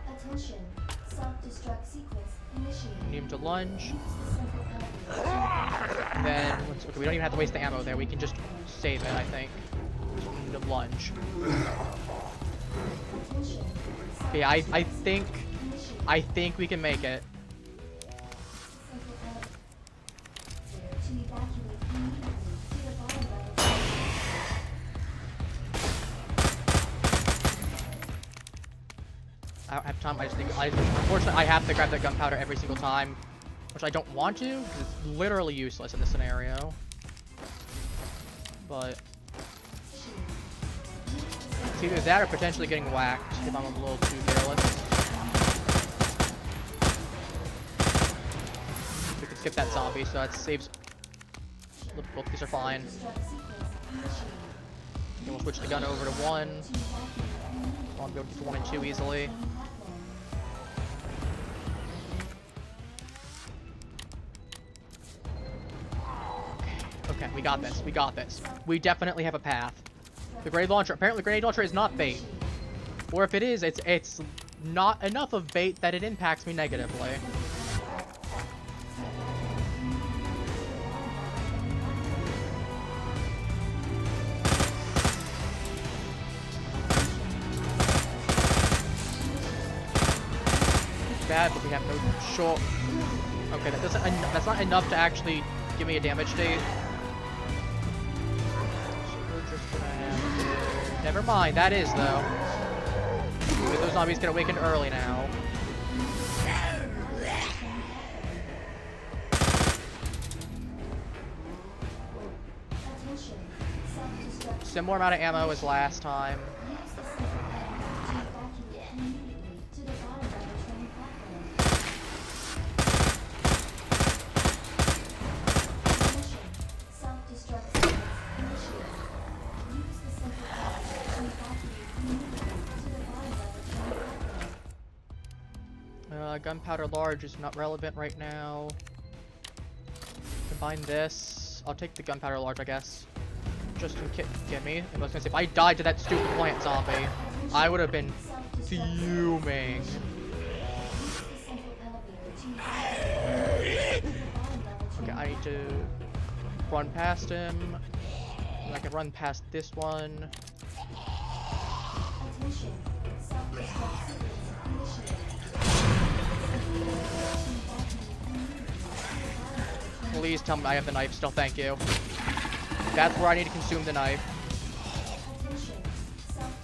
[SPEAKER 2] Attention. Self-destruct sequence initiated.
[SPEAKER 1] Need him to lunge.
[SPEAKER 2] Use the central elevator.
[SPEAKER 1] And then, okay, we don't even have to waste the ammo there. We can just save it, I think. Need to lunge.
[SPEAKER 2] Attention.
[SPEAKER 1] Okay, I think we can make it.
[SPEAKER 2] Central elevator to evacuate immediately to the bottom level.
[SPEAKER 1] I don't have time. I just think, unfortunately, I have to grab that gunpowder every single time, which I don't want to, because it's literally useless in this scenario. But it's either that or potentially getting whacked if I'm a little too careless. We can skip that zombie, so that saves. Both of these are fine. And we'll switch the gun over to 1. I'll be able to get to 1 and 2 easily. Okay, we got this. We got this. We definitely have a path. The grenade launcher. Apparently, the grenade launcher is not bait. Or if it is, it's not enough of bait that it impacts me negatively. bad, but we have no short. Okay, that's not enough to actually give me a damage state. So we're just gonna have to... Never mind, that is though. Because those zombies get awakened early now. Similar amount of ammo as last time. Gunpowder large is not relevant right now. Combine this. I'll take the gunpowder large, I guess. Just to get me. I was gonna say, if I died to that stupid plant zombie, I would have been fuming. Okay, I need to run past him. And I can run past this one. Please tell me I have the knife still, thank you. That's where I need to consume the knife.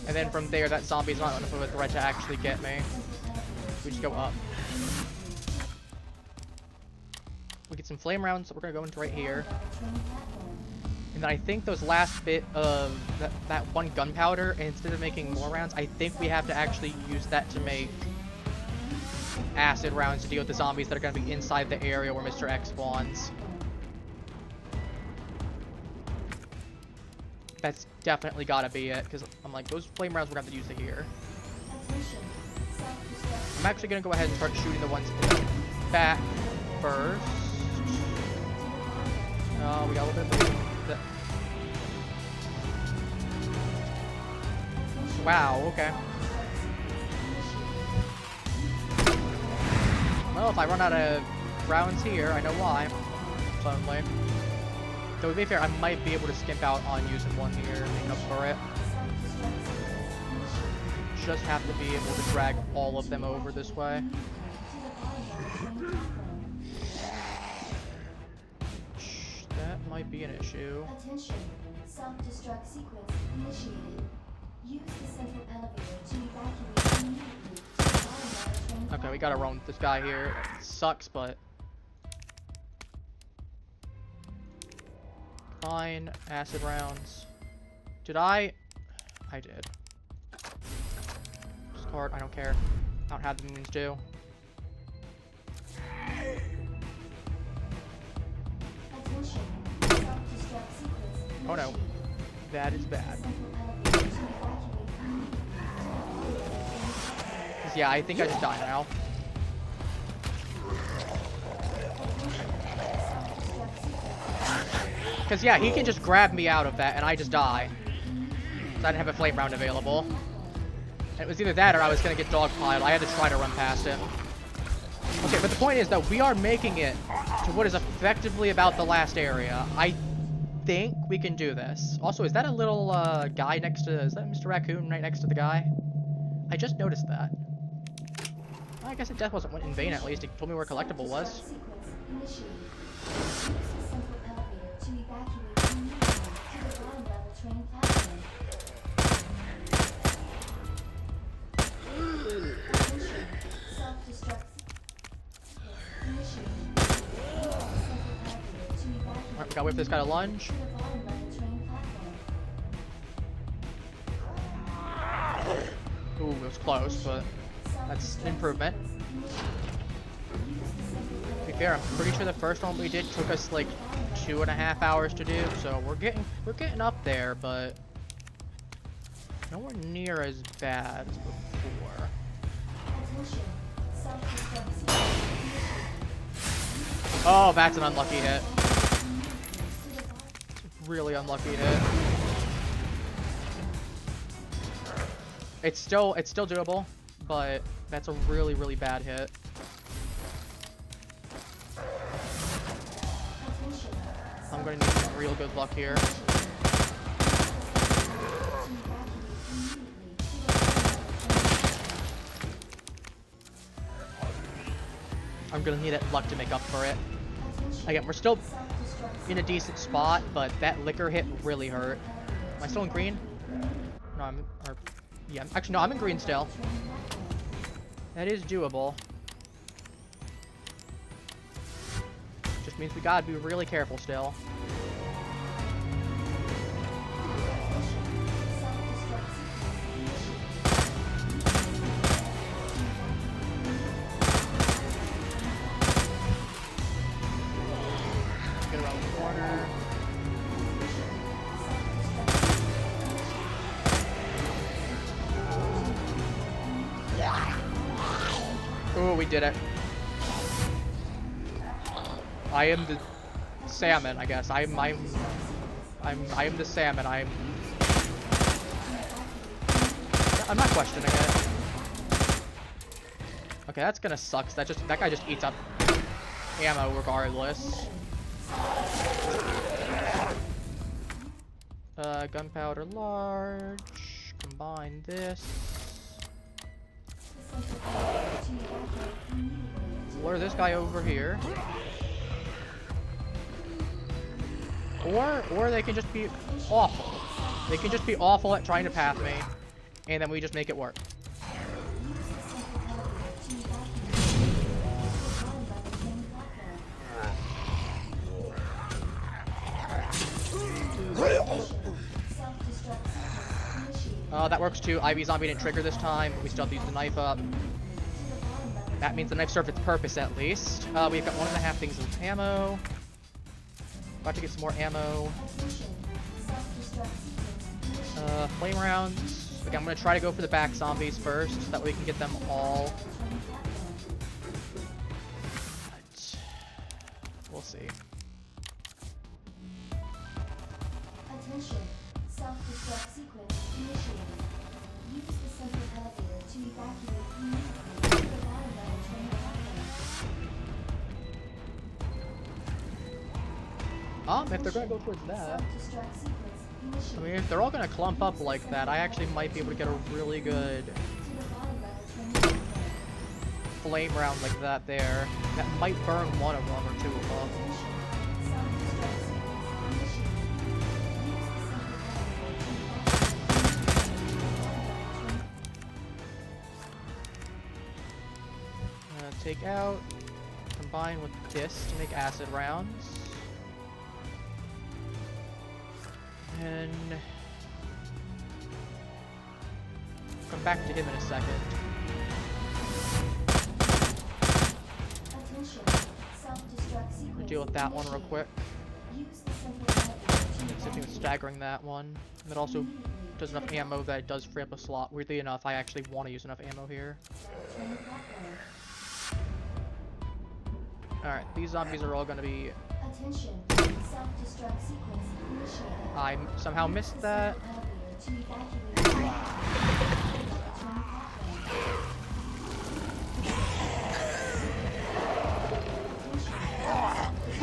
[SPEAKER 1] And then from there, that zombie's not enough of a threat to actually get me. We just go up. We get some flame rounds, so we're gonna go into right here. And then I think those last bit of that one gunpowder, instead of making more rounds, I think we have to actually use that to make acid rounds to deal with the zombies that are gonna be inside the area where Mr. X spawns. That's definitely gotta be it, because I'm like, those flame rounds we're gonna have to use it here. I'm actually gonna go ahead and start shooting the ones in the back first. Oh, we got a little bit of wow, okay. Well, if I run out of rounds here, I know why. Suddenly. Though to be fair, I might be able to skimp out on using one here, making up for it. Just have to be able to drag all of them over this way. That might be an issue.
[SPEAKER 2] Attention, self-destruct sequence initiated. Use the central elevator to evacuate immediately to the bottom level.
[SPEAKER 1] Okay, we gotta run with this guy here. It sucks, but fine. Acid rounds. Did I? I did. Discard. I don't care. I don't have the means to.
[SPEAKER 2] Attention, self-destruct sequence.
[SPEAKER 1] Oh no, that is bad. Yeah, I think I just died now. Because, yeah, he can just grab me out of that, and I just die. So I didn't have a flame round available. And it was either that or I was going to get dogpiled. I had to try to run past him. Okay, but the point is that we are making it to what is effectively about the last area. I think we can do this. Also, is that a little guy next to... Is that Mr. Raccoon right next to the guy? I just noticed that. Well, I guess his death wasn't in vain, at least. He told me where collectible was. Alright, we gotta wait for this guy to lunge. Ooh, it was close, but that's an improvement. To be fair, I'm pretty sure the first one we did took us like 2.5 hours to do, so we're getting up there, but nowhere near as bad as before. Oh, that's an unlucky hit. Really unlucky hit. It's still doable, but that's a really, really bad hit. I'm gonna need some real good luck here. I'm gonna need that luck to make up for it.
[SPEAKER 2] Attention.
[SPEAKER 1] Again, we're still
[SPEAKER 2] Self-destruct
[SPEAKER 1] in a decent spot, but that liquor hit really hurt. Am I still in green? No, yeah, actually, no, I'm in green still. That is doable. Just means we gotta be really careful still. Get around the corner. Oh, we did it. I am the salmon, I guess. I am the salmon. I'm not questioning it. Okay, that's gonna suck. That guy just eats up ammo regardless. Gunpowder large. Combine this. Lure this guy over here. Or they can just be awful. They can just be awful at trying to path me, and then we just make it work. That works too. Ivy Zombie didn't trigger this time, but we still have to use the knife up. That means the knife served its purpose at least. We've got 1.5 things of ammo. About to get some more ammo. Flame rounds. Again, I'm gonna try to go for the back zombies first, so that way we can get them all. But we'll see.
[SPEAKER 2] Attention. Self-destruct sequence initiated. Use the central elevator to evacuate immediately to the bottom level train platform.
[SPEAKER 1] If they're gonna go towards that.
[SPEAKER 2] Self-destruct sequence
[SPEAKER 1] I
[SPEAKER 2] initiated.
[SPEAKER 1] mean, if they're all gonna clump up like that, I actually might be able to get a really good
[SPEAKER 2] To the bottom level train platform.
[SPEAKER 1] flame round like that there. That might burn one of them or two of them.
[SPEAKER 2] Attention. Self-destruct sequence initiated. Use the central elevator to evacuate immediately to the bottom level train.
[SPEAKER 1] Take out, combine with this to make acid rounds. And come back to him in a second.
[SPEAKER 2] Attention. Self-destruct sequence
[SPEAKER 1] Deal with that one real quick.
[SPEAKER 2] Use the central elevator to
[SPEAKER 1] It's something with staggering that one. And it also does enough ammo that it does free up a slot. Weirdly enough, I actually want to use enough ammo here.
[SPEAKER 2] train platform.
[SPEAKER 1] Alright, these zombies are all gonna be...
[SPEAKER 2] Attention. Self-destruct sequence initiated.
[SPEAKER 1] I somehow missed that.
[SPEAKER 2] Elevator to evacuate immediately to the train platform.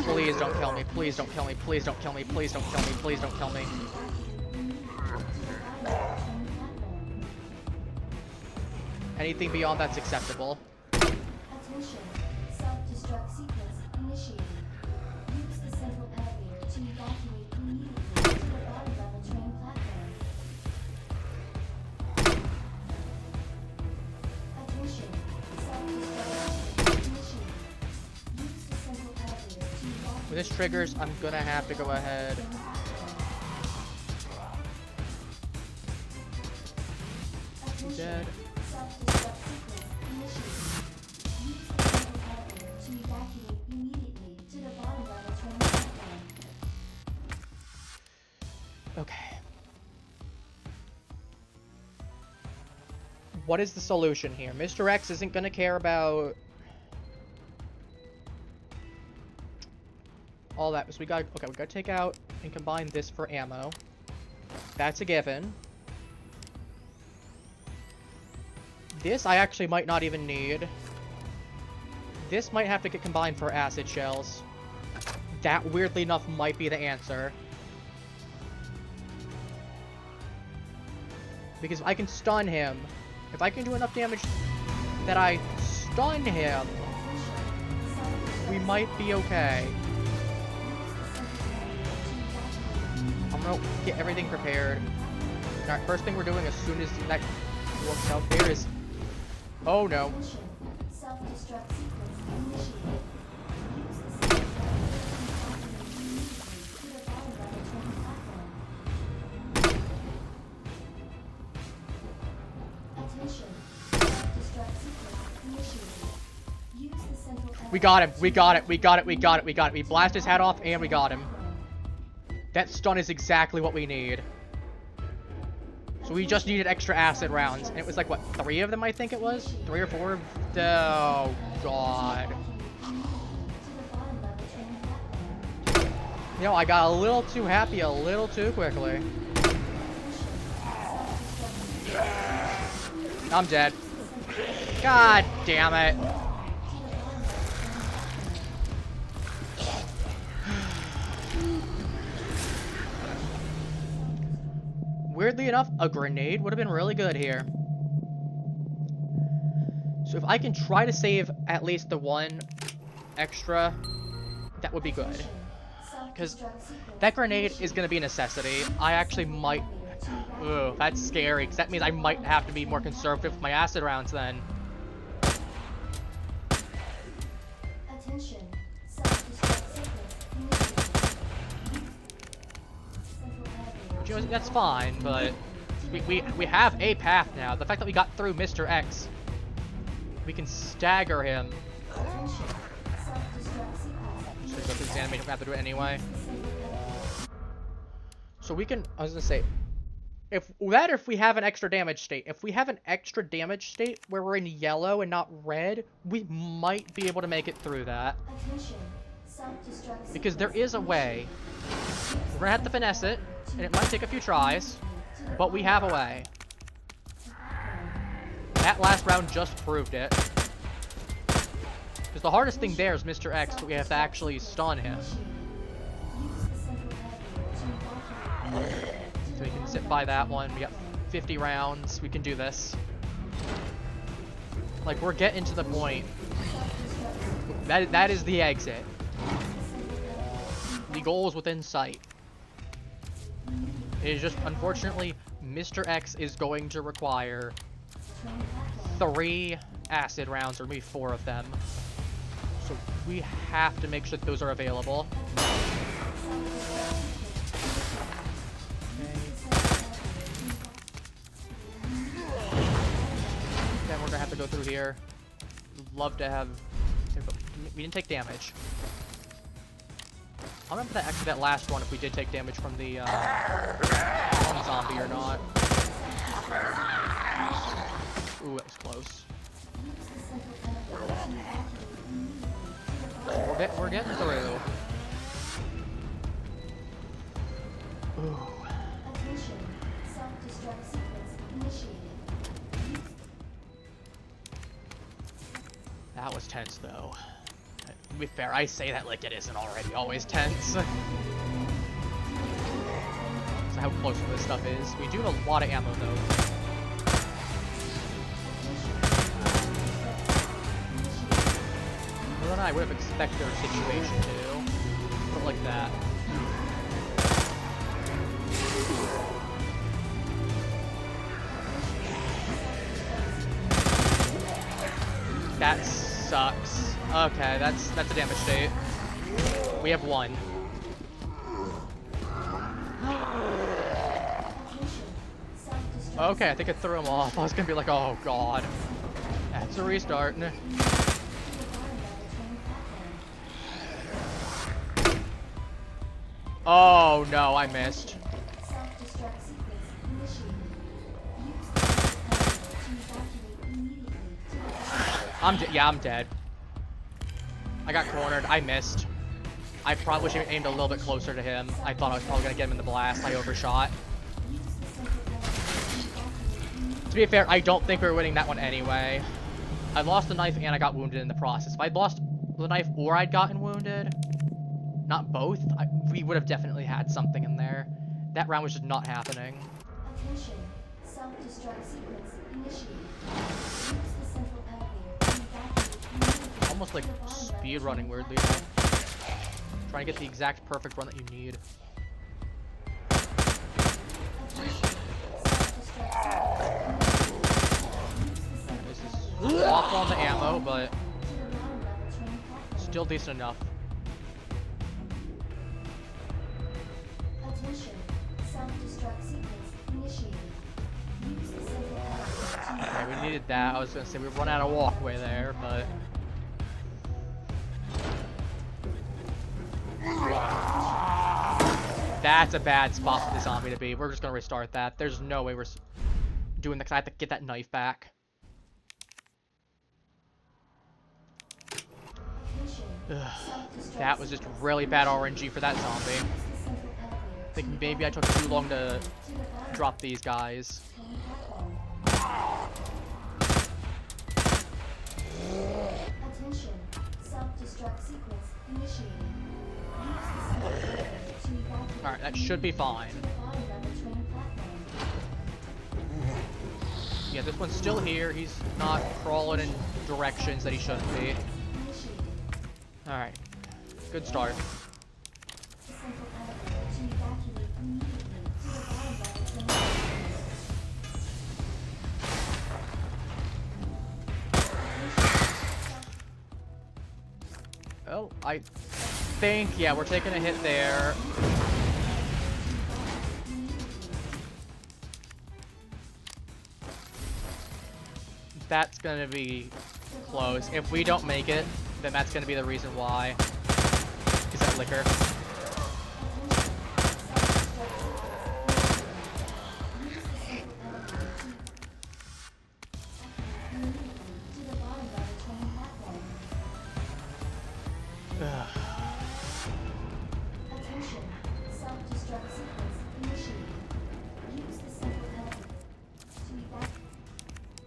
[SPEAKER 1] Please don't kill me, please don't kill me, please don't kill me, please don't kill me, please don't kill me. Anything beyond that's acceptable.
[SPEAKER 2] Attention. Self-destruct sequence initiated. Use the central elevator to evacuate immediately to the bottom level train platform. Attention. Self-destruct sequence initiated. Use the central elevator to evacuate.
[SPEAKER 1] When this triggers, I'm gonna have to go ahead.
[SPEAKER 2] Attention.
[SPEAKER 1] Dead.
[SPEAKER 2] Self-destruct sequence initiated. Use the central elevator to evacuate immediately to the bottom level train platform.
[SPEAKER 1] Okay. What is the solution here? Mr. X isn't gonna care about all that. So we gotta take out and combine this for ammo. That's a given. This I actually might not even need. This might have to get combined for acid shells. That, weirdly enough, might be the answer. Because I can stun him. If I can do enough damage that I stun him, we might be okay. I'm gonna get everything prepared. Alright, first thing we're doing as soon as that works out there is... Oh no.
[SPEAKER 2] Self-destruct sequence initiated. Use the central elevator to the bottom level train platform. Attention. Self-destruct sequence initiated. Use the central elevator.
[SPEAKER 1] We got him. We got it. We got it. We got it. We got it. We blasted his head off and we got him. That stun is exactly what we need. So we just needed extra acid rounds. And it was like, what, 3 of them I think it was? 3 or 4? Oh, God. You know, I got a little too happy a little too quickly. I'm dead. God damn it. Weirdly enough, a grenade would have been really good here. So if I can try to save at least the 1 extra, that would be good. Because that grenade is going to be a necessity. I actually might... Ugh, that's scary, because that means I might have to be more conservative with my acid rounds then.
[SPEAKER 2] Attention. Self-destruct sequence initiated.
[SPEAKER 1] You know, that's fine, but we have a path now. The fact that we got through Mr. X, we can stagger him. Should go through this animation, we have to do it anyway. So we can, I was gonna say, if we have an extra damage state. If we have an extra damage state where we're in yellow and not red, we might be able to make it through that. Because there is a way. We're gonna have to finesse it, and it might take a few tries, but we have a way. That last round just proved it. Because the hardest thing there is Mr. X, but we have to actually stun him. So we can sit by that one. We got 50 rounds. We can do this. Like, we're getting to the point. That is the exit. The goal is within sight. It is just, unfortunately, Mr. X is going to require 3 acid rounds, or maybe 4 of them. So we have to make sure that those are available. Then we're gonna have to go through here. Love to have... We didn't take damage. I don't remember that actually that last one if we did take damage from the one zombie or not. Ooh, that was close. We're getting through. Ooh. That was tense though. To be fair, I say that like it isn't already always tense. So how close this stuff is. We do have a lot of ammo though. More than I would have expected our situation to. Put it like that. That sucks. Okay, that's a damage state. We have 1. Okay, I think it threw him off. I was gonna be like, oh god. That's a restart. Oh no, I missed. I'm dead. I got cornered. I missed. I probably should have aimed a little bit closer to him. I thought I was probably gonna get him in the blast. I overshot. To be fair, I don't think we were winning that one anyway. I lost the knife and I got wounded in the process. If I'd lost the knife or I'd gotten wounded, not both, we would have definitely had something in there. That round was just not happening.
[SPEAKER 2] Attention. Self-destruct sequence initiated. Use the central elevator to evacuate immediately.
[SPEAKER 1] almost like speed running weirdly enough. Trying to get the exact perfect run that you need. This is off on the ammo, but still decent enough.
[SPEAKER 2] Attention. Self-destruct sequence initiated. Use the central elevator to
[SPEAKER 1] Okay, we needed that. I was gonna say we run out of walkway there, but that's a bad spot for the zombie to be. We're just gonna restart that. There's no way we're doing that 'cause I have to get that knife back. That was just really bad RNG for that zombie. I think maybe I took too long to drop these guys.
[SPEAKER 2] Attention. Self-destruct sequence initiated. Use the central elevator to evacuate.
[SPEAKER 1] Alright, that should be fine.
[SPEAKER 2] To the bottom level train platform.
[SPEAKER 1] Yeah, this one's still here. He's not crawling in directions that he shouldn't be.
[SPEAKER 2] Initiated.
[SPEAKER 1] Alright. Good start.
[SPEAKER 2] The central elevator to evacuate immediately to the bottom level train platform.
[SPEAKER 1] Oh, I think, yeah, we're taking a hit there. That's gonna be close. If we don't make it, then that's gonna be the reason why. Is that liquor? Ugh.
[SPEAKER 2] Attention. Self-destruct sequence initiated. Use the central elevator to evacuate. To the bottom level train platform.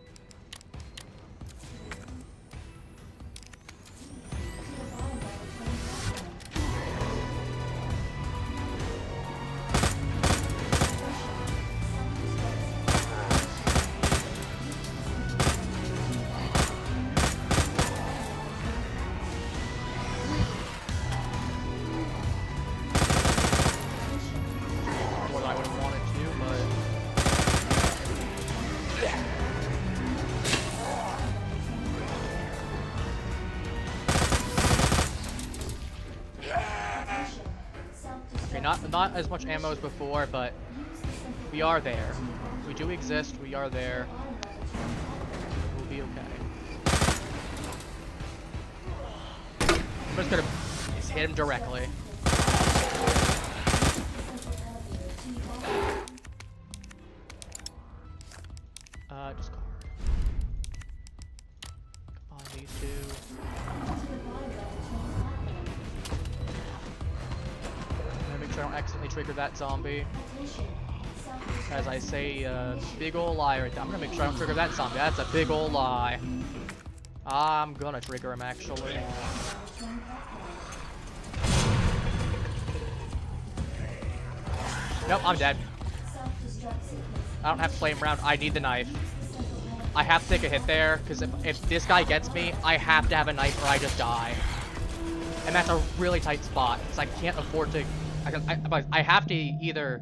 [SPEAKER 1] More than I would have wanted to, but okay, not as much ammo as before, but we are there. We do exist. We are there. We'll be okay. I'm just gonna hit him directly. Discard. Come on, these two. I'm gonna make sure I don't accidentally trigger that zombie. As I say, big ol' lie right there. I'm gonna make sure I don't trigger that zombie. That's a big ol' lie. I'm gonna trigger him, actually. Nope, I'm dead. I don't have flame round. I need the knife. I have to take a hit there, because if this guy gets me, I have to have a knife or I just die. And that's a really tight spot, because I can't afford to... I have to either...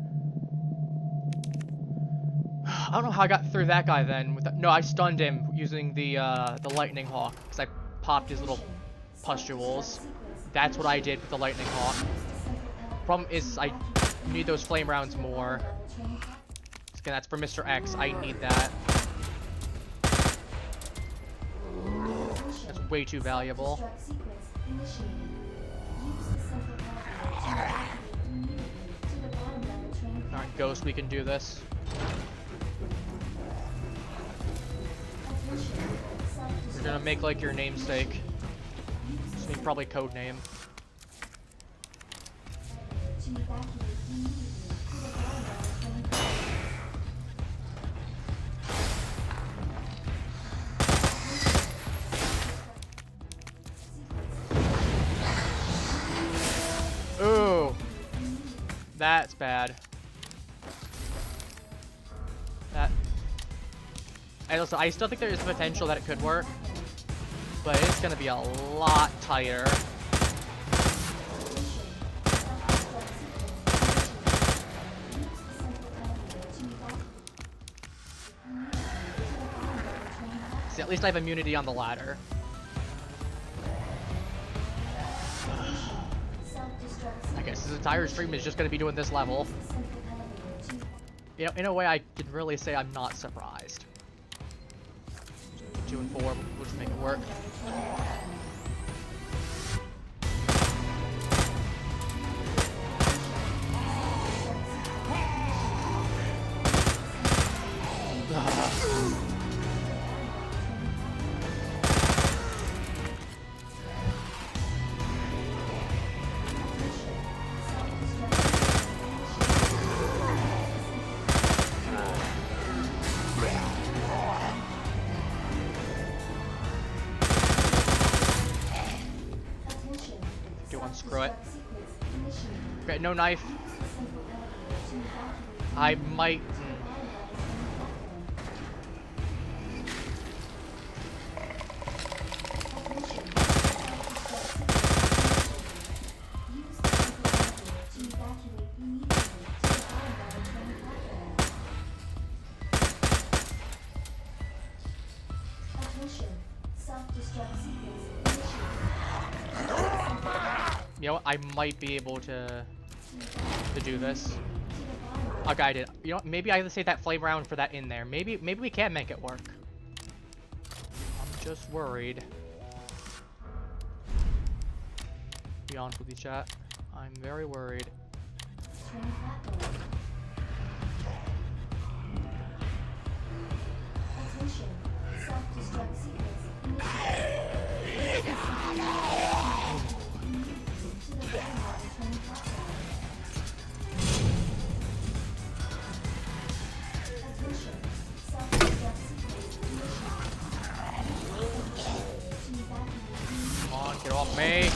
[SPEAKER 1] I don't know how I got through that guy then. No, I stunned him using the lightning hawk, because I popped his little pustules. That's what I did with the lightning hawk. Problem is, I need those flame rounds more. Okay, that's for Mr. X. I need that. That's way too valuable. Alright, Ghost, we can do this. You're gonna make like your namesake. Just need probably code name. Ooh, that's bad. That. I still think there is potential that it could work. but it's gonna be a lot tighter. See, at least I have immunity on the ladder. I guess this entire stream is just gonna be doing this level. You know, in a way, I can really say I'm not surprised. 2 and 4, we'll just make it work. Screw it. Okay, no knife. I might. You know what? I might be able to do this. I'll guide it. You know what? Maybe I have to save that flame round for that in there. Maybe we can make it work. I'm just worried. Be honest with you, chat. I'm very worried.
[SPEAKER 2] Attention. Self-destruct sequence.
[SPEAKER 1] Come on, get off me.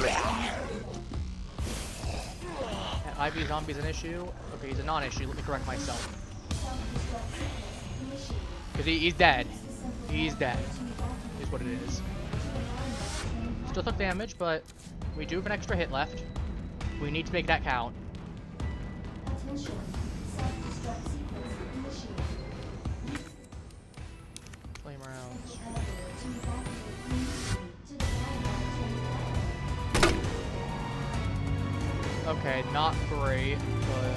[SPEAKER 1] That IV zombie's an issue. Okay, he's a non-issue. Let me correct myself. Because he's dead. He's dead. Is what it is. Still took damage, but we do have an extra hit left. We need to make that count. Flame rounds. Okay, not great, but...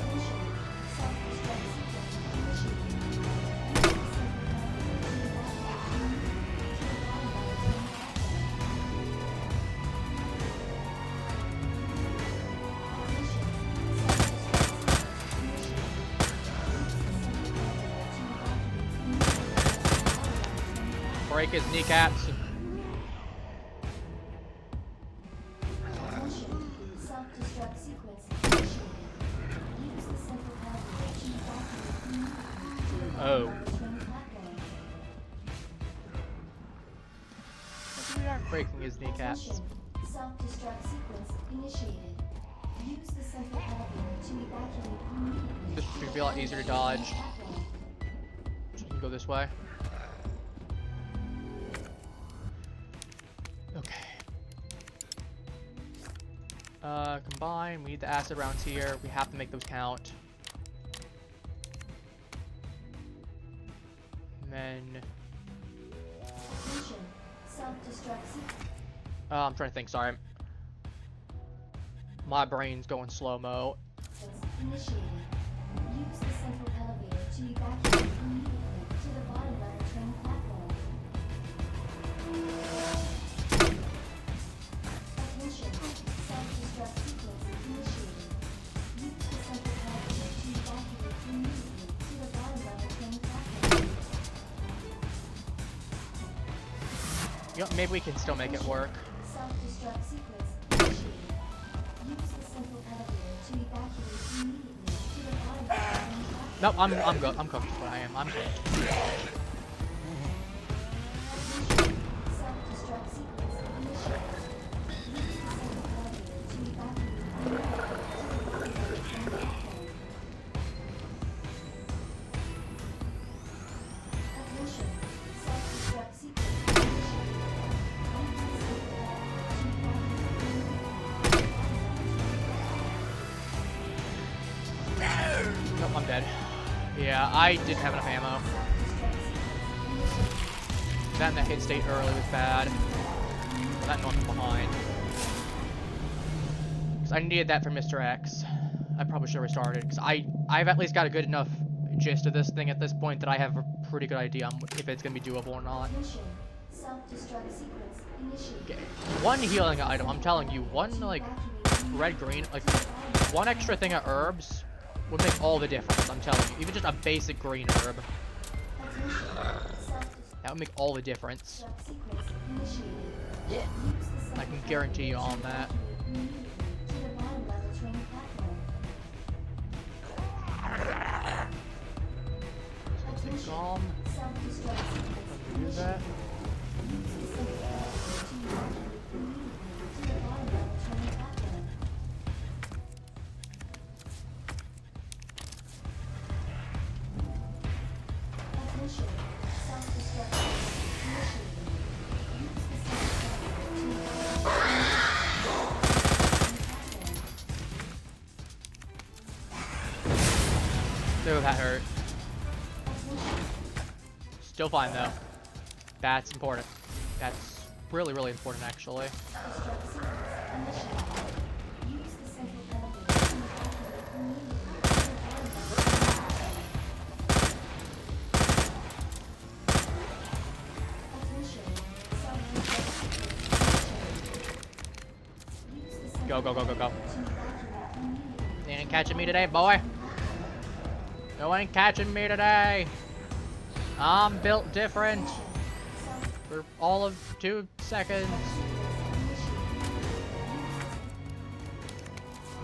[SPEAKER 1] break his kneecaps. Oh. We aren't breaking his kneecaps.
[SPEAKER 2] Self-destruct sequence initiated. Use the central elevator to evacuate immediately.
[SPEAKER 1] This should be a lot easier to dodge. So we can go this way. Okay. Combine. We need the acid rounds here. We have to make those count. And then...
[SPEAKER 2] Attention. Self-destruct sequence.
[SPEAKER 1] I'm trying to think, sorry. My brain's going slow-mo.
[SPEAKER 2] Initiated. Use the central elevator to evacuate immediately to the bottom level train platform. Attention. Self-destruct sequence initiated. Use the central elevator to evacuate immediately to the bottom level train platform.
[SPEAKER 1] You know, maybe we can still make it work.
[SPEAKER 2] Self-destruct sequence initiated. Use the central elevator to evacuate immediately to the bottom level train platform.
[SPEAKER 1] Nope, I'm good. I'm comfortable. I am. I'm good.
[SPEAKER 2] Self-destruct sequence initiated. Use the central elevator to evacuate immediately to the bottom level train platform. Attention. Self-destruct sequence initiated. Use the
[SPEAKER 1] I didn't have enough ammo. That and that hit state early was bad. That knocked him behind. Because I needed that for Mr. X. I probably should have restarted. Because I've at least got a good enough gist of this thing at this point that I have a pretty good idea on if it's going to be doable or not. Okay. One healing item, I'm telling you, one like red-green, like one extra thing of herbs would make all the difference, I'm telling you. Even just a basic green herb. That would make all the difference. I can guarantee you on that. Stay calm. Do that. Dude, that hurt. Still fine though. That's important. That's really, really important actually. Go, go, go, go, go. You ain't catching me today, boy. You ain't catching me today. I'm built different. For all of 2 seconds.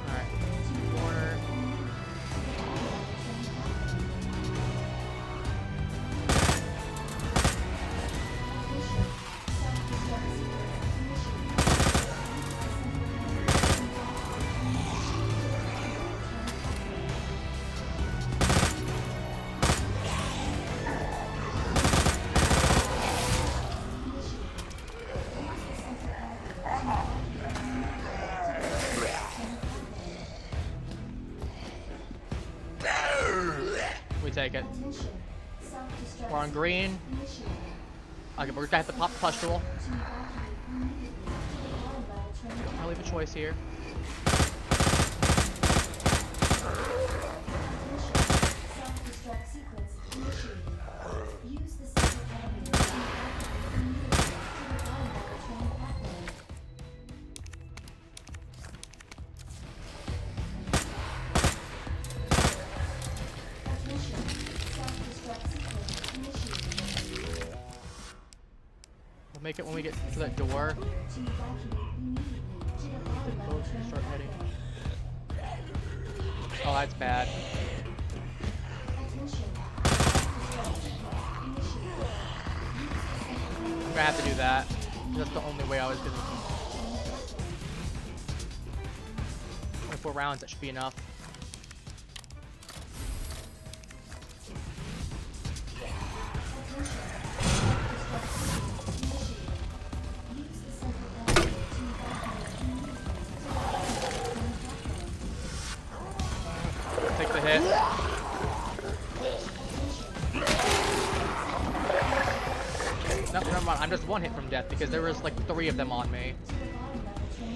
[SPEAKER 1] Alright. Corner. We take it. We're on green. Okay, we're gonna have to pop the pustule. Don't really have a choice here. We'll make it when we get to that door. Start heading. Oh, that's bad. I'm gonna have to do that. That's the only way I was gonna. 24 rounds, that should be enough. Take the hit. No, never mind. I'm just 1 hit from death because there was like 3 of them on me.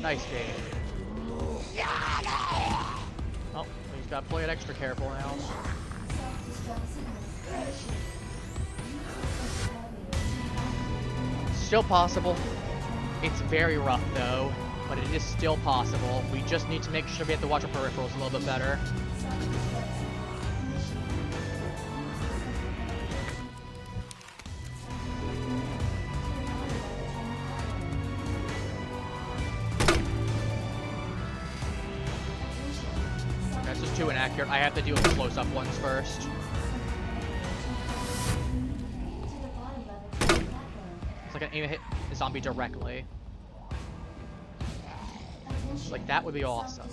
[SPEAKER 1] Nice game. Oh, we just gotta play it extra careful now. Still possible. It's very rough though, but it is still possible. We just need to make sure we have to watch our peripherals a little bit better. That's just too inaccurate. I have to deal with the close-up ones first. It's like an aim and hit the zombie directly. Like that would be awesome.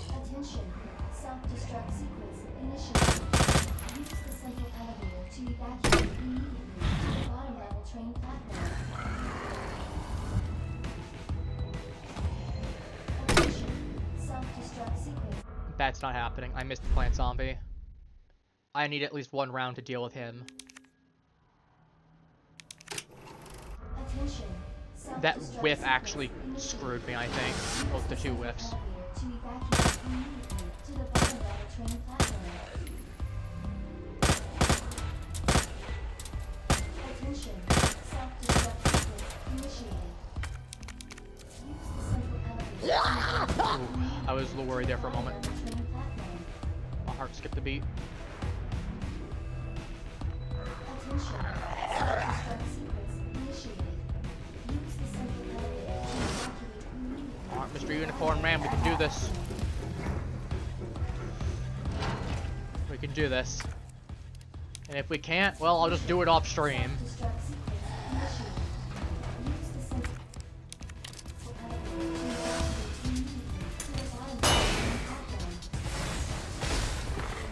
[SPEAKER 2] Attention, self-destruct sequence initiated. Use the central elevator to evacuate immediately to the bottom level train platform.
[SPEAKER 1] That's not happening. I missed the plant zombie. I need at least one round to deal with him.
[SPEAKER 2] Attention.
[SPEAKER 1] That
[SPEAKER 2] Self-destruct
[SPEAKER 1] whiff
[SPEAKER 2] sequence
[SPEAKER 1] actually
[SPEAKER 2] initiated.
[SPEAKER 1] screwed me, I think.
[SPEAKER 2] Use
[SPEAKER 1] Both the
[SPEAKER 2] the
[SPEAKER 1] two
[SPEAKER 2] central
[SPEAKER 1] whiffs.
[SPEAKER 2] elevator to evacuate immediately to the bottom level train platform. Attention. Self-destruct sequence initiated. Use the central elevator to evacuate
[SPEAKER 1] Ooh, I was a little worried there for a moment.
[SPEAKER 2] bottom level train platform.
[SPEAKER 1] My heart skipped a beat.
[SPEAKER 2] Attention. Self-destruct sequence initiated. Use the central elevator to evacuate immediately.
[SPEAKER 1] Alright, Mr. Unicorn Man, we can do this. We can do this. And if we can't, well, I'll just do it off stream.
[SPEAKER 2] Self-destruct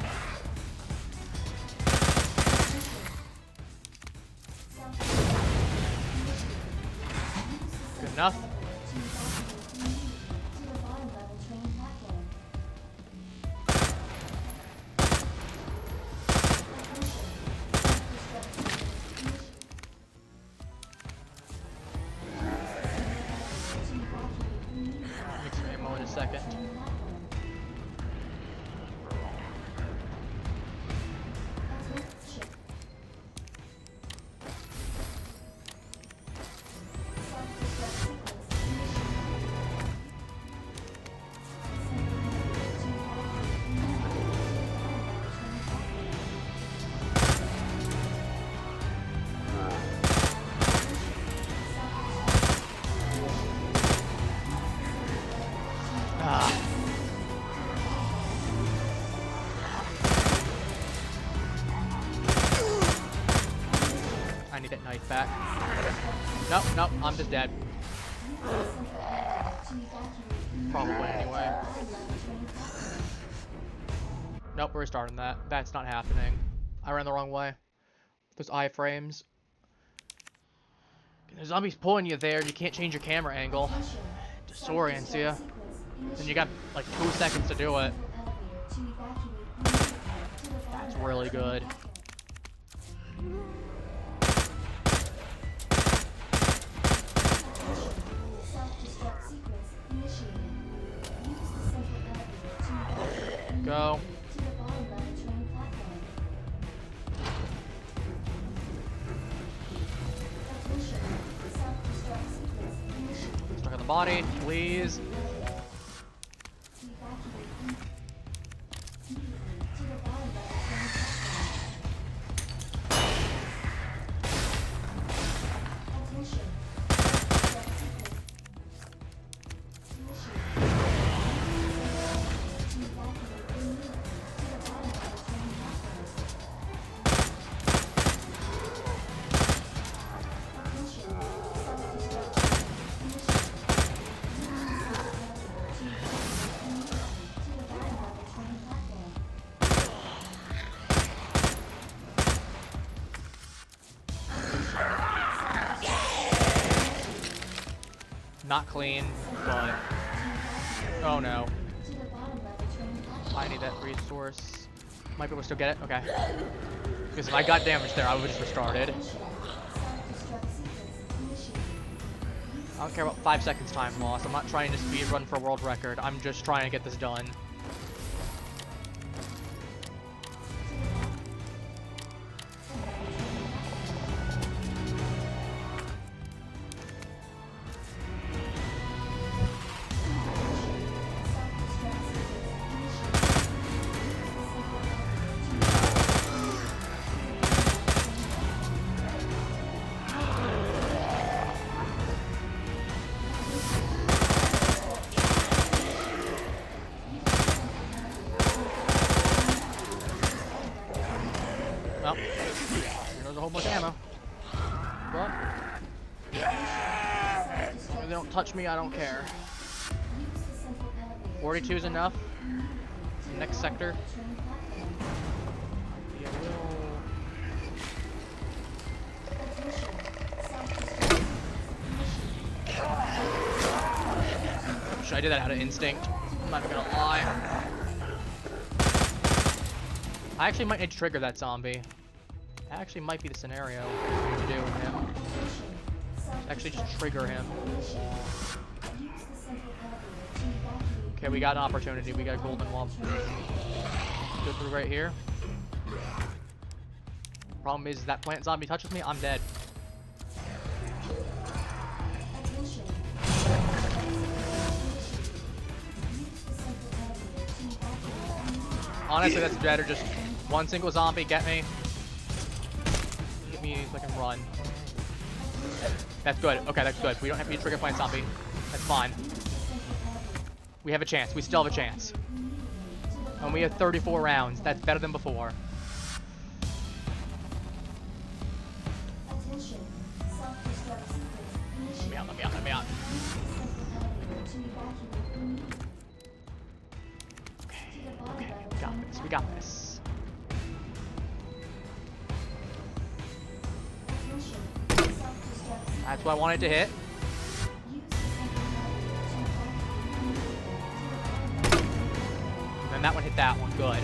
[SPEAKER 2] sequence initiated. Use the central elevator to evacuate immediately to the bottom level train platform.
[SPEAKER 1] Good enough. Mix some ammo in a second. Ah. I need that knife back. Nope, nope, I'm just dead. Probably anyway. Nope, we're restarting that. That's not happening. I ran the wrong way. Those iframes. The zombie's pulling you there, you can't change your camera angle. It disorients you. And you got like 2 seconds to do it. That's really good.
[SPEAKER 2] Self-destruct sequence initiated. Use the central elevator to evacuate
[SPEAKER 1] Go.
[SPEAKER 2] to the bottom level train platform. Attention. Self-destruct sequence initiated.
[SPEAKER 1] Stuck on the body, please.
[SPEAKER 2] To evacuate immediately to the bottom level train platform. Attention. Self-destruct sequence initiated. To evacuate immediately to the bottom level train platform. Attention. Self-destruct sequence initiated. To evacuate immediately to the bottom level train platform.
[SPEAKER 1] Not clean, but... Oh no.
[SPEAKER 2] To the bottom level train platform.
[SPEAKER 1] I need that resource. Might be able to still get it? Okay. Because if I got damaged there, I would have just restarted.
[SPEAKER 2] Self-destruct sequence initiated.
[SPEAKER 1] I don't care about 5 seconds time loss. I'm not trying to speed run for a world record. I'm just trying to get this done. Well, here goes a whole bunch of ammo. But, as long as they don't touch me, I don't care. 42 is enough. Next sector. Yeah, I did that out of instinct. I'm not gonna lie. I actually might need to trigger that zombie. That actually might be the scenario we need to do with him. Actually, just trigger him. Okay, we got an opportunity. We got a golden wall. Go through right here. Problem is, that plant zombie touches me, I'm dead. Honestly, that's better. Just one single zombie, get me. Get me so I can run. That's good. Okay, that's good. We don't have to trigger plant zombie. That's fine. We have a chance. We still have a chance. And we have 34 rounds. That's better than before. Let me out, let me out, let me out. Okay, okay, we got this, we got this. That's what I wanted to hit. And that one hit that one, good.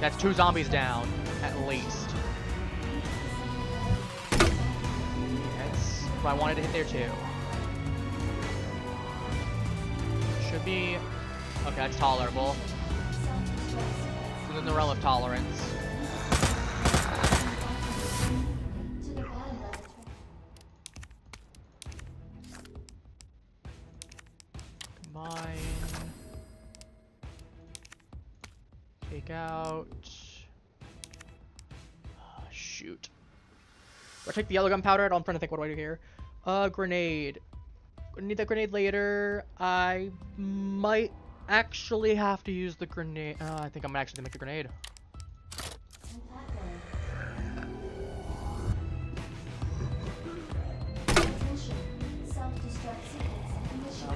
[SPEAKER 1] That's 2 zombies down, at least. That's what I wanted to hit there too. Should be... Okay, that's tolerable. Within the realm of tolerance. Combine. Take out. Oh, shoot. Do I take the yellow gunpowder? I'm trying to think, what do I do here? Grenade. I need that grenade later. I might actually have to use the grenade. I think I'm actually gonna make the grenade.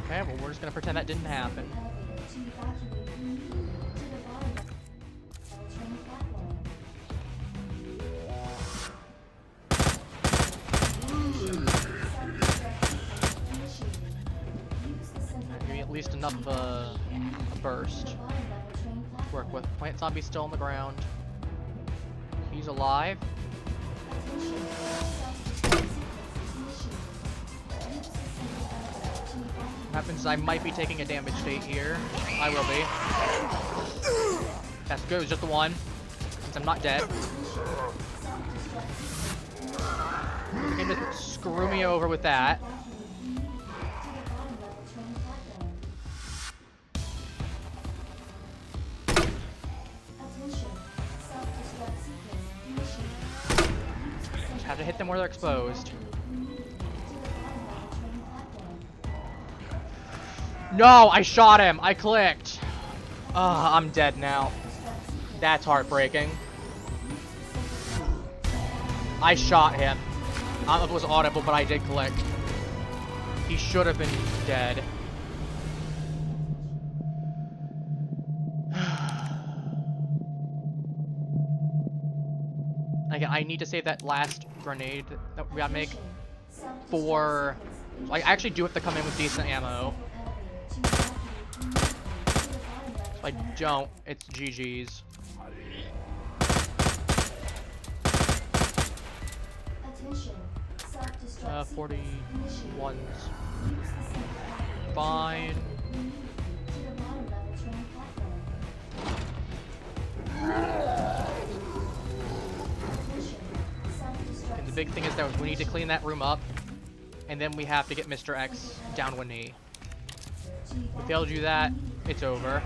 [SPEAKER 1] Okay, well, we're just gonna pretend that didn't happen. Give me at least enough of a burst to work with. Plant zombie's still on the ground. He's alive. What happens is I might be taking a damage state here. I will be. That's good, it was just the one. Since I'm not dead. You can just screw me over with that. Just have to hit them where they're exposed. No, I shot him. I clicked. I'm dead now. That's heartbreaking. I shot him. I don't know if it was audible, but I did click. He should have been dead. Again, I need to save that last grenade that we gotta make for... I actually do have to come in with decent ammo. If I don't, it's GG's. 41's fine. And the big thing is that we need to clean that room up, and then we have to get Mr. X down one knee. If we fail to do that, it's over.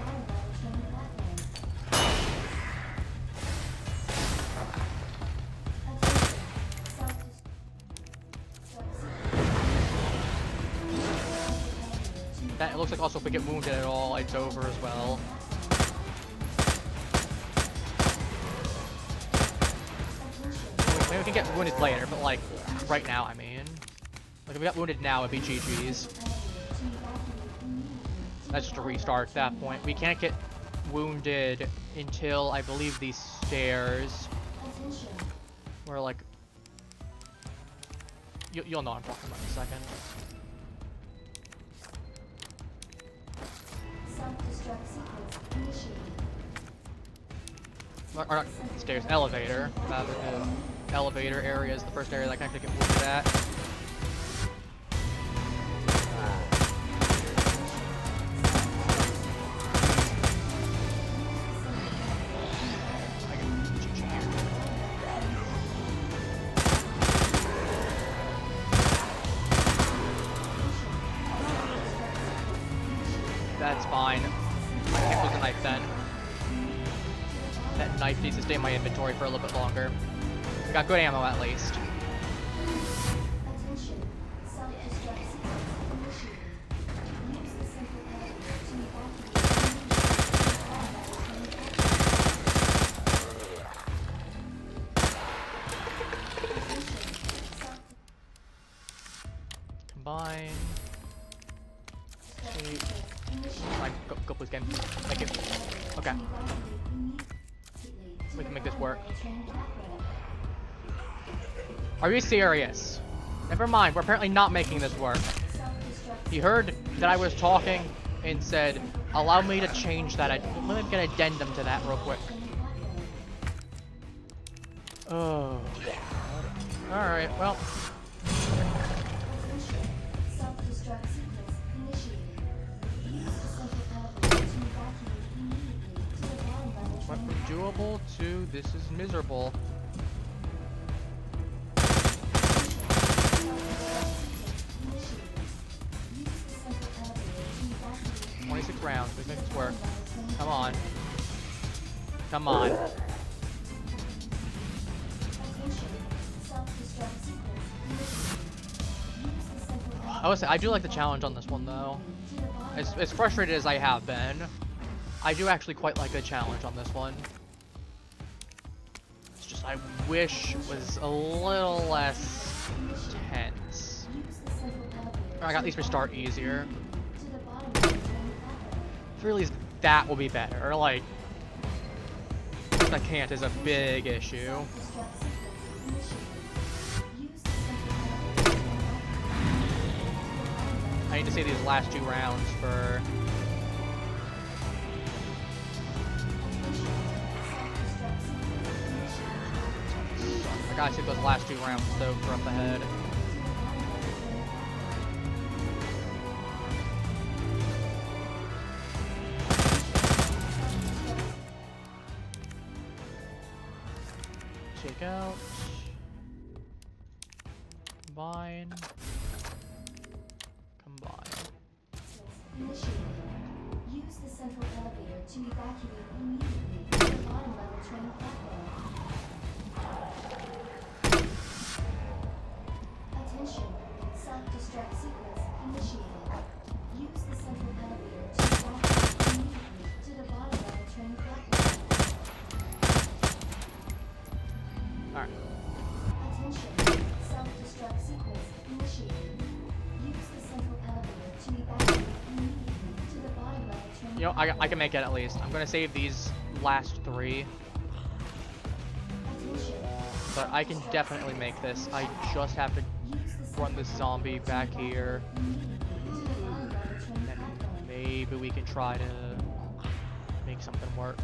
[SPEAKER 1] That, it looks like also if we get wounded at all, it's over as well. Maybe we can get wounded later, but like, right now, I mean. Like, if we got wounded now, it'd be GG's. That's just a restart at that point. We can't get wounded until, I believe, these stairs. Where, like... You'll know what I'm talking about in a second.
[SPEAKER 2] Self-destruct sequence
[SPEAKER 1] or not stairs, elevator. Rather, the elevator area is the first area that I can actually get looked at. I can cheat you here. That's fine. I can't lose a knife then. That knife needs to stay in my inventory for a little bit longer. We got good ammo at least.
[SPEAKER 2] Attention. Self-destruct sequence initiated. Use the central elevator to
[SPEAKER 1] Combine. Fine, go please game. Thank you. Okay. We can make this work. Are you serious? Never mind, we're apparently not making this work. He heard that I was talking and said, allow me to change that. Let me get an addendum to that real quick. Oh. Alright, well.
[SPEAKER 2] Self-destruct sequence initiated. Use the central elevator to evacuate immediately to the bottom level
[SPEAKER 1] Went
[SPEAKER 2] train
[SPEAKER 1] from
[SPEAKER 2] platform.
[SPEAKER 1] doable to this is miserable.
[SPEAKER 2] Self-destruct sequence initiated. Use the central elevator to evacuate
[SPEAKER 1] 26 rounds, we make this work.
[SPEAKER 2] immediately.
[SPEAKER 1] Come on. Come on.
[SPEAKER 2] Attention. Self-destruct sequence initiated. Use the central elevator
[SPEAKER 1] I would say, I do like the challenge on this one though.
[SPEAKER 2] to the bottom
[SPEAKER 1] As
[SPEAKER 2] level.
[SPEAKER 1] frustrated as I have been, I do actually quite like the challenge on this one. It's just, I wish it was a little less tense.
[SPEAKER 2] Use the central elevator
[SPEAKER 1] Or I got at least restart easier.
[SPEAKER 2] to the bottom level train platform.
[SPEAKER 1] If really that will be better. Like, I can't is a big issue.
[SPEAKER 2] Self-destruct sequence initiated. Use the central elevator to evacuate
[SPEAKER 1] I need to see these last 2 rounds for.
[SPEAKER 2] self-destruct sequence initiated.
[SPEAKER 1] I gotta see those last 2 rounds though for up ahead. Check out. Combine. Combine.
[SPEAKER 2] Initiated. Use the central elevator to evacuate immediately to the bottom level train platform. Attention. Self-destruct sequence initiated. Use the central elevator to evacuate immediately to the bottom level train platform.
[SPEAKER 1] Alright.
[SPEAKER 2] Attention. Self-destruct sequence initiated. Use the central elevator to evacuate immediately to the bottom level train
[SPEAKER 1] You know, I can make it at least. I'm gonna save these last 3,
[SPEAKER 2] Attention.
[SPEAKER 1] but I can definitely make this. I just have to
[SPEAKER 2] Use the
[SPEAKER 1] run this zombie back here,
[SPEAKER 2] immediately to the bottom level train
[SPEAKER 1] and
[SPEAKER 2] platform.
[SPEAKER 1] maybe we can try to make something work.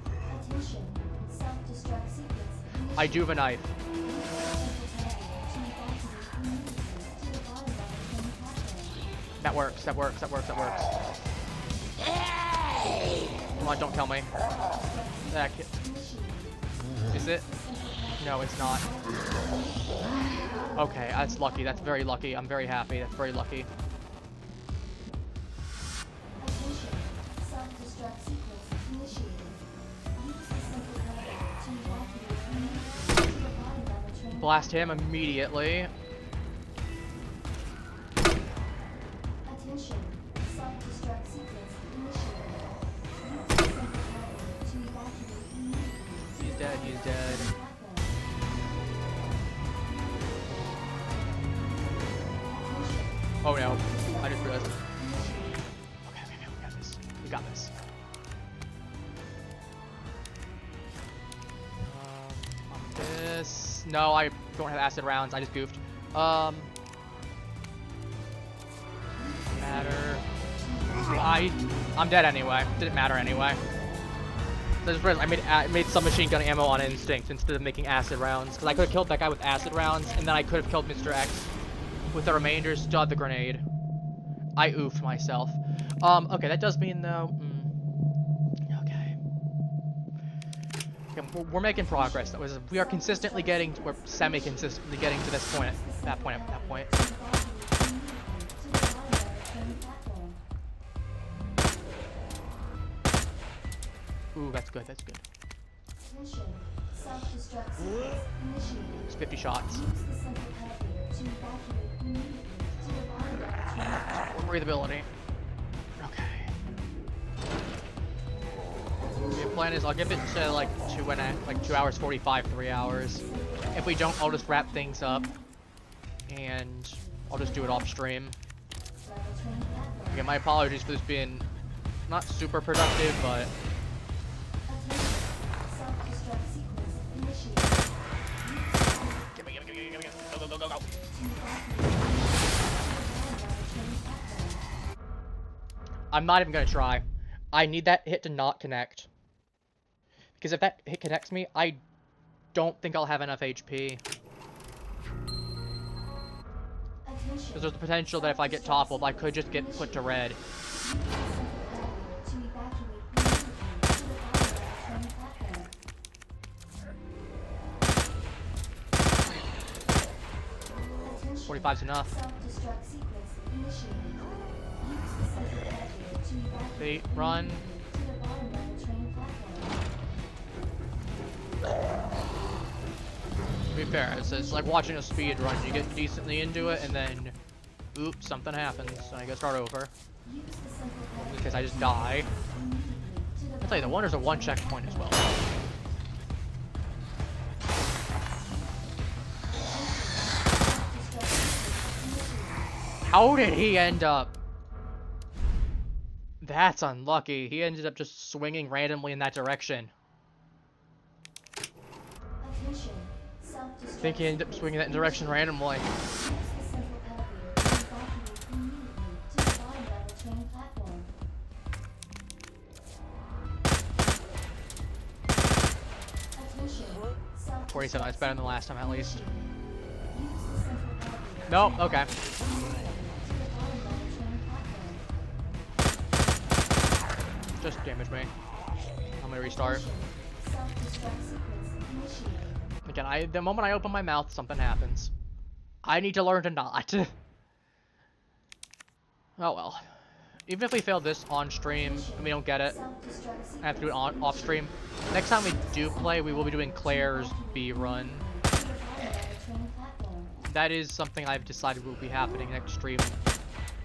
[SPEAKER 2] Attention. Self-destruct sequence initiated.
[SPEAKER 1] I do have a knife.
[SPEAKER 2] Use the central elevator to evacuate immediately to the bottom level train platform.
[SPEAKER 1] That works, that works, that works, that works. Come on, don't kill me. That is it? No, it's not. Okay, that's lucky. That's very lucky. I'm very happy. That's very lucky.
[SPEAKER 2] Attention. Self-destruct sequence initiated. Use the central elevator to evacuate immediately to the bottom level train.
[SPEAKER 1] Blast him immediately.
[SPEAKER 2] Attention. Self-destruct sequence initiated. Use the central elevator to evacuate immediately to
[SPEAKER 1] He's
[SPEAKER 2] the
[SPEAKER 1] dead,
[SPEAKER 2] bottom
[SPEAKER 1] he's
[SPEAKER 2] level
[SPEAKER 1] dead.
[SPEAKER 2] train platform. Attention.
[SPEAKER 1] Oh no, I just realized.
[SPEAKER 2] Initiated.
[SPEAKER 1] Okay, we got this. We got this. On this. No, I don't have acid rounds. I just goofed. Matter. I'm dead anyway. Didn't matter anyway. So I just realized I made submachine gun ammo on instinct instead of making acid rounds, because I could have killed that guy with acid rounds, and then I could have killed Mr. X with the remainder, still had the grenade. I oofed myself. Okay, that does mean though. Okay. We're making progress. That was we are consistently getting, we're semi-consistently getting to this point. That point. Ooh, that's good. That's good.
[SPEAKER 2] Attention. Self-destruct sequence initiated.
[SPEAKER 1] It's 50 shots.
[SPEAKER 2] Use the central elevator to evacuate immediately to the bottom level train.
[SPEAKER 1] Breathability. Okay. The plan is I'll give it to like 2 hours 45, 3 hours. If we don't, I'll just wrap things up and I'll just do it off stream. Again, my apologies for this being not super productive, but
[SPEAKER 2] Self-destruct sequence initiated.
[SPEAKER 1] give me. Go. I'm not even gonna try. I need that hit to not connect. Because if that hit connects me, I don't think I'll have enough HP. Because there's the potential that if I get toppled, I could just get put to red.
[SPEAKER 2] To evacuate immediately to the bottom level train platform.
[SPEAKER 1] 45's enough.
[SPEAKER 2] Self-destruct sequence initiated. Use the central elevator to evacuate
[SPEAKER 1] They run.
[SPEAKER 2] to the bottom level train platform.
[SPEAKER 1] To be fair, it's like watching a speed run. You get decently into it, and then, oops, something happens, and I gotta start over.
[SPEAKER 2] Use the central
[SPEAKER 1] In
[SPEAKER 2] elevator
[SPEAKER 1] this case, I just die.
[SPEAKER 2] immediately to the
[SPEAKER 1] I'll tell you, the wonders are one checkpoint as well. How did he end up? That's unlucky. He ended up just swinging randomly in that direction.
[SPEAKER 2] Attention.
[SPEAKER 1] I think he ended up swinging that direction randomly.
[SPEAKER 2] Use the central elevator to evacuate immediately to the bottom level train platform. Attention.
[SPEAKER 1] 47, that's better than the last time at least.
[SPEAKER 2] Use the central elevator
[SPEAKER 1] Nope, okay.
[SPEAKER 2] to the bottom level train platform.
[SPEAKER 1] Just damage me. I'm gonna restart.
[SPEAKER 2] Self-destruct sequence initiated.
[SPEAKER 1] Again, the moment I open my mouth, something happens. I need to learn to not. Oh well. Even if we fail this on stream and we don't get it,
[SPEAKER 2] Self-destruct
[SPEAKER 1] I have to do it
[SPEAKER 2] sequence
[SPEAKER 1] off stream. Next time we do play, we will be doing Claire's B run.
[SPEAKER 2] to the bottom level train platform.
[SPEAKER 1] That is something I've decided will be happening next stream,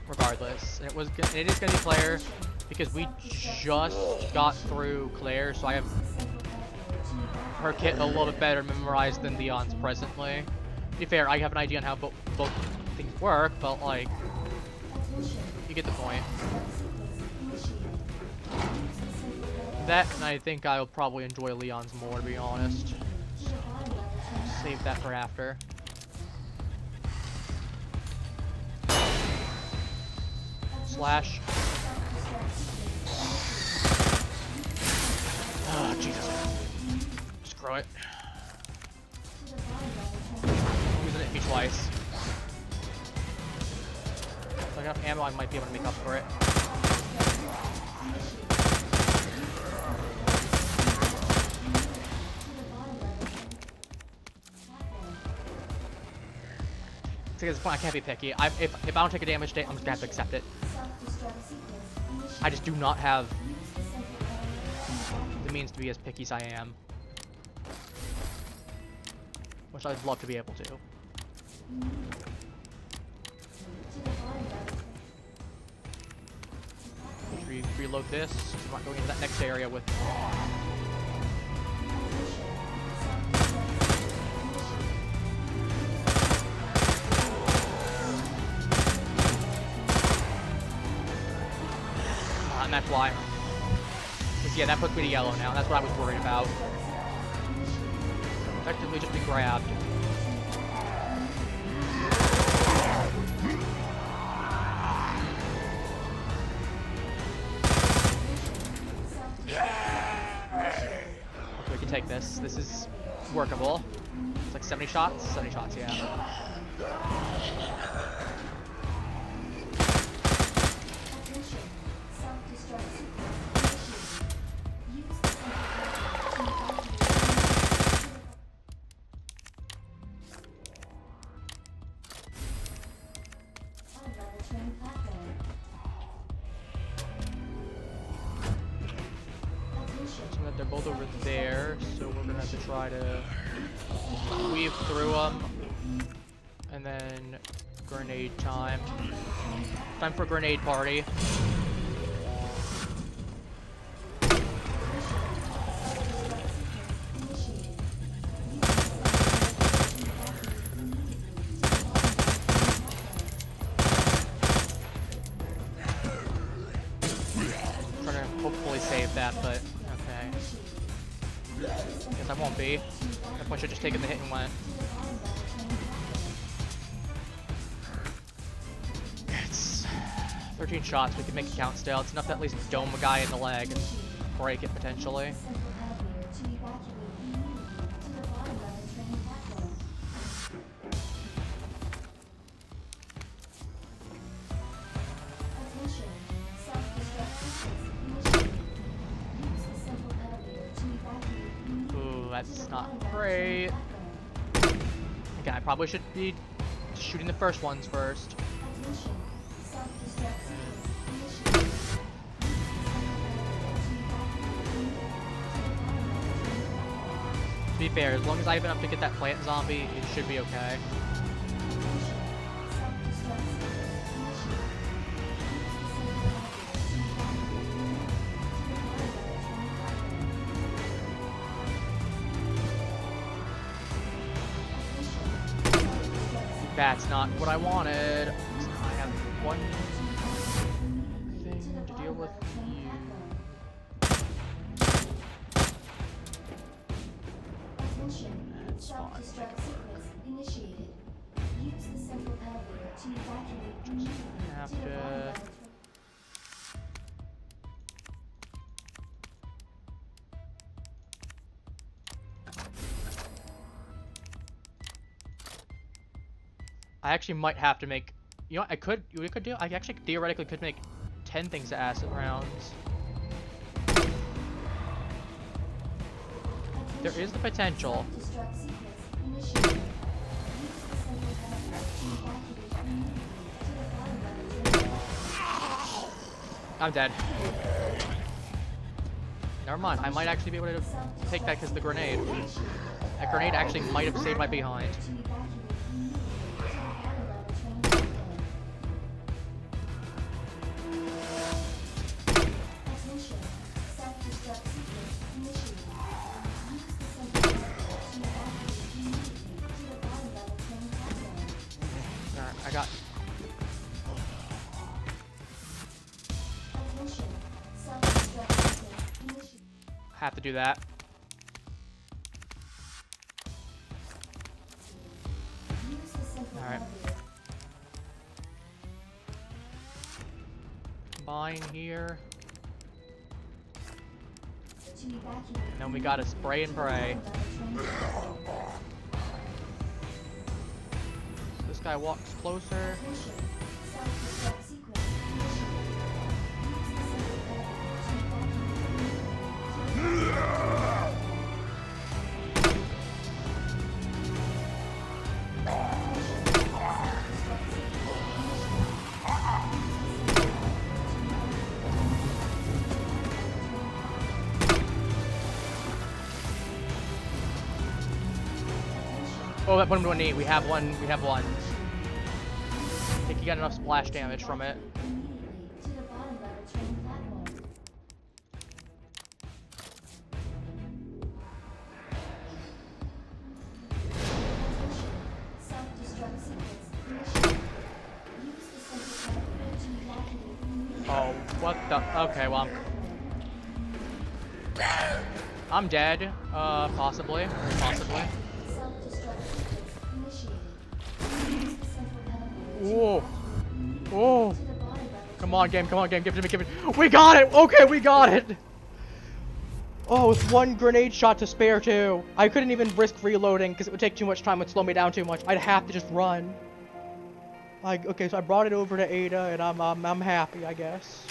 [SPEAKER 1] regardless. And it is gonna be Claire because we just got through Claire, so I have her kit a little bit better memorized than Leon's presently. To be fair, I have an idea on how both things work, but like, you get the point. That, and I think I'll probably enjoy Leon's more, to be honest. So, save that for after. Slash. Oh, Jesus. Screw it. I'm using it twice. If I got enough ammo, I might be able to make up for it. At this point, I can't be picky. If I don't take a damage hit, I'm just gonna have to accept it. I just do not have the means to be as picky as I am. Which I'd love to be able to. Reload this. I'm not going into that next area with. And that's why. Because, yeah, that puts me to yellow now. That's what I was worried about. Effectively just be grabbed. like this. This is workable. It's like 70 shots? 70 shots, yeah.
[SPEAKER 2] Attention. Self-destruct sequence initiated. Use the central elevator to evacuate. On-level train platform. Attention.
[SPEAKER 1] So that they're both over there, so we're gonna have to try to weave through them. And then grenade time. Time for grenade party. Trying to hopefully save that, but okay. Guess I won't be. That point should have just taken the hit and went. It's 13 shots. We can make it count still. It's enough to at least dome a guy in the leg and break it potentially. Ooh, that's not great. Again, I probably should be shooting the first ones first. To be fair, as long as I have enough to get that plant zombie, it should be okay. That's not what I wanted. I have one thing to deal with you. That's fine.
[SPEAKER 2] Initiated. Use the central elevator to evacuate immediately
[SPEAKER 1] Have
[SPEAKER 2] to the
[SPEAKER 1] to-
[SPEAKER 2] bottom level.
[SPEAKER 1] I actually might have to make. You know what? We could do. I actually theoretically could make 10 things to acid rounds. There is the potential.
[SPEAKER 2] Destruct sequence initiated. Use the central elevator to evacuate immediately to the bottom level.
[SPEAKER 1] I'm dead. Never mind. I might actually be able to take that because of the grenade. That grenade actually might have saved my behind.
[SPEAKER 2] To evacuate immediately to the bottom level train platform. Attention. Self-destruct sequence initiated. Use the central elevator to evacuate immediately to the bottom level train platform.
[SPEAKER 1] Alright, I got.
[SPEAKER 2] Attention. Self-destruct sequence initiated.
[SPEAKER 1] Have to do that.
[SPEAKER 2] Use the central
[SPEAKER 1] Alright.
[SPEAKER 2] elevator.
[SPEAKER 1] Combine here.
[SPEAKER 2] To evacuate.
[SPEAKER 1] And then we gotta spray and pray. This guy walks closer.
[SPEAKER 2] Attention. Self-destruct sequence initiated. Use the central elevator to evacuate.
[SPEAKER 1] Oh, that put him to a knee. We have one. We have one. I think he got enough splash damage from it.
[SPEAKER 2] Immediately to the bottom level train platform. Attention. Self-destruct sequence initiated. Use the central elevator to evacuate immediately.
[SPEAKER 1] Oh, what the? Okay, well, I'm dead. Possibly. Possibly.
[SPEAKER 2] Self-destruct sequence initiated. Use the central elevator to
[SPEAKER 1] Whoa.
[SPEAKER 2] evacuate immediately
[SPEAKER 1] Whoa.
[SPEAKER 2] to the bottom level
[SPEAKER 1] Come on, game. Come on, game. Give it to me. Give it. We got it. Okay, we got it. Oh, with one grenade shot to spare too. I couldn't even risk reloading because it would take too much time, it would slow me down too much. I'd have to just run. Like, okay, so I brought it over to Ada, and I'm happy, I guess.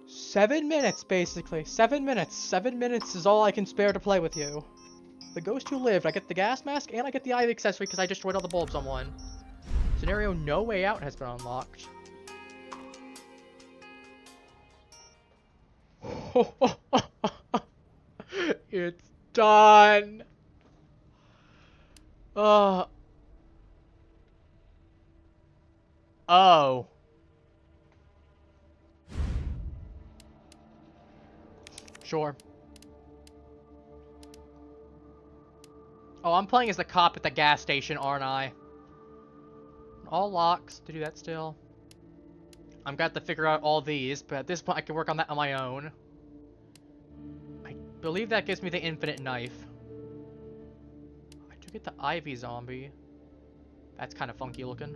[SPEAKER 1] Seven minutes, basically. 7 minutes. 7 minutes is all I can spare to play with you. The ghost who lived. I get the gas mask, and I get the ivy accessory because I destroyed all the bulbs on one. Scenario No Way Out has been unlocked. It's done. Oh. Sure. Oh, I'm playing as the cop at the gas station, aren't I? All locks to do that still. I've got to figure out all these, but at this point I can work on that on my own. I believe that gives me the infinite knife. I do get the ivy zombie. That's kind of funky looking.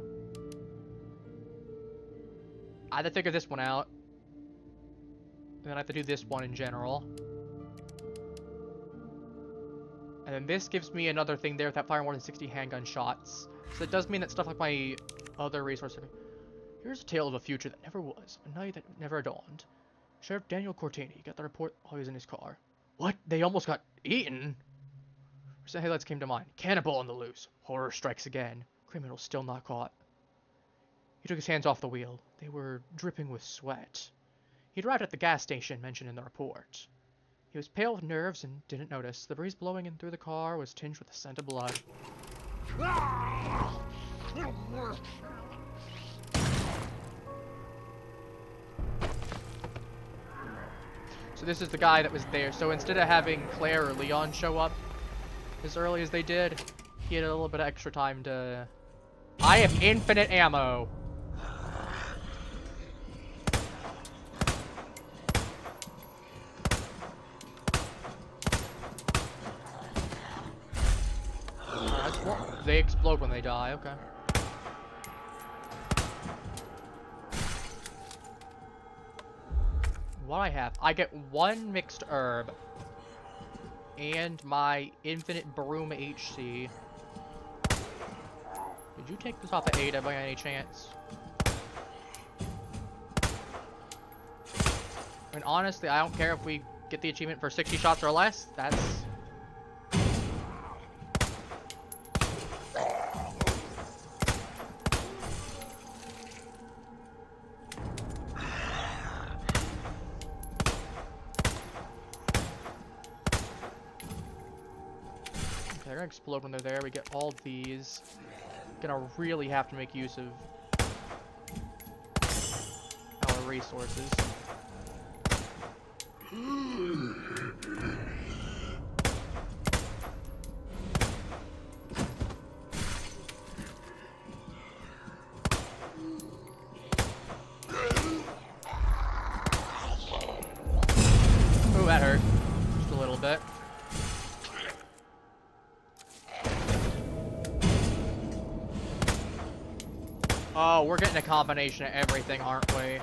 [SPEAKER 1] I have to figure this one out. And then I have to do this one in general. And then this gives me another thing there without firing more than 60 handgun shots. So it does mean that stuff like my other resources. Here's a tale of a future that never was, a night that never dawned. Sheriff Daniel Cortini got the report while he was in his car. What? They almost got eaten? Recent headlights came to mind. Cannibal on the loose. Horror strikes again. Criminal still not caught. He took his hands off the wheel. They were dripping with sweat. He'd arrived at the gas station mentioned in the report. He was pale with nerves and didn't notice. The breeze blowing in through the car was tinged with the scent of blood. So this is the guy that was there. So instead of having Claire or Leon show up as early as they did, he had a little bit of extra time to... I have infinite ammo! They explode when they die, okay. What I have? I get one mixed herb. And my infinite broom HC. Did you take this off of Ada by any chance? I mean, honestly, I don't care if we get the achievement for 60 shots or less. That's... They're gonna explode when they're there. We get all these. Gonna really have to make use of our resources. Ooh, that hurt. Just a little bit. Oh, we're getting a combination of everything, aren't we?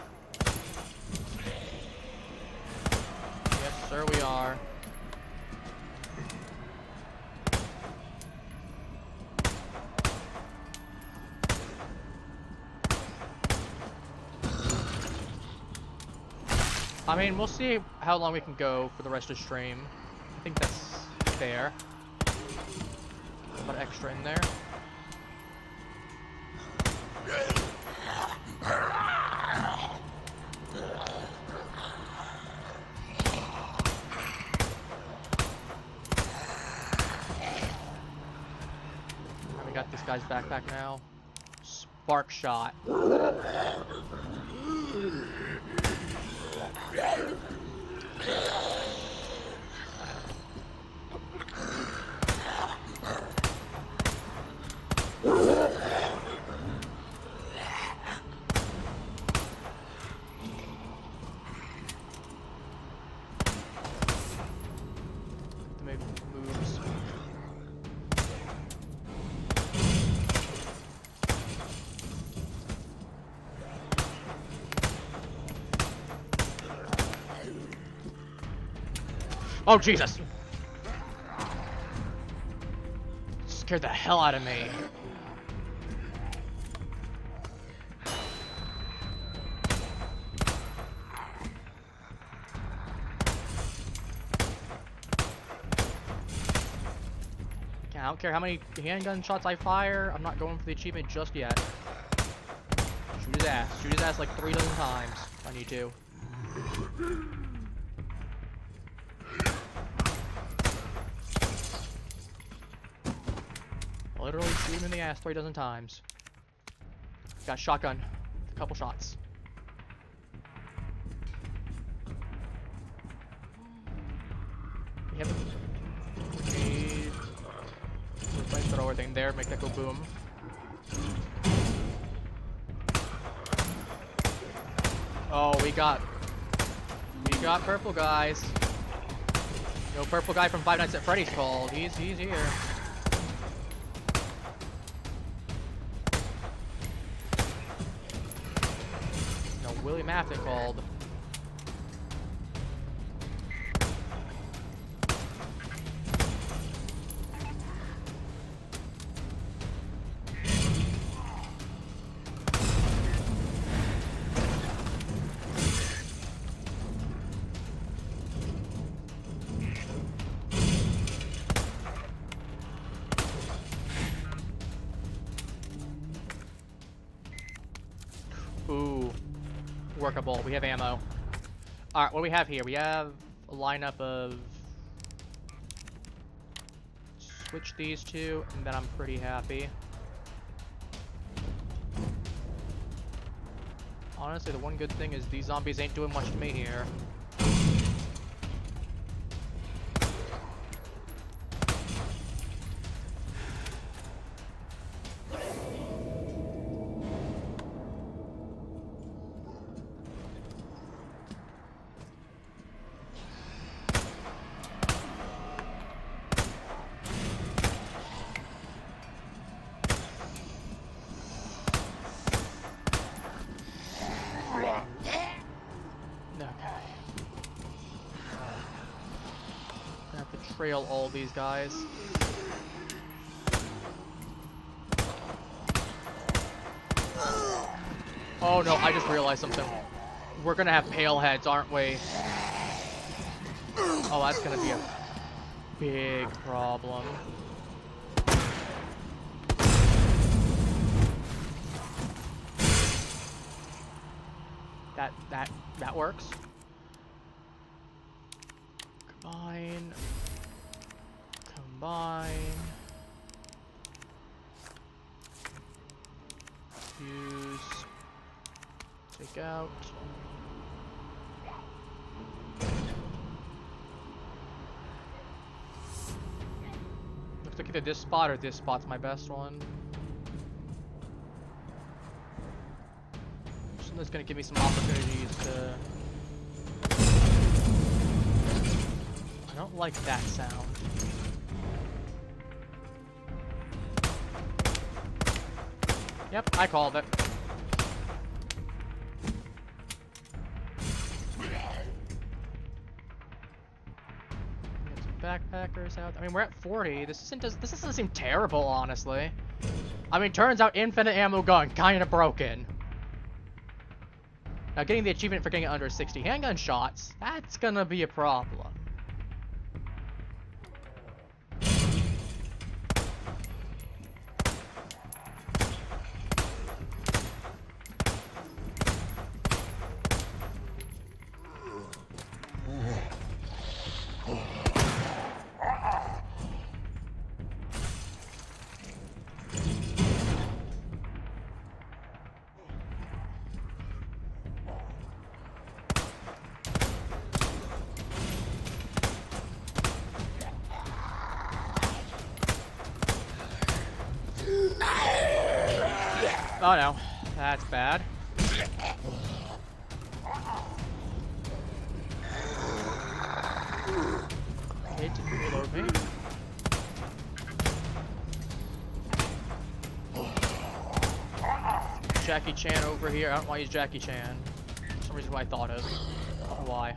[SPEAKER 1] Yes, sir, we are. I mean, we'll see how long we can go for the rest of the stream. I think that's fair. Put extra in there. We got this guy's backpack now. Spark shot. Moves. Oh, Jesus! Scared the hell out of me. I don't care how many handgun shots I fire, I'm not going for the achievement just yet. Shoot his ass. Shoot his ass like 3 dozen times if I need to. Literally shoot him in the ass 3 dozen times. Got shotgun. A couple shots. Yep. Grenade. Flamethrower thing there, make that go boom. Oh, we got purple guys. No purple guy from Five Nights at Freddy's called. He's here. No Willie Maffin called. Ooh, workable. We have ammo. Alright, what do we have here? We have a lineup of... Switch these two, and then I'm pretty happy. Honestly, the one good thing is these zombies ain't doing much to me here. Trail all these guys. Oh no, I just realized something. We're gonna have pale heads, aren't we? Oh, that's gonna be a big problem. That works. Combine. Use. Take out. Looks like either this spot or this spot's my best one. Something that's gonna give me some opportunities to... I don't like that sound. Yep, I called it. Get some backpackers out. I mean, we're at 40. This doesn't seem terrible, honestly. I mean, turns out infinite ammo gun kinda broken. Now, getting the achievement for getting under 60 handgun shots, that's gonna be a problem. Oh no, that's bad. Hate to reload me. Jackie Chan over here. I don't know why he's Jackie Chan. For some reason why I thought of. I don't know why.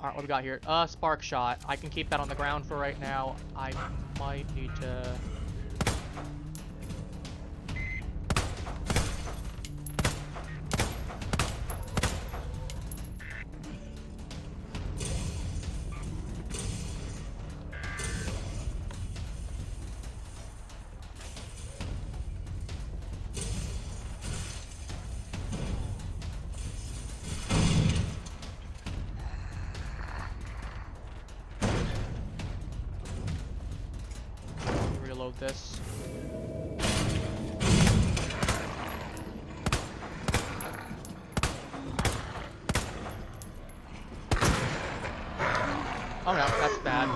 [SPEAKER 1] Alright, what we got here? Spark shot. I can keep that on the ground for right now. I might need to... reload this. Oh no, that's bad.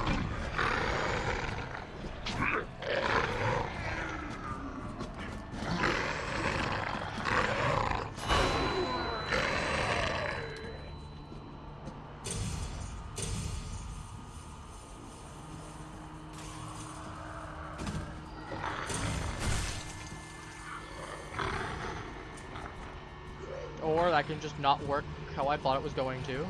[SPEAKER 1] Or that can just not work how I thought it was going to.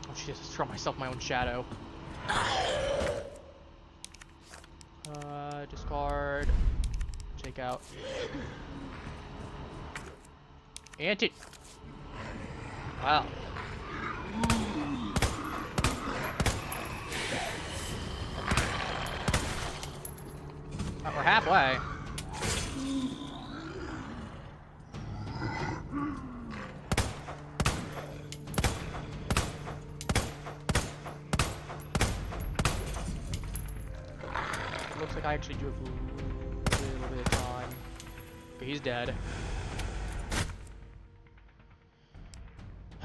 [SPEAKER 1] Oh Jesus, throw myself my own shadow. Discard. Take out. Anti. Wow. We're halfway. Looks like I actually do have a little bit of time. Okay, he's dead.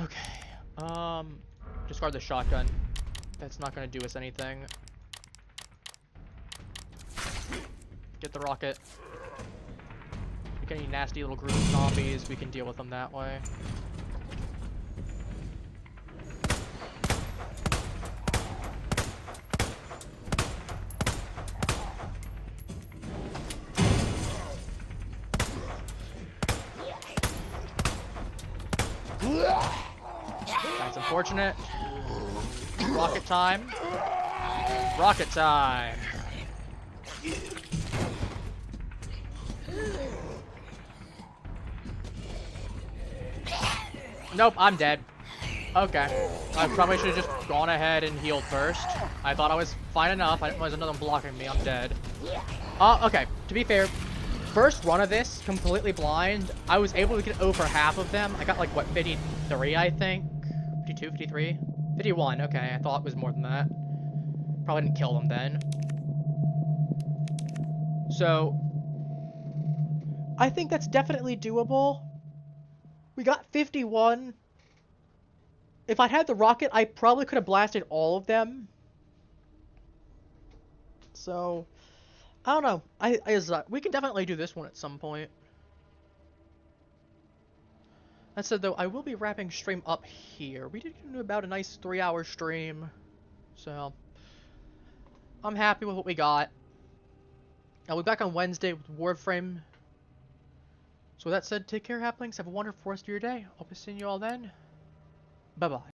[SPEAKER 1] Okay. Discard the shotgun. That's not gonna do us anything. Get the rocket. If we get any nasty little group of zombies, we can deal with them that way. That's unfortunate. Rocket time. Rocket time. Nope, I'm dead. Okay. I probably should have just gone ahead and healed first. I thought I was fine enough. I didn't realize another one blocking me. I'm dead. Okay. To be fair, first run of this, completely blind, I was able to get over half of them. I got like, what, 53, I think? 52, 53? 51, okay. I thought it was more than that. Probably didn't kill them then. So, I think that's definitely doable. We got 51. If I had the rocket, I probably could have blasted all of them. So, I don't know. We can definitely do this one at some point. That said, though, I will be wrapping stream up here. We did do about a nice 3-hour stream. So, I'm happy with what we got. I'll be back on Wednesday with Warframe. So with that said, take care, Halflings. Have a wonderful rest of your day. I'll be seeing you all then. Bye-bye.